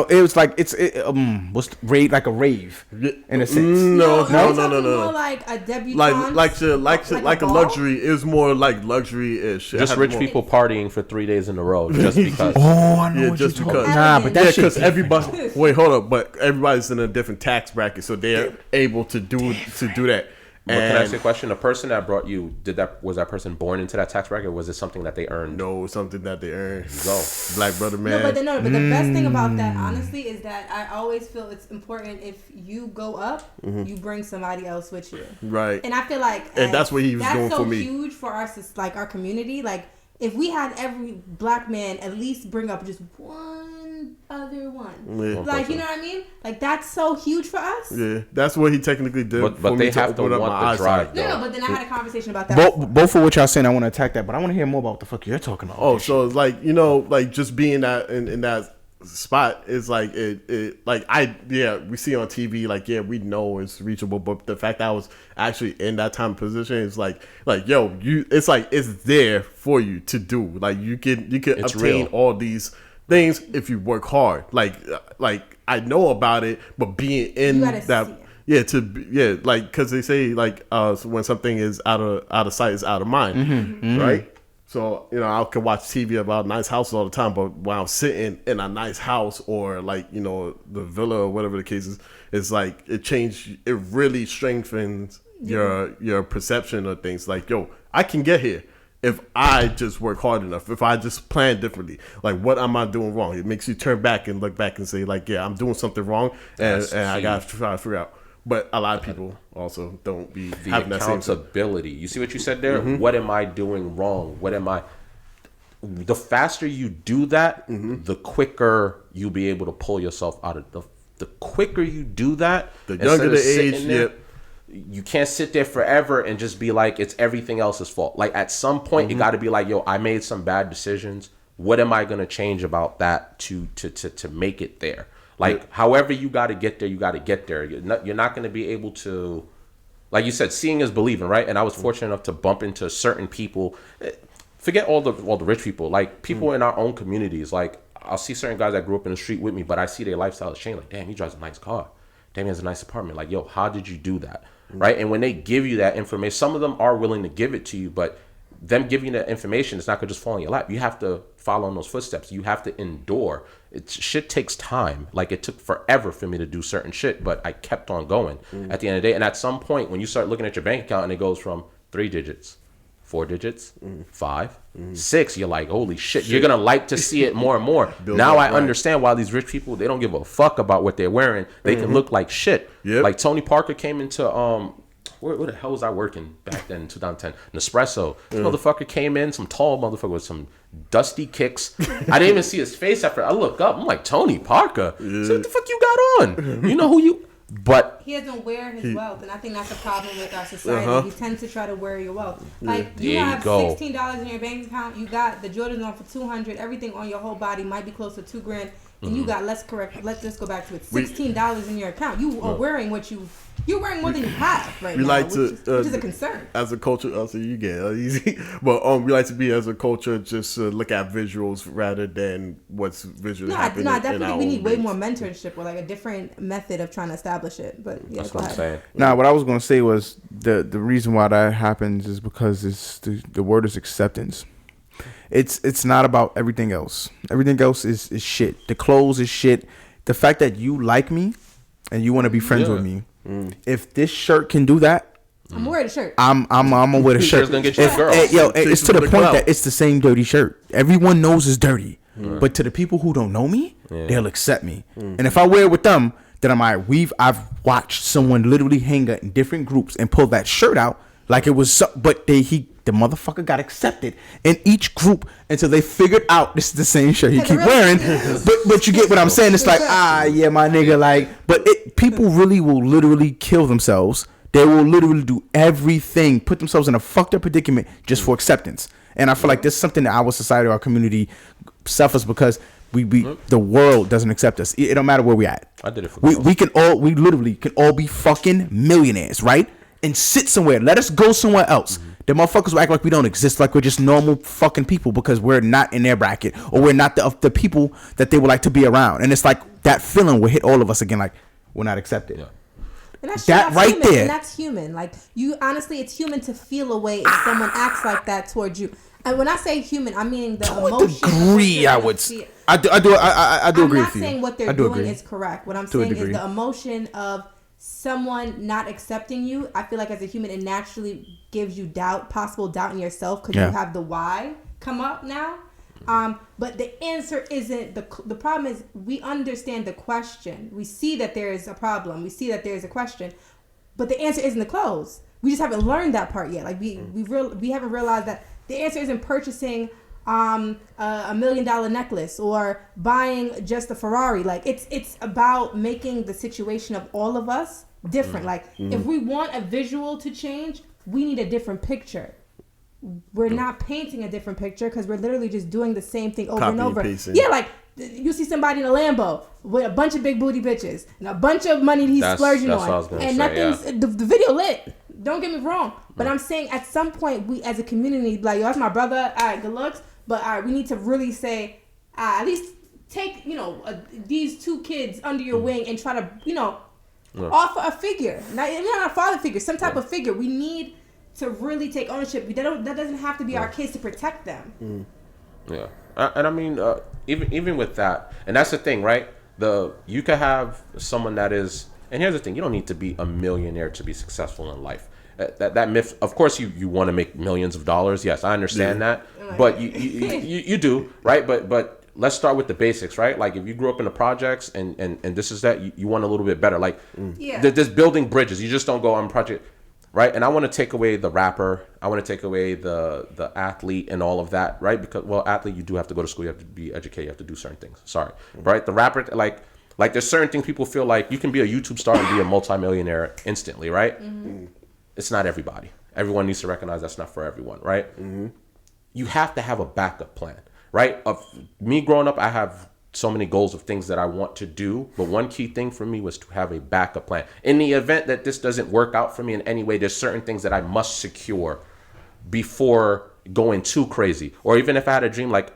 It was like what's like a rave in a sense. No. More like a debutante. Like a luxury. It was more like luxury-ish. Just rich people partying for 3 days in a row just because. Oh, I know. Just because. Nah, but that's because everybody. Wait, hold up. But everybody's in a different tax bracket, so they're able to do that. But can I ask you a question? The person that brought you, was that person born into that tax bracket, or was it something that they earned? No, something that they earned. Go. Black brother, man. But the best thing about that, honestly, is that I always feel it's important if you go up, you bring somebody else with you. Right. And I feel like and that's what he was doing for me. That's so huge for us, it's like our community. Like, if we had every black man at least bring up just one other one. Yeah. Like, you know what I mean? Like, that's so huge for us. Yeah, that's what he technically did. But they have to want the drive. No, but then I had a conversation about that. Both of what y'all saying, I want to attack that, but I want to hear more about what the fuck you're talking about. Oh, so it's like, like just being that in that spot is like it like we see on TV, like, we know it's reachable, but the fact that I was actually in that time position is like it's there for you to do. Like, you can obtain all these things if you work hard. Like I know about it, but being in that. Yeah, like because they say like when something is out of sight is out of mind, right? So I can watch TV about nice houses all the time, but when I'm sitting in a nice house or like the villa or whatever the case is, it's like it really strengthens your perception of things. Like I can get here if I just work hard enough, if I just plan differently. Like what am I doing wrong? It makes you turn back and look back and say like, yeah, I'm doing something wrong, and I gotta try to figure out. But a lot of people also don't be having that same accountability. You see what you said there? What am I doing wrong? The faster you do that, the quicker you'll be able to pull yourself out of the quicker you do that, the younger the age, you can't sit there forever and just be like it's everything else's fault. Like at some point you got to be like, yo, I made some bad decisions. What am I going to change about that to make it there? Like, however you got to get there, you got to get there. You're not going to be able to, like you said, seeing is believing, right? And I was fortunate enough to bump into certain people. Forget all the rich people. Like, people in our own communities. Like, I'll see certain guys that grew up in the street with me, but I see their lifestyle has changed. Like, damn, he drives a nice car. Damn, he has a nice apartment. Like, yo, how did you do that? Right? And when they give you that information, some of them are willing to give it to you, but them giving you that information, it's not going to just fall in your lap. You have to follow in those footsteps. You have to endure. Shit takes time. Like, it took forever for me to do certain shit, but I kept on going at the end of the day. And at some point, when you start looking at your bank account and it goes from 3 digits, 4 digits, 5, 6, you're like, holy shit. You're going to like to see it more and more. Now I understand why these rich people, they don't give a fuck about what they're wearing. They can look like shit. Like Tony Parker came into where the hell was I working back then in 2010? Nespresso. This motherfucker came in, some tall motherfucker with some dusty kicks. I didn't even see his face after I look up. I'm like, Tony Parker? So what the fuck you got on? You know who you... But he doesn't wear his wealth, and I think that's a problem with our society. He tends to try to wear your wealth. Like you have $16 in your bank account, you got the Jordans on for $200. Everything on your whole body might be close to $2,000, and you got let's go back to it. $16 in your account. You are wearing you're wearing more than you have right now, which is a concern. As a culture, also you get easy, but we like to be as a culture just look at visuals rather than what's visually happening. No, definitely we need way more mentorship or like a different method of trying to establish it. But yeah, that's what I'm saying. Now, what I was going to say was the reason why that happens is because it's the word is acceptance. It's not about everything else. Everything else is shit. The clothes is shit. The fact that you like me and you want to be friends with me. If this shirt can do that, I'm wearing a shirt. I'm gonna wear the shirt. Gonna get you a girl. It's to the point that it's the same dirty shirt. Everyone knows it's dirty, but to the people who don't know me, they'll accept me. And if I wear it with them, then I've watched someone literally hang out in different groups and pull that shirt out like it was, but the motherfucker got accepted in each group until they figured out this is the same shirt he keep wearing. But you get what I'm saying? It's like, yeah, my nigga, like, but people really will literally kill themselves. They will literally do everything, put themselves in a fucked up predicament just for acceptance. And I feel like this is something that our society, our community suffers because we the world doesn't accept us. It don't matter where we at. I did it for we literally can all be fucking millionaires, right? And sit somewhere. Let us go somewhere else. The motherfuckers will act like we don't exist, like we're just normal fucking people because we're not in their bracket or we're not the people that they would like to be around. And it's like that feeling will hit all of us again, like we're not accepted. Yeah. And that's right human, there. And that's human. Like you, honestly, it's human to feel a way if someone acts like that towards you. And when I say human, I mean the emotion. To a degree, I would. I do agree with you. I'm not saying what they're doing is correct. What I'm saying is the emotion of someone not accepting you. I feel like as a human, it naturally gives you possible doubt in yourself because you have the why come up now. But the answer isn't the problem is we understand the question. We see that there is a problem. We see that there is a question, but the answer isn't the clothes. We just haven't learned that part yet. Like we haven't realized that the answer isn't purchasing $1 million necklace or buying just a Ferrari. Like it's about making the situation of all of us different. Like if we want a visual to change, we need a different picture. We're not painting a different picture because we're literally just doing the same thing over and over. Yeah, like you see somebody in a Lambo with a bunch of big booty bitches and a bunch of money he's splurging on, and nothing's the video lit. Don't get me wrong, but I'm saying at some point we as a community like, yo, that's my brother. All right, good looks, but all right, we need to really say at least take, these two kids under your wing and try to, offer a not a father figure, some type of figure. We need to really take ownership. That doesn't have to be our kids to protect them. Yeah, and I mean, even with that, and that's the thing, right? You could have someone that is, and here's the thing: you don't need to be a millionaire to be successful in life. That myth, of course, you want to make millions of dollars. Yes, I understand that, but you do, right? But let's start with the basics, right? Like if you grew up in the projects and this is that, you want a little bit better. Like there's building bridges. You just don't go on project, right? And I want to take away the rapper. I want to take away the athlete and all of that, right? Because, well, athlete, you do have to go to school. You have to be educated. You have to do certain things. Sorry, right? The rapper, like there's certain things people feel like you can be a YouTube star and be a multimillionaire instantly, right? It's not everybody. Everyone needs to recognize that's not for everyone, right? You have to have a backup plan. Right? Of me growing up, I have so many goals of things that I want to do. But one key thing for me was to have a backup plan. In the event that this doesn't work out for me in any way, there's certain things that I must secure before going too crazy. Or even if I had a dream, like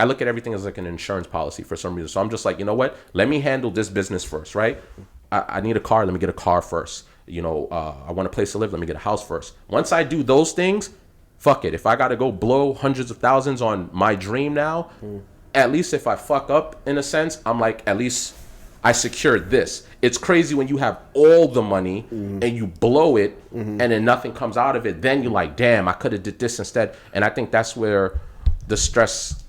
I look at everything as like an insurance policy for some reason. So I'm just like, you know what? Let me handle this business first, right? I need a car. Let me get a car first. I want a place to live. Let me get a house first. Once I do those things, fuck it. If I got to go blow hundreds of thousands on my dream now, at least if I fuck up in a sense, I'm like, at least I secured this. It's crazy when you have all the money and you blow it and then nothing comes out of it. Then you're like, damn, I could have did this instead. And I think that's where the stress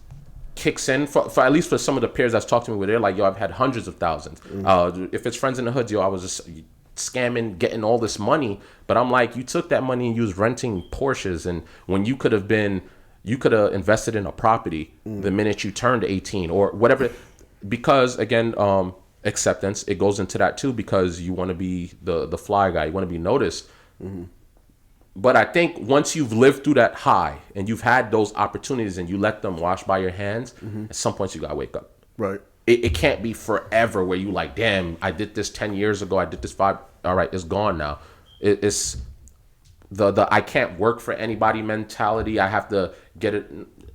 kicks in for at least for some of the peers that's talked to me where they're like, yo, I've had hundreds of thousands. If it's friends in the hood, yo, I was just scamming, getting all this money. But I'm like, you took that money and you was renting Porsches, and when you could have invested in a property the minute you turned 18 or whatever, because again, acceptance, it goes into that too, because you want to be the fly guy, you want to be noticed. But I think once you've lived through that high and you've had those opportunities and you let them wash by your hands, at some point you gotta wake up. Right. It can't be forever where you like, damn, I did this 10 years ago. I did this 5. All right, it's gone now. It's the I can't work for anybody mentality. I have to get it.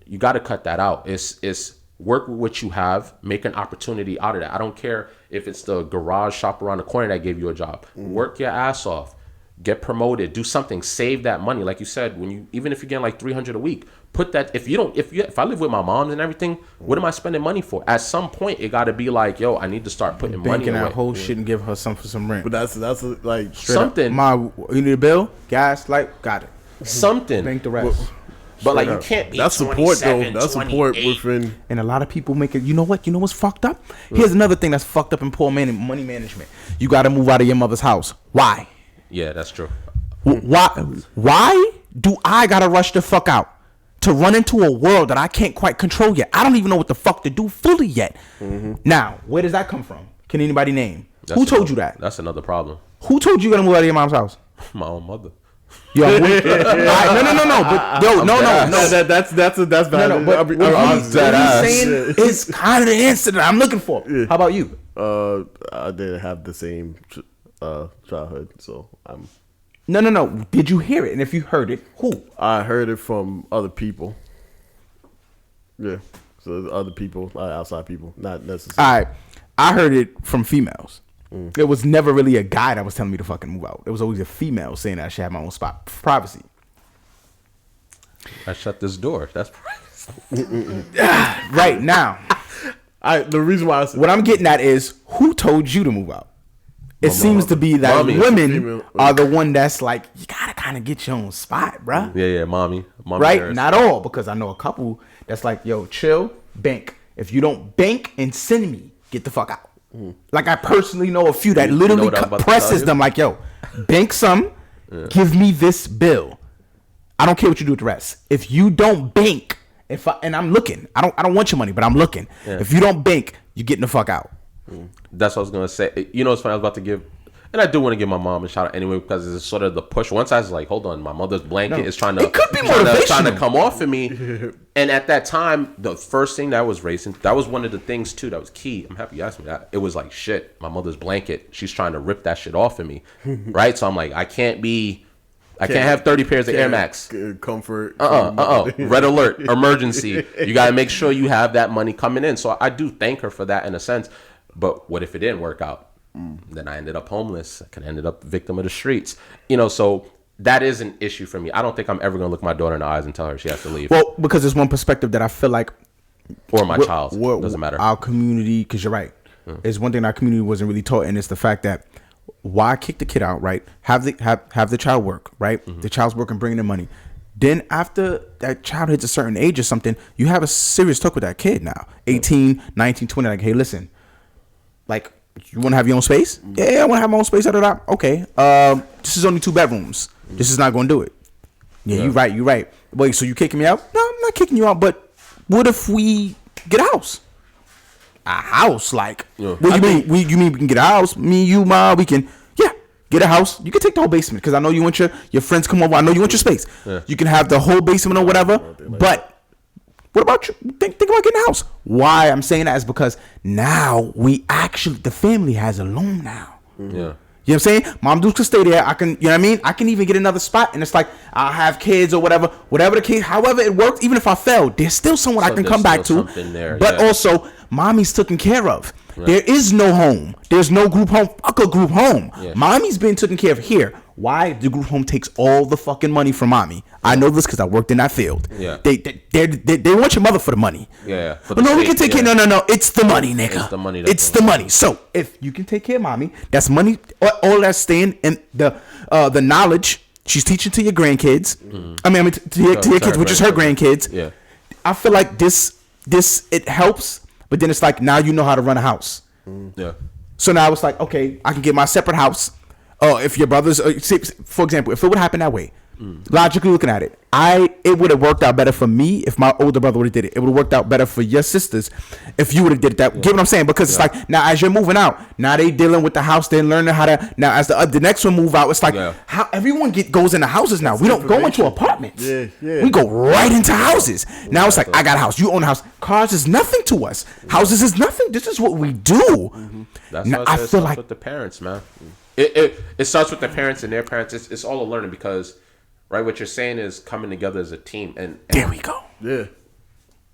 You got to cut that out. It's work with what you have. Make an opportunity out of that. I don't care if it's the garage shop around the corner that gave you a job. Work your ass off. Get promoted. Do something. Save that money. Like you said, even if you're getting like $300 a week, put that. If I live with my mom and everything, what am I spending money for? At some point, it got to be like, yo, I need to start putting money away. Banking that whole shit and give her some for some rent. But that's like something. You need a bill, gas, light, got it. Something. Bank the rest. But like, you can't be that's support though. That's support 28. within. And a lot of people make it. You know what? You know what's fucked up? Here's another thing that's fucked up in poor money management. You got to move out of your mother's house. Why? Yeah, that's true. Why do I gotta rush the fuck out to run into a world that I can't quite control yet? I don't even know what the fuck to do fully yet. Now, where does that come from? Can anybody name? Who told you that? That's another problem. Who told you you gotta move out of your mom's house? My own mother. Yo, no. But yo, no. That's bad. No. But what he's saying is kind of the answer that I'm looking for. How about you? I didn't have the same childhood, so I'm. No. Did you hear it? And if you heard it, who? I heard it from other people. Yeah. So other people, outside people, not necessarily. All right. I heard it from females. It was never really a guy that was telling me to fucking move out. It was always a female saying that I should have my own spot for privacy. I shut this door. That's right now. The reason why I said what I'm getting at is who told you to move out? It seems to be that women are the one that's like, you gotta kind of get your own spot, bruh. Yeah, mommy. Right? Harris. Not all, because I know a couple that's like, yo, chill, bank. If you don't bank and send me, get the fuck out. Like I personally know a few that literally presses them like, yo, bank some, give me this bill. I don't care what you do with the rest. If you don't bank, and I'm looking, I don't want your money, but I'm looking. Yeah. If you don't bank, you getting the fuck out. That's what I was gonna say. You know, it's funny. I was about to give, and I do want to give my mom a shout out anyway, because it's sort of the push. Once I was like, hold on, my mother's blanket is trying to, it could be motivational, trying to come off of me. And at that time, the first thing that was racing, that was one of the things too that was key. I'm happy you asked me that. It was like, shit, my mother's blanket, she's trying to rip that shit off of me, right? So I'm like, I can't be I can't have 30 pairs of Air Max. Comfort. Red alert, emergency. You got to make sure you have that money coming in. So I do thank her for that in a sense. But what if it didn't work out? Then I ended up homeless. I could have ended up victim of the streets. So that is an issue for me. I don't think I'm ever going to look my daughter in the eyes and tell her she has to leave. Well, because there's one perspective that I feel like, or my child, doesn't matter. Our community, because you're right. There's one thing our community wasn't really taught, and it's the fact that why kick the kid out, right? Have the child work, right? The child's working, bringing in money. Then after that child hits a certain age or something, you have a serious talk with that kid now. 18, 19, 20, like, hey, listen, like, you want to have your own space? Yeah, I want to have my own space. Okay. This is only 2 bedrooms. This is not going to do it. Yeah, you're right. Wait, so you kicking me out? No, I'm not kicking you out. But what if we get a house? A house? Like, what do you mean? You mean we can get a house? Me, you, Ma, we can, get a house. You can take the whole basement because I know you want your friends come over. I know you want your space. Yeah. You can have the whole basement or whatever. But what about you? Think about getting a house. Why I'm saying that is because now the family has a loan now. Yeah. You know what I'm saying? Mom dudes can stay there. I can, you know what I mean? I can even get another spot, and it's like I'll have kids or whatever the case. However it works, even if I fail, there's still someone I can come back to. But also, mommy's taken care of. Right. There is no home. There's no group home. Fuck a group home. Yeah. Mommy's been taken care of here. Why? The group home takes all the fucking money from mommy. Yeah. I know this because I worked in that field. Yeah. They want your mother for the money. Yeah. But no, we can take care. No. It's the money, nigga. It's the money. It's the money. So if you can take care of mommy, that's money. All that's staying in the knowledge she's teaching to your grandkids. Mm-hmm. I mean to your kids, which is her grandkids. Yeah. I feel like this it helps. But then it's like, now you know how to run a house. Yeah. So now it's like, okay, I can get my separate house. If your brothers, for example, if it would happen that way, logically looking at it, it would have worked out better for me if my older brother would have did it. It would have worked out better for your sisters if you would have did it that. Get what I'm saying? Because it's like, now as you're moving out, now they dealing with the house, they're learning how to. Now as the next one move out, it's like how everyone goes into houses now. We don't go into apartments. Yeah. We go right into houses. Now it's like, I got a house, you own a house. Cars is nothing to us. Houses is nothing. This is what we do. That's now, I feel like with the parents, man. It starts with the parents and their parents. It's all a learning because, right, what you're saying is coming together as a team. And there we go. Yeah.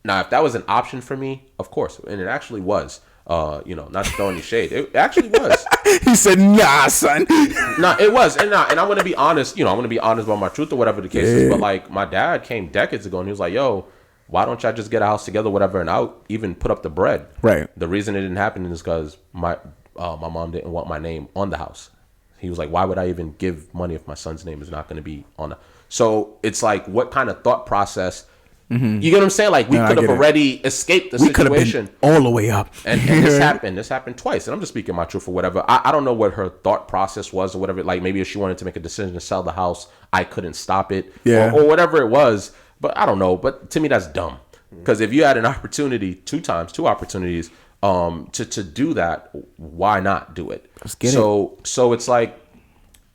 Now, if that was an option for me, of course, and it actually was, not to throw any shade. It actually was. He said, nah, son. Nah, it was. And I'm going to be honest, I want to be honest about my truth or whatever the case is. But, like, my dad came decades ago and he was like, yo, why don't y'all just get a house together, whatever, and I'll even put up the bread. Right. The reason it didn't happen is because my mom didn't want my name on the house. He was like, why would I even give money if my son's name is not going to be on it? So it's like, what kind of thought process? You get what I'm saying? Like, we could have already escaped the situation. All the way up. And this happened. This happened twice. And I'm just speaking my truth or whatever. I don't know what her thought process was or whatever. Like, maybe if she wanted to make a decision to sell the house, I couldn't stop it. Yeah. Or whatever it was. But I don't know. But to me, that's dumb. Because if you had an opportunity, two opportunities, to do that, why not do it? Let's get it. So it's like,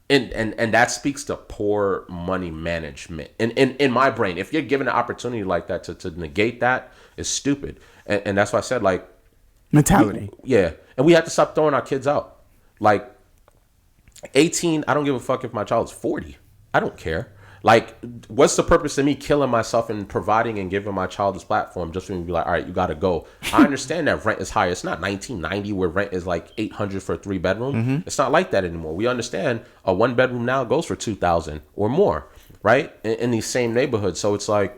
and that speaks to poor money management. In my brain, if you're given an opportunity like that to negate that, is stupid. And that's why I said, like, mentality. And we have to stop throwing our kids out. Like, 18, I don't give a fuck if my child is 40. I don't care. Like, what's the purpose of me killing myself and providing and giving my child this platform just for me to be like, all right, you got to go. I understand that rent is higher. It's not 1990 where rent is like $800 for a 3-bedroom. It's not like that anymore. We understand a 1-bedroom now goes for $2,000 or more, right? In these same neighborhoods. So it's like,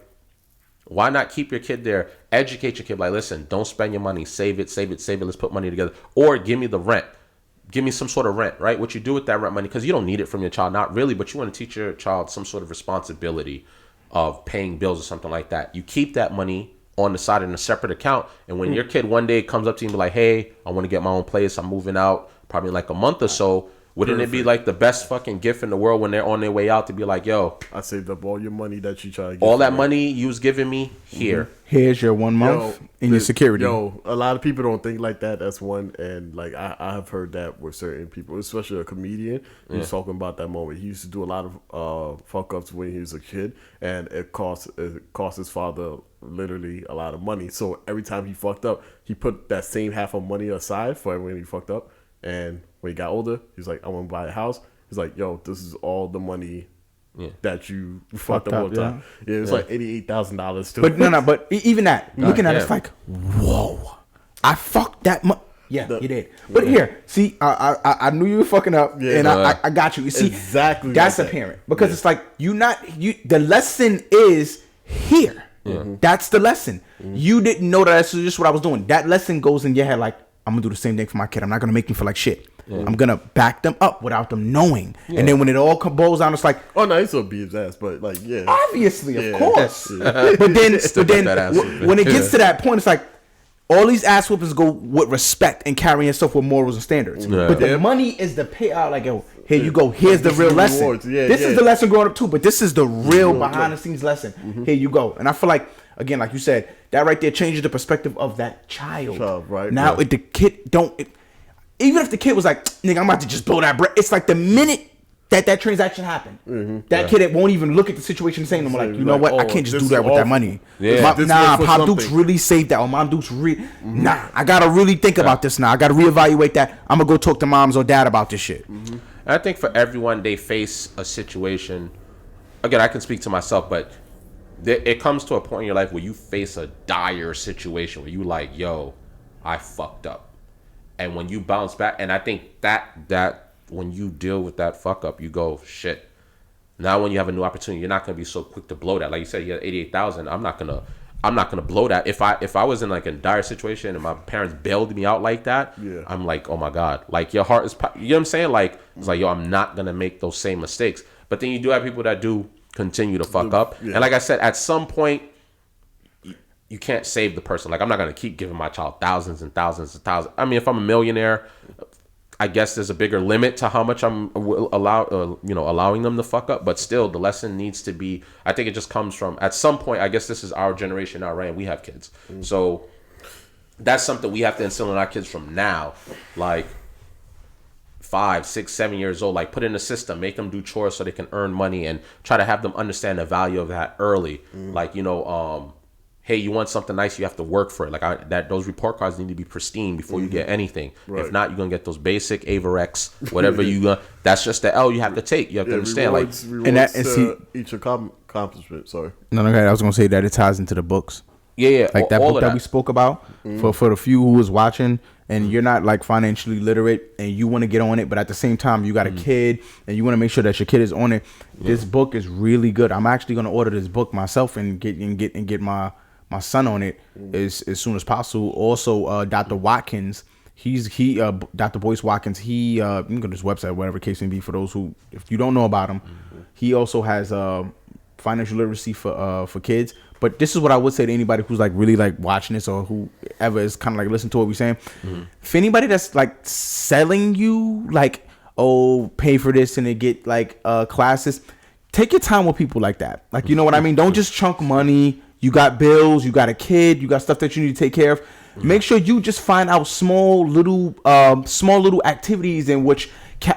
why not keep your kid there? Educate your kid. Like, listen, don't spend your money. Save it. Let's put money together. Or give me the rent. Give me some sort of rent, right? What you do with that rent money, because you don't need it from your child, not really, but you want to teach your child some sort of responsibility of paying bills or something like that. You keep that money on the side in a separate account, and when your kid one day comes up to you and be like, hey, I want to get my own place, I'm moving out probably in like a month or so, wouldn't it be like the best fucking gift in the world when they're on their way out to be like, yo, I saved up all your money that you try to get. All that money you was giving me here. Here's your 1 month in your security. Yo, a lot of people don't think like that. That's one. And like, I have heard that with certain people, especially a comedian. He was talking about that moment. He used to do a lot of fuck ups when he was a kid, and it cost his father literally a lot of money. So every time he fucked up, he put that same half of money aside for when he fucked up. And when he got older, he's like, I want to buy a house. He's like, yo, this is all the money that you fucked up all the yeah. time. Yeah, it's like $88,000 too. But no, but even that, looking at it, yeah. it's like, whoa, I fucked that much. Yeah, you did. But here, see, I knew you were fucking up, and I got you. You see, exactly that's like apparent because it's like the lesson is here. That's the lesson. You didn't know that's just what I was doing. That lesson goes in your head like, I'm gonna do the same thing for my kid. I'm not gonna make them feel like shit. I'm gonna back them up without them knowing. And then when it all boils down, it's like, oh no, he's gonna beat his ass, but like, yeah, obviously, of Yeah. course. Yeah. But then that ass whooping. when it gets to that point, it's like all these ass whoopings go with respect and carrying yourself with morals and standards. Yeah. But the money is the payout. Like, yo, here you go. Here's the This real is the lesson. rewards. Yeah, This yeah. is the lesson growing up too. But this is the real Real behind the scenes lesson. Here you go. And I feel like, again, like you said, that right there changes the perspective of that child. Right, now, right. if the kid even if the kid was like, nigga, I'm about to just blow that bread. It's like the minute that transaction happened, that kid won't even look at the situation the same. I'm like, you know what? I can't just do that with that money. Yeah. Nah, for Pop something. Duke's really saved that. Or Mom Duke's nah, I gotta really think about this now. I gotta reevaluate that. I'm gonna go talk to moms or dad about this shit. I think for everyone, they face a situation. Again, I can speak to myself, but it comes to a point in your life where you face a dire situation where you like, yo, I fucked up. And when you bounce back, and I think that when you deal with that fuck up, you go, shit. Now when you have a new opportunity, you're not gonna be so quick to blow that. Like you said, you had 88,000. I'm not gonna blow that. If I was in like a dire situation and my parents bailed me out like that, I'm like, oh my God. Like your heart is, you know what I'm saying? Like it's like, yo, I'm not gonna make those same mistakes. But then you do have people that do continue to fuck up. And like I said, at some point, you can't save the person. Like I'm not gonna keep giving my child thousands and thousands and thousands. I mean, if I'm a millionaire, I guess there's a bigger limit to how much I'm allowing them to fuck up. But still, the lesson needs to be. I think it just comes from at some point. I guess this is our generation now, right? And we have kids, so that's something we have to instill in our kids from now, like 5, 6, 7 years old. Like put in a system, make them do chores so they can earn money, and try to have them understand the value of that early. Like hey, you want something nice, you have to work for it. Like those report cards need to be pristine before you get anything. Right. If not, you're gonna get those basic Avarex, whatever that's just the L you have to take. You have to understand, rewards each accomplishment. Sorry. No, I was gonna say that it ties into the books. Yeah. Like that book that we spoke about for the few who was watching, and you're not like financially literate and you want to get on it, but at the same time you got a kid and you want to make sure that your kid is on it. This book is really good. I'm actually gonna order this book myself and get my son on it as soon as possible. Also, Dr. Watkins, Dr. Boyce Watkins, you can go to his website, whatever case may be, for those who, if you don't know about him, he also has financial literacy for kids. But this is what I would say to anybody who's like really like watching this or whoever is kind of like listening to what we're saying. For anybody that's like selling you like, oh, pay for this and they get like classes, take your time with people like that. Like, you know what I mean? Don't just chunk money. You got bills, you got a kid, you got stuff that you need to take care of. Make sure you just find out small little activities in which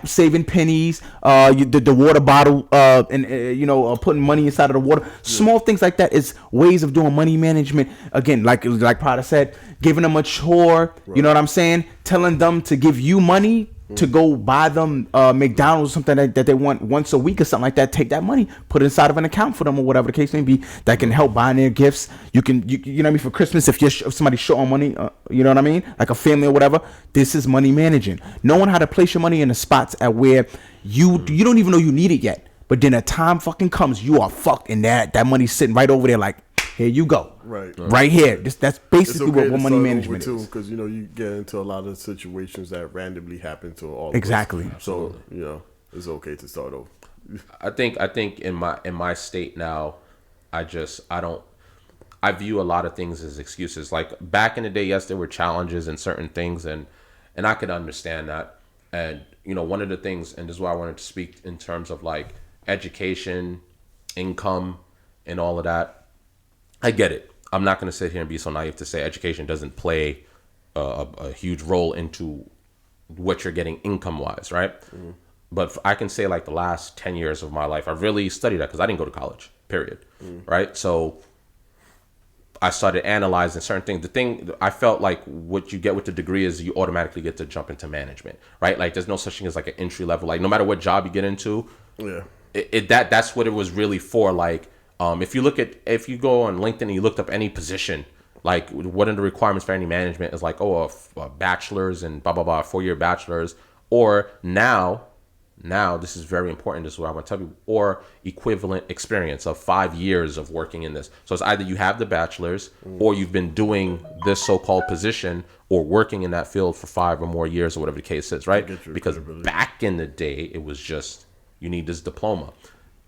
saving pennies, the water bottle, and putting money inside of the water. Small things like that is ways of doing money management. Again, like Prada said, giving them a chore. Right. You know what I'm saying? Telling them to give you money to go buy them McDonald's or something that they want once a week or something like that. Take that money, put it inside of an account for them or whatever the case may be. That can help buying their gifts. You know what I mean, for Christmas, if somebody's short on money, you know what I mean, like a family or whatever. This is money managing. Knowing how to place your money in the spots at where you don't even know you need it yet. But then a time fucking comes, you are fucked, and that money's sitting right over there like, here you go. Right here. That's basically what money management is. Because, you get into a lot of situations that randomly happen to all of exactly. us. So, it's okay to start over. I think in my state now, I view a lot of things as excuses. Like back in the day, yes, there were challenges in certain things, and I could understand that. And, one of the things, and this is why I wanted to speak in terms of like education, income, and all of that. I get it. I'm not going to sit here and be so naive to say education doesn't play a huge role into what you're getting income-wise, right? But I can say like the last 10 years of my life, I've really studied that because I didn't go to college, period, right? So I started analyzing certain things. The thing, I felt like what you get with the degree is you automatically get to jump into management, right? Like there's no such thing as like an entry level. Like no matter what job you get into, that's what it was really for. Like, if you go on LinkedIn and you looked up any position, like what are the requirements for any management is like, a bachelor's and blah blah blah, 4-year bachelor's, or now this is very important. This is what I want to tell you, or equivalent experience of 5 years of working in this. So it's either you have the bachelor's or you've been doing this so-called position or working in that field for 5 or more years or whatever the case is, right? Because back in the day, it was just, you need this diploma.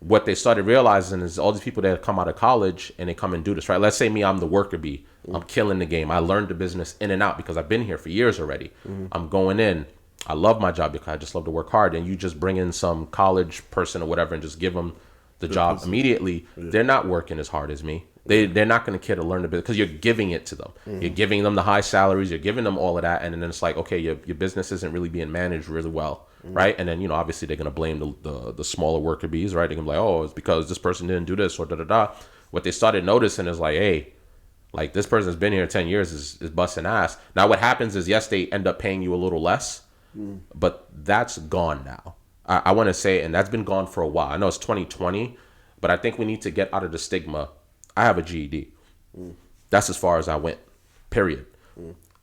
What they started realizing is all these people that come out of college and they come and do this, right? Let's say me, I'm the worker bee. I'm killing the game. I learned the business in and out because I've been here for years already. I'm going in. I love my job because I just love to work hard. And you just bring in some college person or whatever and just give them the job immediately. They're not working as hard as me. They're not going to care to learn the business because you're giving it to them. You're giving them the high salaries. You're giving them all of that. And then it's like, okay, your business isn't really being managed really well. Right. And then, obviously they're going to blame the smaller worker bees. Right. They're going to be like, oh, it's because this person didn't do this or da da da. What they started noticing is like, hey, like this person's been here 10 years is busting ass. Now, what happens is, yes, they end up paying you a little less. But that's gone now. I want to say, and that's been gone for a while. I know it's 2020, but I think we need to get out of the stigma. I have a GED. That's as far as I went, period.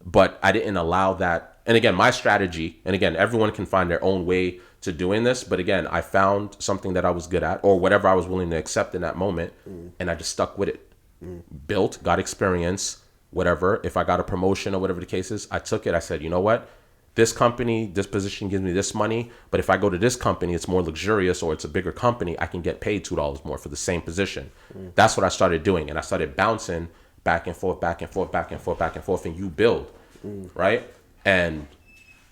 But I didn't allow that. And again, my strategy, and again, everyone can find their own way to doing this. But again, I found something that I was good at or whatever I was willing to accept in that moment. And I just stuck with it. Built, got experience, whatever. If I got a promotion or whatever the case is, I took it. I said, you know what? This company, this position gives me this money, but if I go to this company, it's more luxurious or it's a bigger company, I can get paid $2 more for the same position. That's what I started doing. And I started bouncing back and forth, back and forth, back and forth, back and forth, and you build, right? And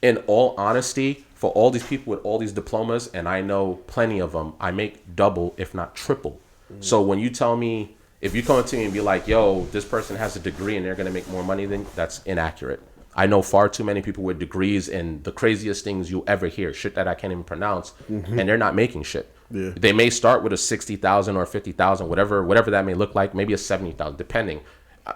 in all honesty, for all these people with all these diplomas, and I know plenty of them, I make double, if not triple. So when you tell me, if you come to me and be like, yo, this person has a degree and they're going to make more money, then that's inaccurate. I know far too many people with degrees and the craziest things you ever hear, shit that I can't even pronounce, and they're not making shit. Yeah. They may start with a 60,000 or 50,000, whatever that may look like, maybe a 70,000, depending.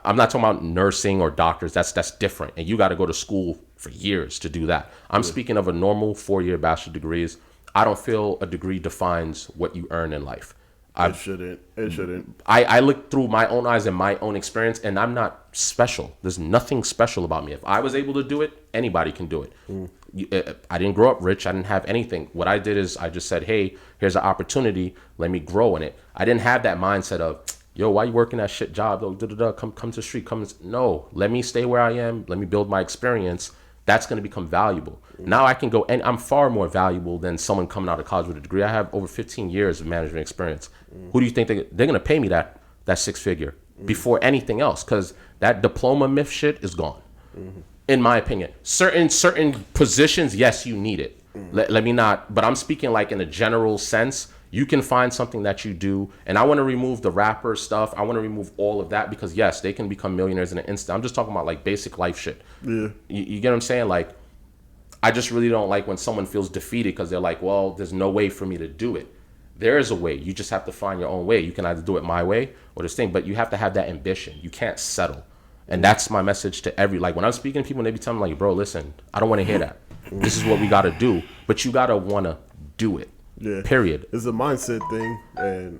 I'm not talking about nursing or doctors. That's different, and you got to go to school for years to do that. I'm speaking of a normal 4-year bachelor degrees. I don't feel a degree defines what you earn in life. It shouldn't. I look through my own eyes and my own experience, and I'm not special. There's nothing special about me. If I was able to do it, anybody can do it. I didn't grow up rich. I didn't have anything. What I did is I just said, hey, here's an opportunity. Let me grow in it. I didn't have that mindset of, yo, why you working that shit job? Come to the street. No, let me stay where I am. Let me build my experience. That's going to become valuable. Now I can go, and I'm far more valuable than someone coming out of college with a degree. I have over 15 years of management experience. Who do you think they're going to pay me that 6-figure before anything else? Because that diploma myth shit is gone, in my opinion. Certain positions, yes, you need it. Let me not, but I'm speaking like in a general sense. You can find something that you do, and I want to remove the rapper stuff. I want to remove all of that because yes, they can become millionaires in an instant. I'm just talking about like basic life shit. Yeah, you get what I'm saying? Like, I just really don't like when someone feels defeated because they're like, well, there's no way for me to do it. There is a way. You just have to find your own way. You can either do it my way or this thing, but you have to have that ambition. You can't settle, and that's my message to like when I'm speaking to people, and they be telling me like, bro, listen, I don't want to hear that. This is what we got to do, but you got to want to do it. Yeah. Period. It's a mindset thing, and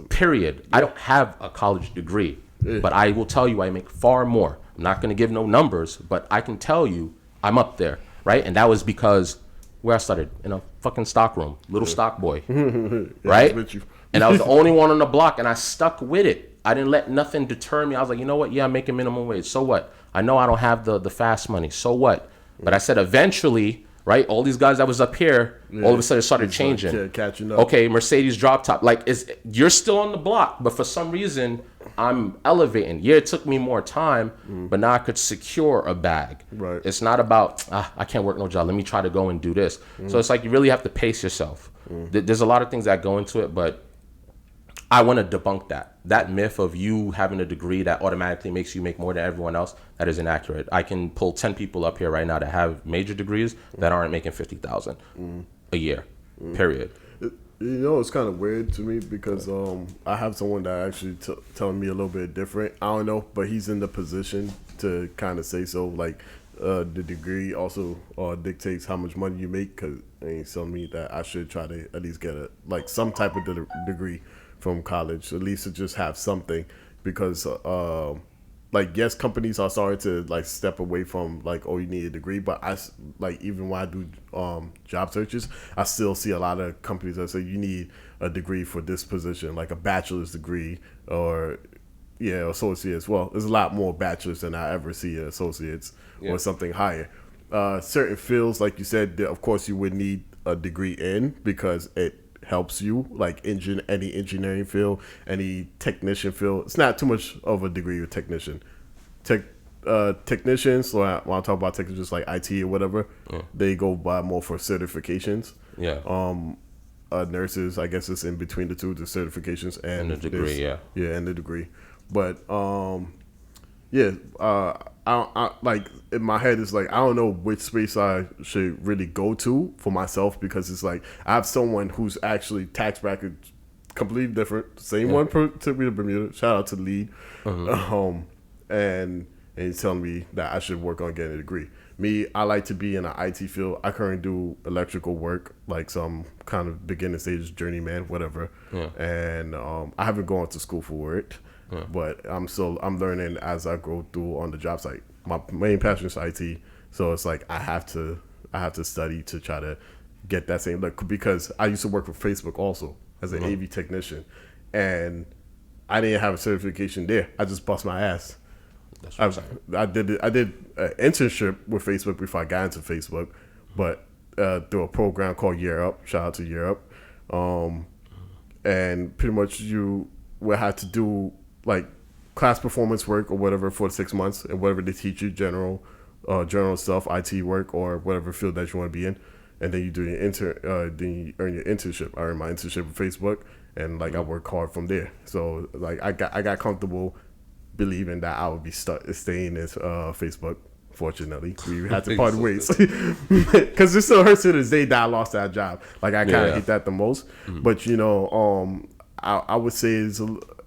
period. Yeah. I don't have a college degree, but I will tell you I make far more. I'm not going to give no numbers, but I can tell you I'm up there, right? And that was because where I started, in a fucking stock room, little stock boy, right? And I was the only one on the block, and I stuck with it. I didn't let nothing deter me. I was like, you know what? Yeah, I'm making minimum wage. So what? I know I don't have the fast money. So what? But I said eventually, right? All these guys that was up here, all of a sudden started changing. Like, catching up. Okay, Mercedes drop top. Like, you're still on the block, but for some reason, I'm elevating. Yeah, it took me more time, but now I could secure a bag. Right. It's not about, I can't work no job. Let me try to go and do this. So it's like you really have to pace yourself. There's a lot of things that go into it, but I want to debunk that myth of you having a degree that automatically makes you make more than everyone else. That is inaccurate. I can pull 10 people up here right now that have major degrees that aren't making $50,000 a year, period. It's kind of weird to me because I have someone that actually telling me a little bit different. I don't know, but he's in the position to kind of say so. Like, the degree also dictates how much money you make. Because it's telling me that I should try to at least get some type of degree from college, at least to just have something. Because yes, companies are starting to step away from you need a degree, but even when I do job searches, I still see a lot of companies that say you need a degree for this position, like a bachelor's degree or associates. Well, there's a lot more bachelors than I ever see associates or something higher. Certain fields, like you said, of course you would need a degree in because it helps you, like any engineering field, any technician field. It's not too much of a degree with technician. Technicians, so when I talk about technicians like IT or whatever, they go by more for certifications. Nurses, I guess it's in between the two, the certifications and the degree. And the degree. But I in my head it's I don't know which space I should really go to for myself, because it's I have someone who's actually tax bracket completely different, same one to be the Bermuda. Shout out to the lead, and he's telling me that I should work on getting a degree. Me, I like to be in the IT field. I currently do electrical work, some kind of beginning stages, journeyman, whatever. And I haven't gone to school for it. But I'm learning as I go through on the job site. My main passion is IT, so it's I have to study to try to get that same because I used to work for Facebook also as an AV technician, and I didn't have a certification there. I just bust my ass. That's what I did an internship with Facebook before I got into Facebook, but through a program called Year Up. Shout out to Year Up, and pretty much you will have to do class performance work or whatever for 6 months, and whatever they teach you, general stuff, IT work, or whatever field that you want to be in, and then you do your then you earn your internship. I earned my internship with Facebook, and I work hard from there. So I got comfortable believing that I would be staying as Facebook. Fortunately, we had to part ways because it still hurts to this day that I lost that job. I kind of hate that the most. But I would say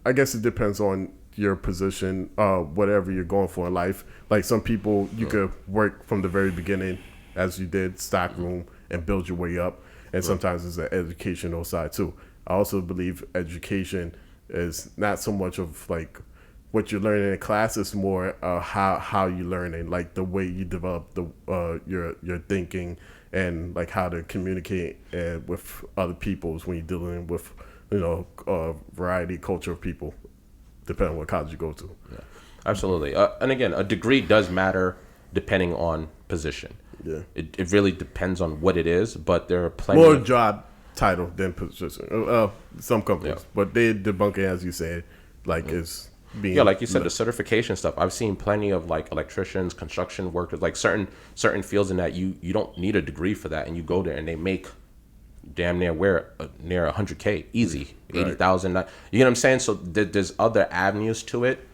I guess it depends on your position, whatever you're going for in life. Some people, you could work from the very beginning, as you did, stockroom, and build your way up. And sometimes it's an educational side too. I also believe education is not so much of what you're learning in class. It's more how you learning, the way you develop your thinking, and how to communicate with other peoples when you're dealing with a variety culture of people, depending on what college you go to. Yeah, absolutely. And again, a degree does matter depending on position. Yeah, it really depends on what it is, but there are plenty more job title than position. Some companies, but they debunk it, as you said, is being like you said, the certification stuff. I've seen plenty of electricians, construction workers, certain fields in that you don't need a degree for that, and you go there and they make damn near near $100K easy, 80,000. You know what I'm saying? So there's other avenues to it.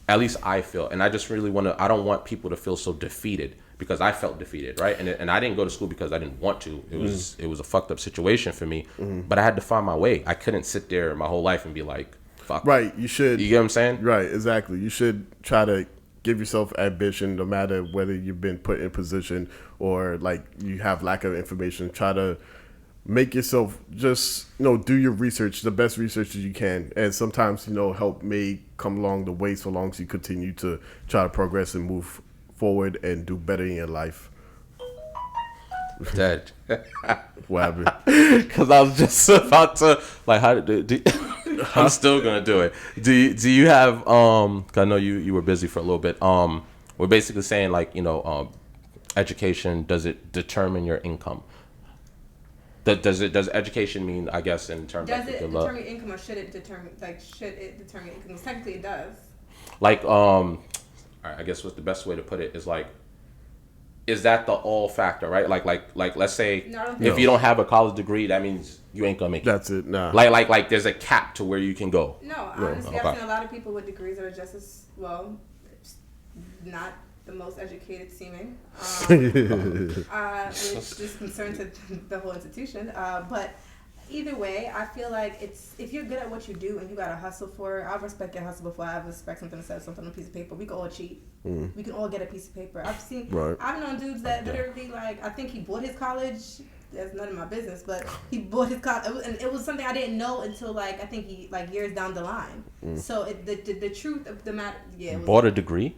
At least I feel, and I just really I don't want people to feel so defeated, because I felt defeated, right? And I didn't go to school because I didn't want to. It was a fucked up situation for me, but I had to find my way. I couldn't sit there my whole life and be like, fuck. Right, you should. You get what I'm saying? Right, exactly. You should try to give yourself ambition, no matter whether you've been put in position or you have lack of information. Try to make yourself just do your research, the best research that you can, and sometimes help may come along the way, so long as you continue to try to progress and move forward and do better in your life. Dead. What happened? Because I was just about to how do I'm still gonna do it. Do you have 'cause I know you were busy for a little bit. We're basically saying education, does it determine your income? Does education mean, I guess, in terms does it determine income, or should it determine income? Because technically it does. All right, I guess what's the best way to put it is that the all factor, right? Like let's say if you don't have a college degree, that means you ain't gonna make it. That's it. Nah. Like there's a cap to where you can go. No, honestly, I've seen a lot of people with degrees that are just as not the most educated seeming, which is concerned to the whole institution. But either way, I feel like it's if you're good at what you do and you gotta hustle for it. I respect your hustle before I respect something that says something on a piece of paper. We can all cheat. We can all get a piece of paper. I've known dudes that literally like I think he bought his college. That's none of my business, but he bought his college, and it was something I didn't know until like I think he like years down the line. So the truth of the matter, bought a degrey.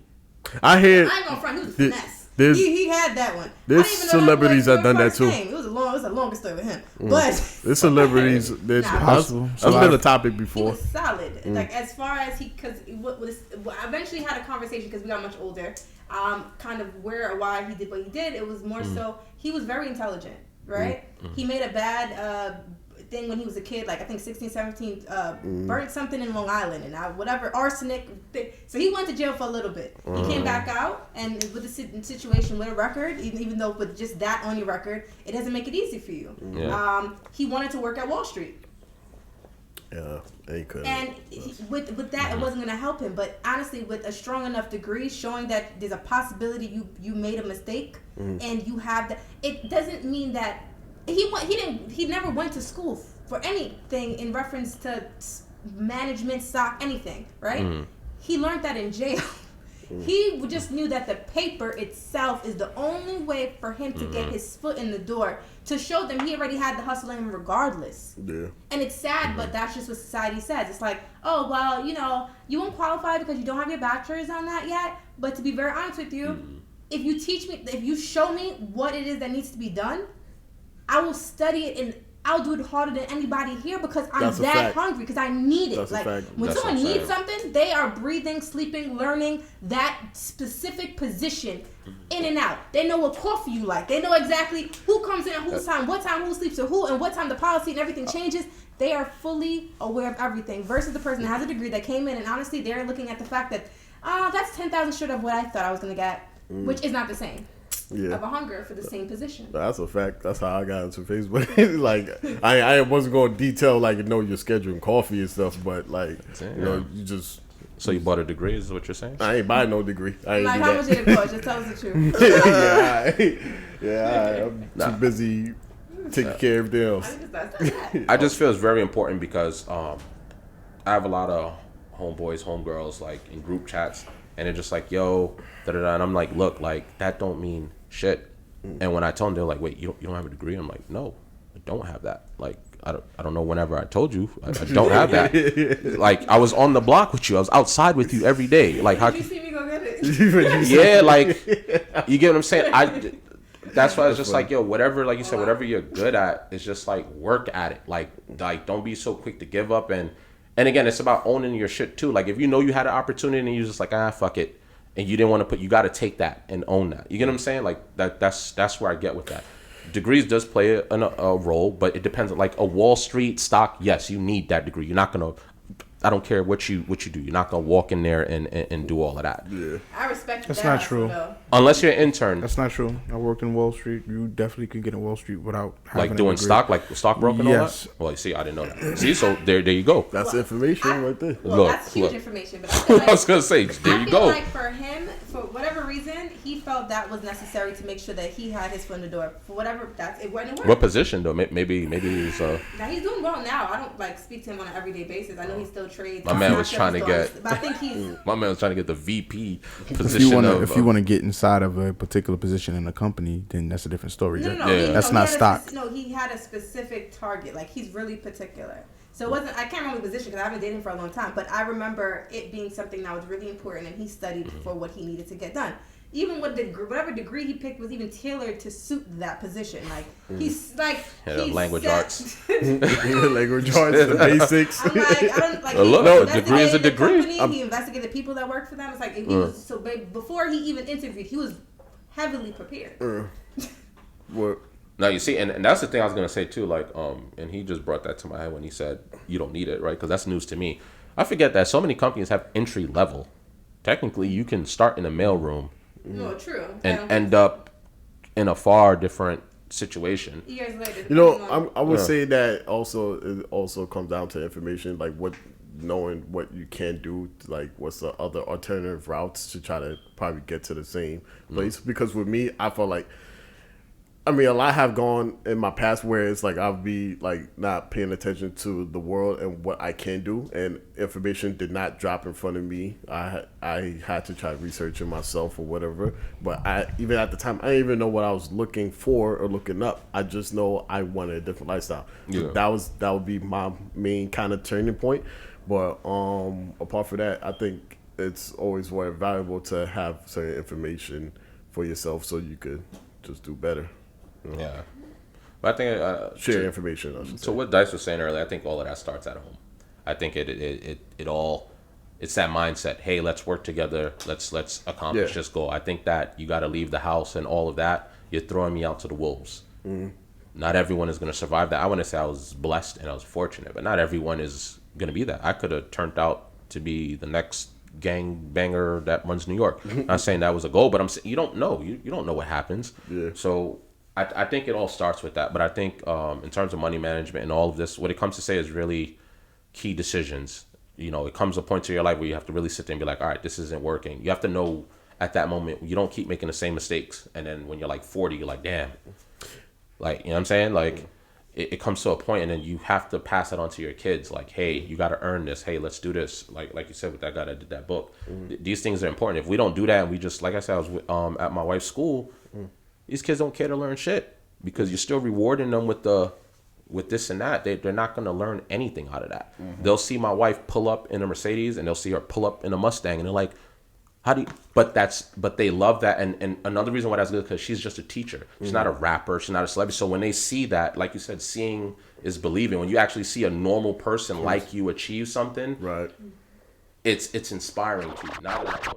I ain't gonna front. He was a finesse. He had that one. There's celebrities that done that too. It was a longer story with him, but there's celebrities. That's been a topic before. He was solid. Like as far as because eventually had a conversation because we got much older. Kind of where or why he did what he did. It was more so he was very intelligent, right? He made a bad thing when he was a kid, like I think 16, 17, burnt something in Long Island and whatever, arsenic. So he went to jail for a little bit. He came back out and with the situation with a record, even though with just that on your record, it doesn't make it easy for you. He wanted to work at Wall Street. Yeah, he could. And with that, it wasn't going to help him. But honestly, with a strong enough degree showing that there's a possibility you made a mistake and you have that, it doesn't mean that he never went to school for anything in reference to management, stock, anything, right? He learned that in jail. He just knew that the paper itself is the only way for him to get his foot in the door to show them he already had the hustle in him regardless. Yeah. And it's sad, but that's just what society says. It's like, oh, well, you won't qualify because you don't have your bachelor's on that yet. But to be very honest with you, if you show me what it is that needs to be done, I will study it and I'll do it harder than anybody here because I'm that hungry because I need it. That's like when someone needs something, they are breathing, sleeping, learning that specific position in and out. They know what coffee you like. They know exactly who comes in at whose time, what time who sleeps with who, and what time the policy and everything changes. They are fully aware of everything versus the person that has a degree that came in and honestly they're looking at the fact that that's 10,000 short of what I thought I was going to get, which is not the same. Of a hunger for the same position. That's a fact. That's how I got into Facebook. Like I wasn't going to detail like you're scheduling coffee and stuff, but like you just. So you bought a degree? Is what you're saying? I ain't buy no degree. I ain't like how much did it cost? Just tell us the truth. I'm too busy taking care of everything else. I just feel it's very important because I have a lot of homeboys, homegirls like in group chats, and they're just like, yo, da-da-da, and I'm like, look, like that don't mean shit. And when I tell them, they're like, wait, you don't have a degree? I'm like, no, I don't have that. Like I don't know whenever I told you I don't have that. Like I was on the block with you, I was outside with you every day. Like how did you see me go get it? Yeah, like you get what I'm saying. That's why it's just like, yo, whatever, like you said, whatever you're good at, it's just like work at it. Like don't be so quick to give up. And again, it's about owning your shit too. Like if you know you had an opportunity and you're just like, fuck it, and you didn't want to you got to take that and own that. You get what I'm saying? Like that's where I get with that. Degrees does play a role, but it depends. Like a Wall Street stock, yes, you need that degree. You're not gonna. I don't care what you do. You're not gonna walk in there and do all of that. Yeah, I respect that's not true. Though. Unless you're an intern. That's not true. I worked in Wall Street. You definitely could get in Wall Street without having like doing stock, like stockbroking. Yes. All that? Well, you see, I didn't know that. See, so there you go. That's information right there. Well, that's huge information. But I, feel like, I was gonna say, there you go. Like for him, for whatever reason, he felt that was necessary to make sure that he had his foot in the door. For whatever it wasn't work. What position though? Maybe he's. Now he's doing well now. I don't like speak to him on an everyday basis. I know he still trades. My man was trying to get. But I think he's. My man was trying to get the VP position. If you want to get inside of a particular position in a company, then that's a different story. No, that's not stock. He had a specific target. Like he's really particular. So it wasn't. I can't remember the position because I haven't dated him for a long time. But I remember it being something that was really important, and he studied for what he needed to get done. Even with whatever degree he picked was even tailored to suit that position. Like he's like language arts, language arts, the basics. I'm like, I don't like. No, degree is a degree. He investigated the people that work for them. It's like he was so before he even interviewed, he was heavily prepared. What? Now you see, and that's the thing I was gonna say too. Like, and he just brought that to my head when he said you don't need it, right? Because that's news to me. I forget that so many companies have entry level. Technically, you can start in a mailroom. No, true. And end up in a far different situation. Years later. I would say that it also comes down to information, like knowing what you can do, like what's the other alternative routes to try to probably get to the same place. Because with me, I felt like I mean, a lot have gone in my past where it's like I'll be like not paying attention to the world and what I can do, and information did not drop in front of me. I had to try researching myself or whatever. But even at the time, I didn't even know what I was looking for or looking up. I just know I wanted a different lifestyle. Yeah. That would be my main kind of turning point. But apart from that, I think it's always very valuable to have certain information for yourself so you could just do better. Yeah, but I think Share information. I should So say. what Dice was saying earlier, I think all of that starts at home. I think it all, it's that mindset. Hey, let's work together. Let's accomplish this goal. I think that you got to leave the house and all of that. You're throwing me out to the wolves. Not everyone is going to survive that. I want to say I was blessed and I was fortunate, but not everyone is going to be that. I could have turned out to be the next gang banger that runs New York. I'm not saying that was a goal, but I'm saying you don't know. You don't know what happens. Yeah. So I think it all starts with that. But I think in terms of money management and all of this, what it comes to say is really key decisions. You know, it comes a point to your life where you have to really sit there and be like, all right, this isn't working. You have to know at that moment, you don't keep making the same mistakes. And then when you're like 40, you're like, damn. Like, you know what I'm saying? Like, it comes to a point and then you have to pass it on to your kids. Like, hey, you got to earn this. Hey, let's do this. Like you said with that guy that did that book. These things are important. If we don't do that and we just, like I said, I was at my wife's school, these kids don't care to learn shit because you're still rewarding them with this and that. They're not going to learn anything out of that. They'll see my wife pull up in a Mercedes and they'll see her pull up in a Mustang and they're like, how do you, but they love that. And another reason why that's good, because she's just a teacher. She's not a rapper. She's not a celebrity. So when they see that, like you said, seeing is believing. When you actually see a normal person like you achieve something, Right. it's inspiring to you. Not like